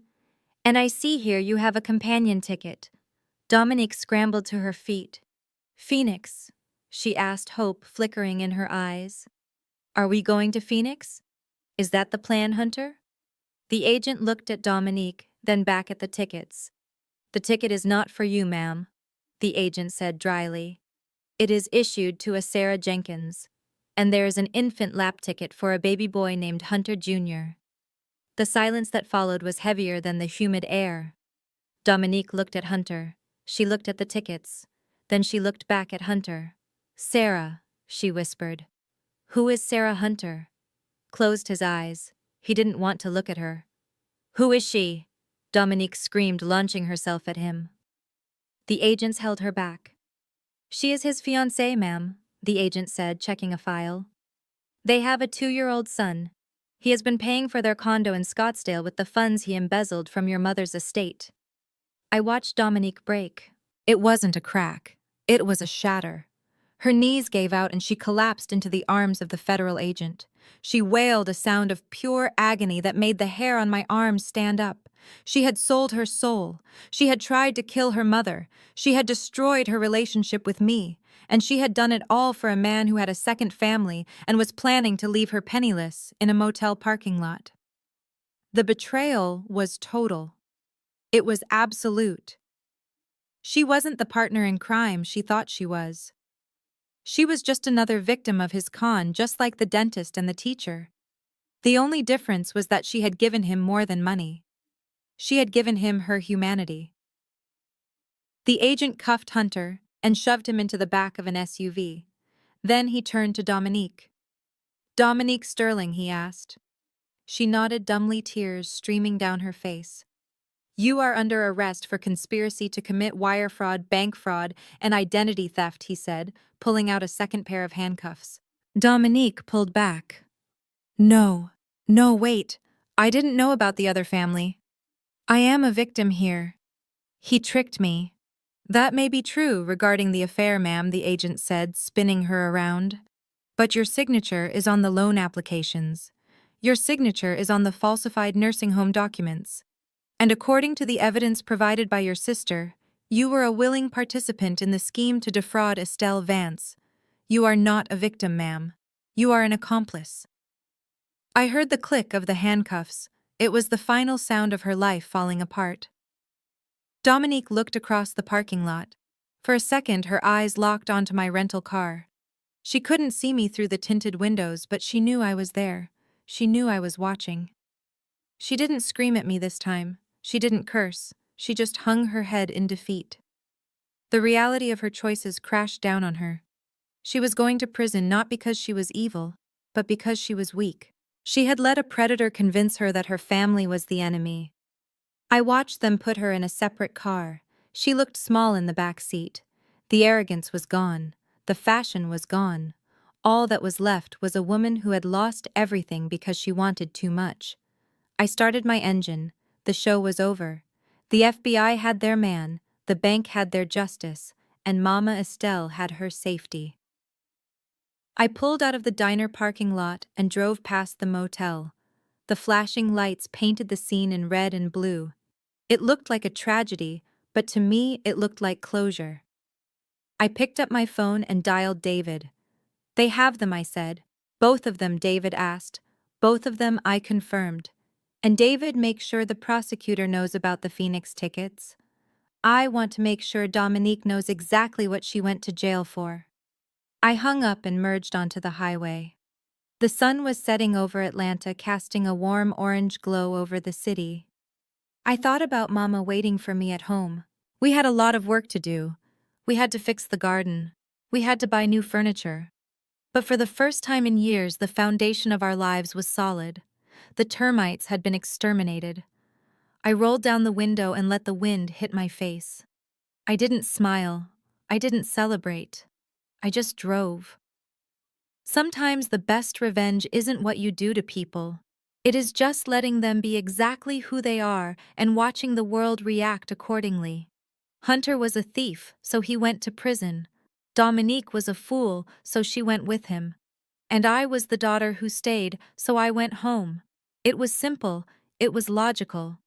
And I see here you have a companion ticket. Dominique scrambled to her feet. Phoenix? She asked, hope flickering in her eyes. Are we going to Phoenix? Is that the plan, Hunter? The agent looked at Dominique, then back at the tickets. The ticket is not for you, ma'am, the agent said dryly. It is issued to a Sarah Jenkins, and there is an infant lap ticket for a baby boy named Hunter Jr. The silence that followed was heavier than the humid air. Dominique looked at Hunter. She looked at the tickets. Then she looked back at Hunter. Sarah, she whispered. Who is Sarah Hunter? Closed his eyes. He didn't want to look at her. Who is she? Dominique screamed, launching herself at him. The agents held her back. She is his fiancée, ma'am, the agent said, checking a file. They have a 2-year-old son. He has been paying for their condo in Scottsdale with the funds he embezzled from your mother's estate. I watched Dominique break. It wasn't a crack. It was a shatter. Her knees gave out and she collapsed into the arms of the federal agent. She wailed a sound of pure agony that made the hair on my arms stand up. She had sold her soul. She had tried to kill her mother. She had destroyed her relationship with me. And she had done it all for a man who had a second family and was planning to leave her penniless in a motel parking lot. The betrayal was total. It was absolute. She wasn't the partner in crime she thought she was. She was just another victim of his con, just like the dentist and the teacher. The only difference was that she had given him more than money. She had given him her humanity. The agent cuffed Hunter and shoved him into the back of an SUV. Then he turned to Dominique. Dominique Sterling, he asked. She nodded dumbly, tears streaming down her face. You are under arrest for conspiracy to commit wire fraud, bank fraud, and identity theft, he said, pulling out a second pair of handcuffs. Dominique pulled back. No, wait. I didn't know about the other family. I am a victim here. He tricked me. That may be true regarding the affair, ma'am, the agent said, spinning her around. But your signature is on the loan applications. Your signature is on the falsified nursing home documents. And according to the evidence provided by your sister, you were a willing participant in the scheme to defraud Estelle Vance. You are not a victim, ma'am. You are an accomplice. I heard the click of the handcuffs. It was the final sound of her life falling apart. Dominique looked across the parking lot. For a second, her eyes locked onto my rental car. She couldn't see me through the tinted windows, but she knew I was there. She knew I was watching. She didn't scream at me this time. She didn't curse. She just hung her head in defeat. The reality of her choices crashed down on her. She was going to prison not because she was evil, but because she was weak. She had let a predator convince her that her family was the enemy. I watched them put her in a separate car. She looked small in the back seat. The arrogance was gone. The fashion was gone. All that was left was a woman who had lost everything because she wanted too much. I started my engine. The show was over. The FBI had their man, the bank had their justice, and Mama Estelle had her safety. I pulled out of the diner parking lot and drove past the motel. The flashing lights painted the scene in red and blue. It looked like a tragedy, but to me it looked like closure. I picked up my phone and dialed David. They have them, I said. Both of them, David asked. Both of them, I confirmed. And David, make sure the prosecutor knows about the Phoenix tickets. I want to make sure Dominique knows exactly what she went to jail for. I hung up and merged onto the highway. The sun was setting over Atlanta, casting a warm orange glow over the city. I thought about Mama waiting for me at home. We had a lot of work to do. We had to fix the garden. We had to buy new furniture. But for the first time in years, the foundation of our lives was solid. The termites had been exterminated. I rolled down the window and let the wind hit my face. I didn't smile. I didn't celebrate. I just drove. Sometimes the best revenge isn't what you do to people. It is just letting them be exactly who they are and watching the world react accordingly. Hunter was a thief, so he went to prison. Dominique was a fool, so she went with him. And I was the daughter who stayed, so I went home. It was simple, it was logical.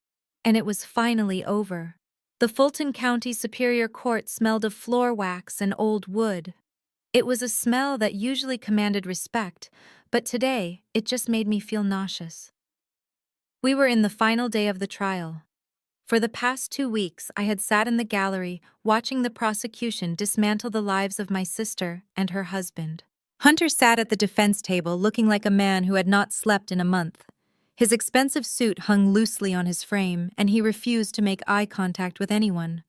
And it was finally over. The Fulton County Superior Court smelled of floor wax and old wood. It was a smell that usually commanded respect, but today it just made me feel nauseous. We were in the final day of the trial. For the past 2 weeks, I had sat in the gallery watching the prosecution dismantle the lives of my sister and her husband. Hunter sat at the defense table looking like a man who had not slept in a month. His expensive suit hung loosely on his frame, and he refused to make eye contact with anyone.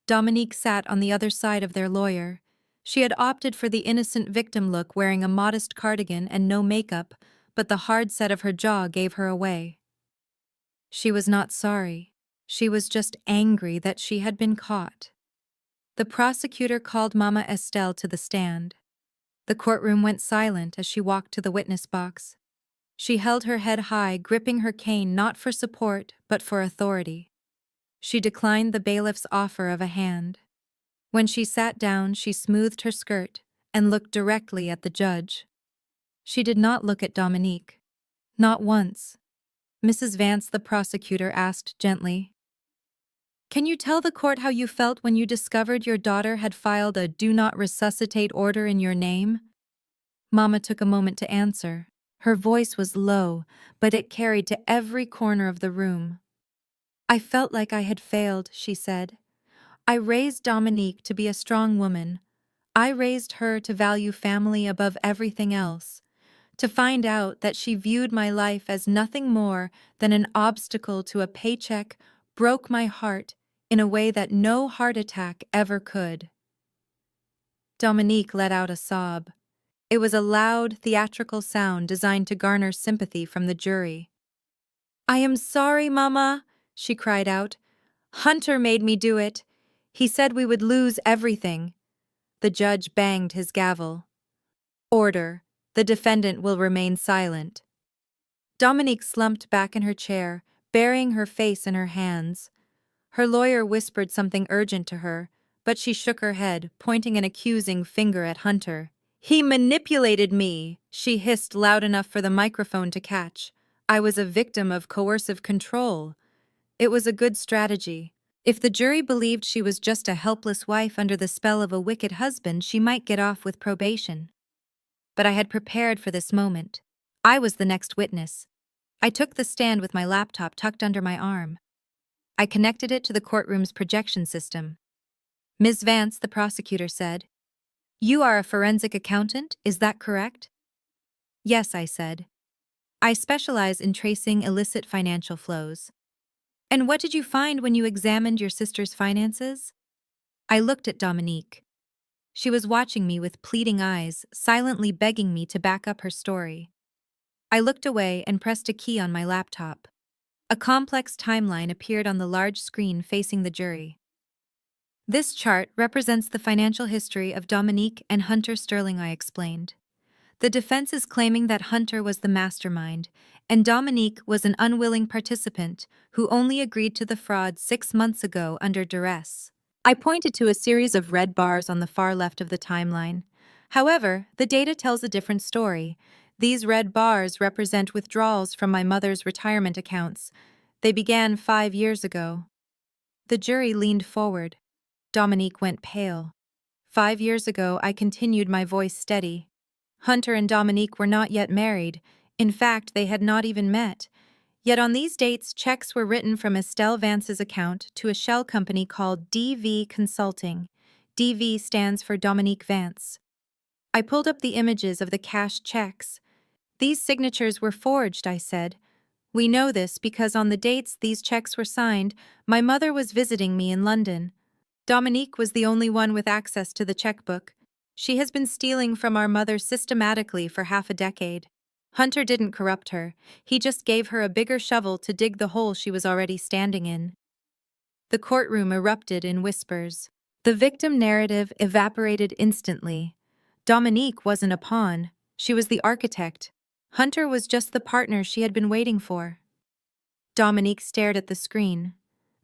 Dominique sat on the other side of their lawyer. She had opted for the innocent victim look, wearing a modest cardigan and no makeup, but the hard set of her jaw gave her away. She was not sorry. She was just angry that she had been caught. The prosecutor called Mama Estelle to the stand. The courtroom went silent as she walked to the witness box. She held her head high, gripping her cane not for support, but for authority. She declined the bailiff's offer of a hand. When she sat down, she smoothed her skirt and looked directly at the judge. She did not look at Dominique. Not once. Mrs. Vance, the prosecutor, asked gently, "Can you tell the court how you felt when you discovered your daughter had filed a do not resuscitate order in your name?" Mama took a moment to answer. Her voice was low, but it carried to every corner of the room. "I felt like I had failed," she said. "I raised Dominique to be a strong woman. I raised her to value family above everything else. To find out that she viewed my life as nothing more than an obstacle to a paycheck broke my heart in a way that no heart attack ever could." Dominique let out a sob. It was a loud, theatrical sound designed to garner sympathy from the jury. "I am sorry, Mama," she cried out. "Hunter made me do it. He said we would lose everything." The judge banged his gavel. "Order. The defendant will remain silent." Dominique slumped back in her chair, burying her face in her hands. Her lawyer whispered something urgent to her, but she shook her head, pointing an accusing finger at Hunter. "He manipulated me," she hissed loud enough for the microphone to catch. "I was a victim of coercive control. It was a good strategy. If the jury believed she was just a helpless wife under the spell of a wicked husband, she might get off with probation. But I had prepared for this moment. I was the next witness. I took the stand with my laptop tucked under my arm. I connected it to the courtroom's projection system. "Ms. Vance," the prosecutor said, "you are a forensic accountant, is that correct?" "Yes," I said. "I specialize in tracing illicit financial flows." "And what did you find when you examined your sister's finances?" I looked at Dominique. She was watching me with pleading eyes, silently begging me to back up her story. I looked away and pressed a key on my laptop. A complex timeline appeared on the large screen facing the jury. "This chart represents the financial history of Dominique and Hunter Sterling," I explained. "The defense is claiming that Hunter was the mastermind, and Dominique was an unwilling participant who only agreed to the fraud 6 months ago under duress." I pointed to a series of red bars on the far left of the timeline. However, the data tells a different story. These red bars represent withdrawals from my mother's retirement accounts. They began 5 years ago. The jury leaned forward. Dominique went pale. 5 years ago, I continued, my voice steady. Hunter and Dominique were not yet married. In fact, they had not even met. Yet on these dates, checks were written from Estelle Vance's account to a shell company called DV Consulting. DV stands for Dominique Vance. I pulled up the images of the cashed checks. "These signatures were forged," I said. "We know this because on the dates these checks were signed, my mother was visiting me in London. Dominique was the only one with access to the checkbook. She has been stealing from our mother systematically for half a decade. Hunter didn't corrupt her. He just gave her a bigger shovel to dig the hole she was already standing in." The courtroom erupted in whispers. The victim narrative evaporated instantly. Dominique wasn't a pawn. She was the architect. Hunter was just the partner she had been waiting for. Dominique stared at the screen.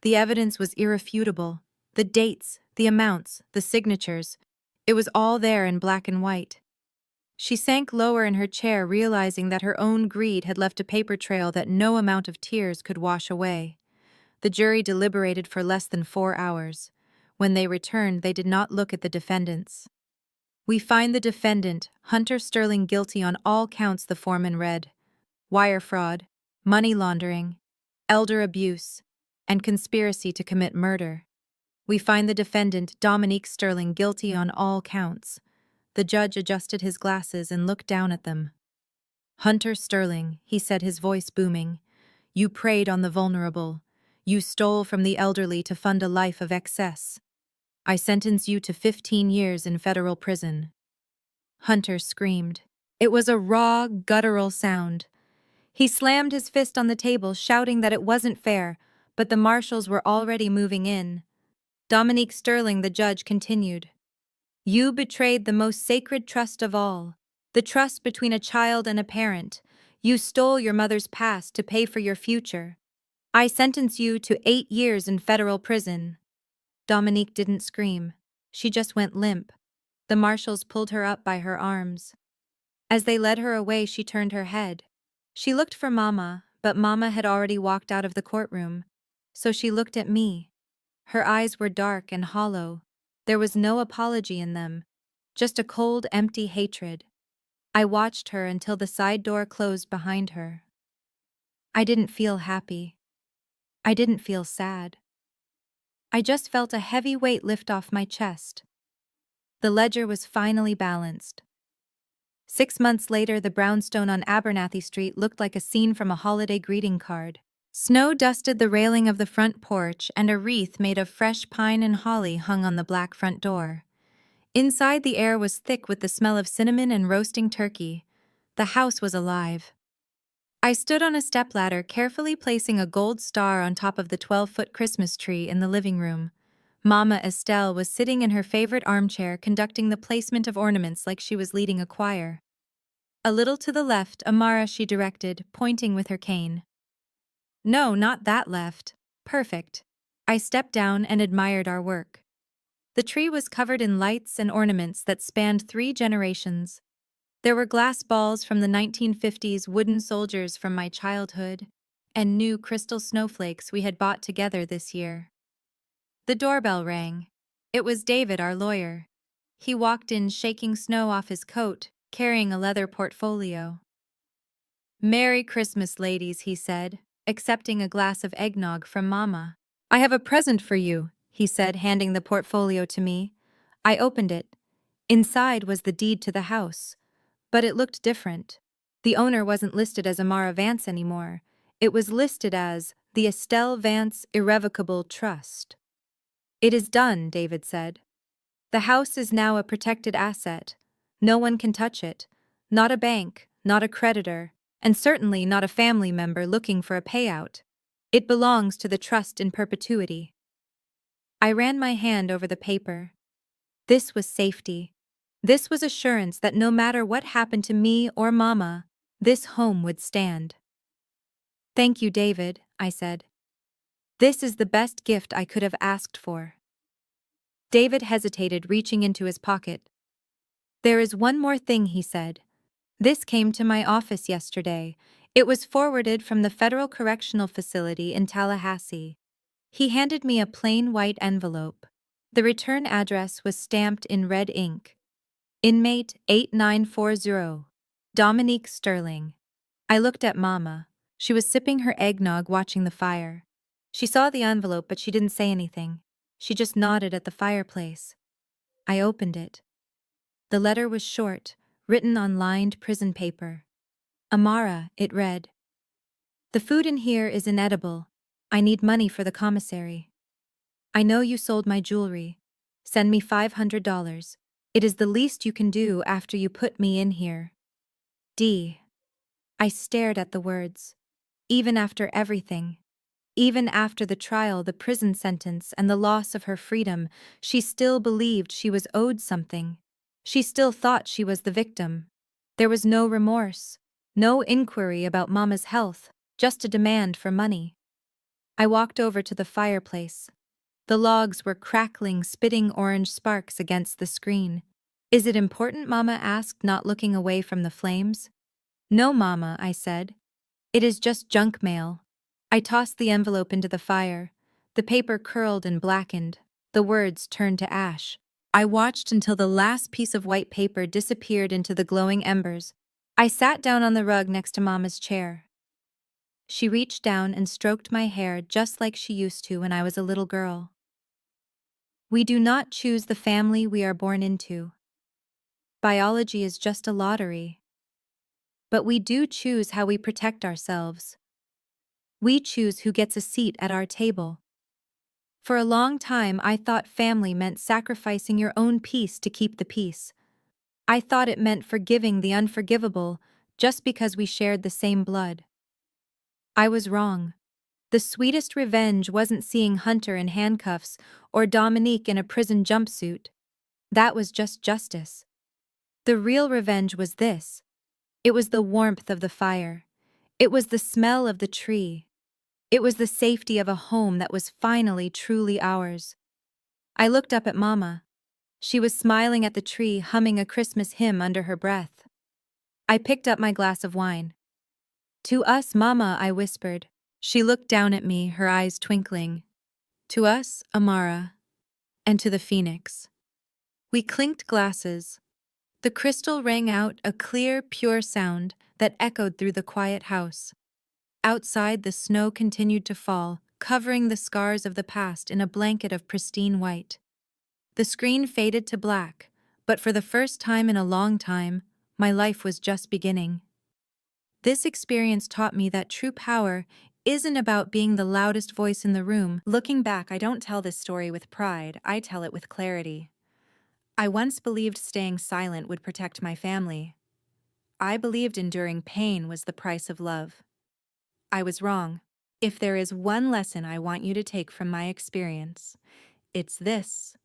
The evidence was irrefutable. The dates, the amounts, the signatures. It was all there in black and white. She sank lower in her chair, realizing that her own greed had left a paper trail that no amount of tears could wash away. The jury deliberated for less than 4 hours. When they returned, they did not look at the defendants. "We find the defendant, Hunter Sterling, guilty on all counts," the foreman read. "Wire fraud, money laundering, elder abuse, and conspiracy to commit murder. We find the defendant, Dominique Sterling, guilty on all counts." The judge adjusted his glasses and looked down at them. "Hunter Sterling," he said, his voice booming, "you preyed on the vulnerable. You stole from the elderly to fund a life of excess. I sentence you to 15 years in federal prison." Hunter screamed. It was a raw, guttural sound. He slammed his fist on the table, shouting that it wasn't fair, but the marshals were already moving in. Dominique Sterling, the judge, continued. "You betrayed the most sacred trust of all, the trust between a child and a parent. You stole your mother's past to pay for your future. I sentence you to 8 years in federal prison." Dominique didn't scream. She just went limp. The marshals pulled her up by her arms. As they led her away, she turned her head. She looked for Mama, but Mama had already walked out of the courtroom. So she looked at me. Her eyes were dark and hollow. There was no apology in them, just a cold, empty hatred. I watched her until the side door closed behind her. I didn't feel happy. I didn't feel sad. I just felt a heavy weight lift off my chest. The ledger was finally balanced. 6 months later, the brownstone on Abernathy Street looked like a scene from a holiday greeting card. Snow dusted the railing of the front porch, and a wreath made of fresh pine and holly hung on the black front door. Inside, the air was thick with the smell of cinnamon and roasting turkey. The house was alive. I stood on a stepladder, carefully placing a gold star on top of the 12-foot Christmas tree in the living room. Mama Estelle was sitting in her favorite armchair, conducting the placement of ornaments like she was leading a choir. "A little to the left, Amara," she directed, pointing with her cane. "No, not that left." "Perfect." I stepped down and admired our work. The tree was covered in lights and ornaments that spanned 3 generations. There were glass balls from the 1950s, wooden soldiers from my childhood, and new crystal snowflakes we had bought together this year. The doorbell rang. It was David, our lawyer. He walked in, shaking snow off his coat, carrying a leather portfolio. "Merry Christmas, ladies," he said, accepting a glass of eggnog from Mama. "I have a present for you," he said, handing the portfolio to me. I opened it. Inside was the deed to the house. But it looked different. The owner wasn't listed as Amara Vance anymore. It was listed as the Estelle Vance Irrevocable Trust. "It is done," David said. "The house is now a protected asset. No one can touch it. Not a bank, not a creditor, and certainly not a family member looking for a payout. It belongs to the trust in perpetuity." I ran my hand over the paper. This was safety. This was assurance that no matter what happened to me or Mama, this home would stand. "Thank you, David," I said. "This is the best gift I could have asked for." David hesitated, reaching into his pocket. "There is one more thing," he said. "This came to my office yesterday. It was forwarded from the Federal Correctional Facility in Tallahassee." He handed me a plain white envelope. The return address was stamped in red ink. "Inmate 8940, Dominique Sterling." I looked at Mama. She was sipping her eggnog, watching the fire. She saw the envelope, but she didn't say anything. She just nodded at the fireplace. I opened it. The letter was short, written on lined prison paper. "Amara," it read. "The food in here is inedible. I need money for the commissary. I know you sold my jewelry. Send me $500. It is the least you can do after you put me in here. D." I stared at the words. Even after everything, even after the trial, the prison sentence, and the loss of her freedom, she still believed she was owed something. She still thought she was the victim. There was no remorse. No inquiry about Mama's health, just a demand for money. I walked over to the fireplace. The logs were crackling, spitting orange sparks against the screen. Is it important? Mama asked, not looking away from the flames. No, Mama, I said. It is just junk mail. I tossed the envelope into the fire. The paper curled and blackened. The words turned to ash. I watched until the last piece of white paper disappeared into the glowing embers. I sat down on the rug next to Mama's chair. She reached down and stroked my hair just like she used to when I was a little girl. We do not choose the family we are born into. Biology is just a lottery. But we do choose how we protect ourselves. We choose who gets a seat at our table. For a long time, I thought family meant sacrificing your own peace to keep the peace. I thought it meant forgiving the unforgivable just because we shared the same blood. I was wrong. The sweetest revenge wasn't seeing Hunter in handcuffs or Dominique in a prison jumpsuit. That was just justice. The real revenge was this. It was the warmth of the fire. It was the smell of the tree. It was the safety of a home that was finally truly ours. I looked up at Mama. She was smiling at the tree, humming a Christmas hymn under her breath. I picked up my glass of wine. To us, Mama, I whispered. She looked down at me, her eyes twinkling. To us, Amara, and to the phoenix. We clinked glasses. The crystal rang out a clear, pure sound that echoed through the quiet house. Outside, the snow continued to fall, covering the scars of the past in a blanket of pristine white. The screen faded to black, but for the first time in a long time, my life was just beginning. This experience taught me that true power isn't about being the loudest voice in the room. Looking back, I don't tell this story with pride, I tell it with clarity. I once believed staying silent would protect my family. I believed enduring pain was the price of love. I was wrong. If there is one lesson I want you to take from my experience, it's this.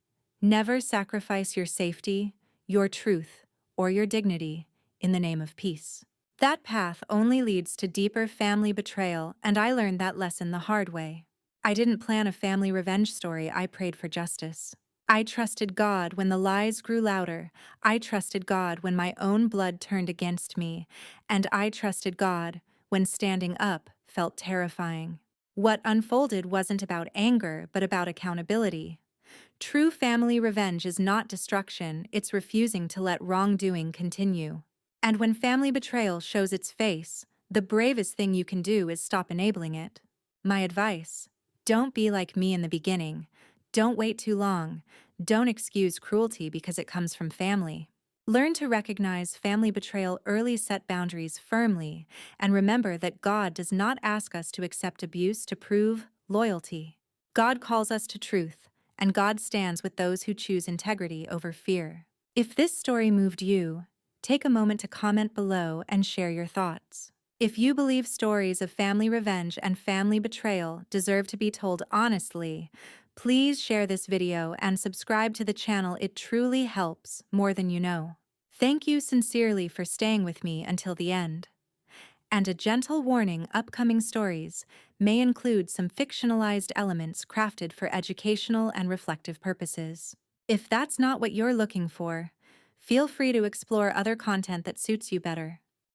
Never sacrifice your safety, your truth, or your dignity in the name of peace. That path only leads to deeper family betrayal, and I learned that lesson the hard way. I didn't plan a family revenge story, I prayed for justice. I trusted God when the lies grew louder. I trusted God when my own blood turned against me. And I trusted God when standing up felt terrifying. What unfolded wasn't about anger, but about accountability. True family revenge is not destruction, it's refusing to let wrongdoing continue. And when family betrayal shows its face, the bravest thing you can do is stop enabling it. My advice: don't be like me in the beginning. Don't wait too long. Don't excuse cruelty because it comes from family. Learn to recognize family betrayal early, set boundaries firmly, and remember that God does not ask us to accept abuse to prove loyalty. God calls us to truth, and God stands with those who choose integrity over fear. If this story moved you, take a moment to comment below and share your thoughts. If you believe stories of family revenge and family betrayal deserve to be told honestly, please share this video and subscribe to the channel. It truly helps more than you know. Thank you sincerely for staying with me until the end. And a gentle warning: upcoming stories may include some fictionalized elements crafted for educational and reflective purposes. If that's not what you're looking for, feel free to explore other content that suits you better.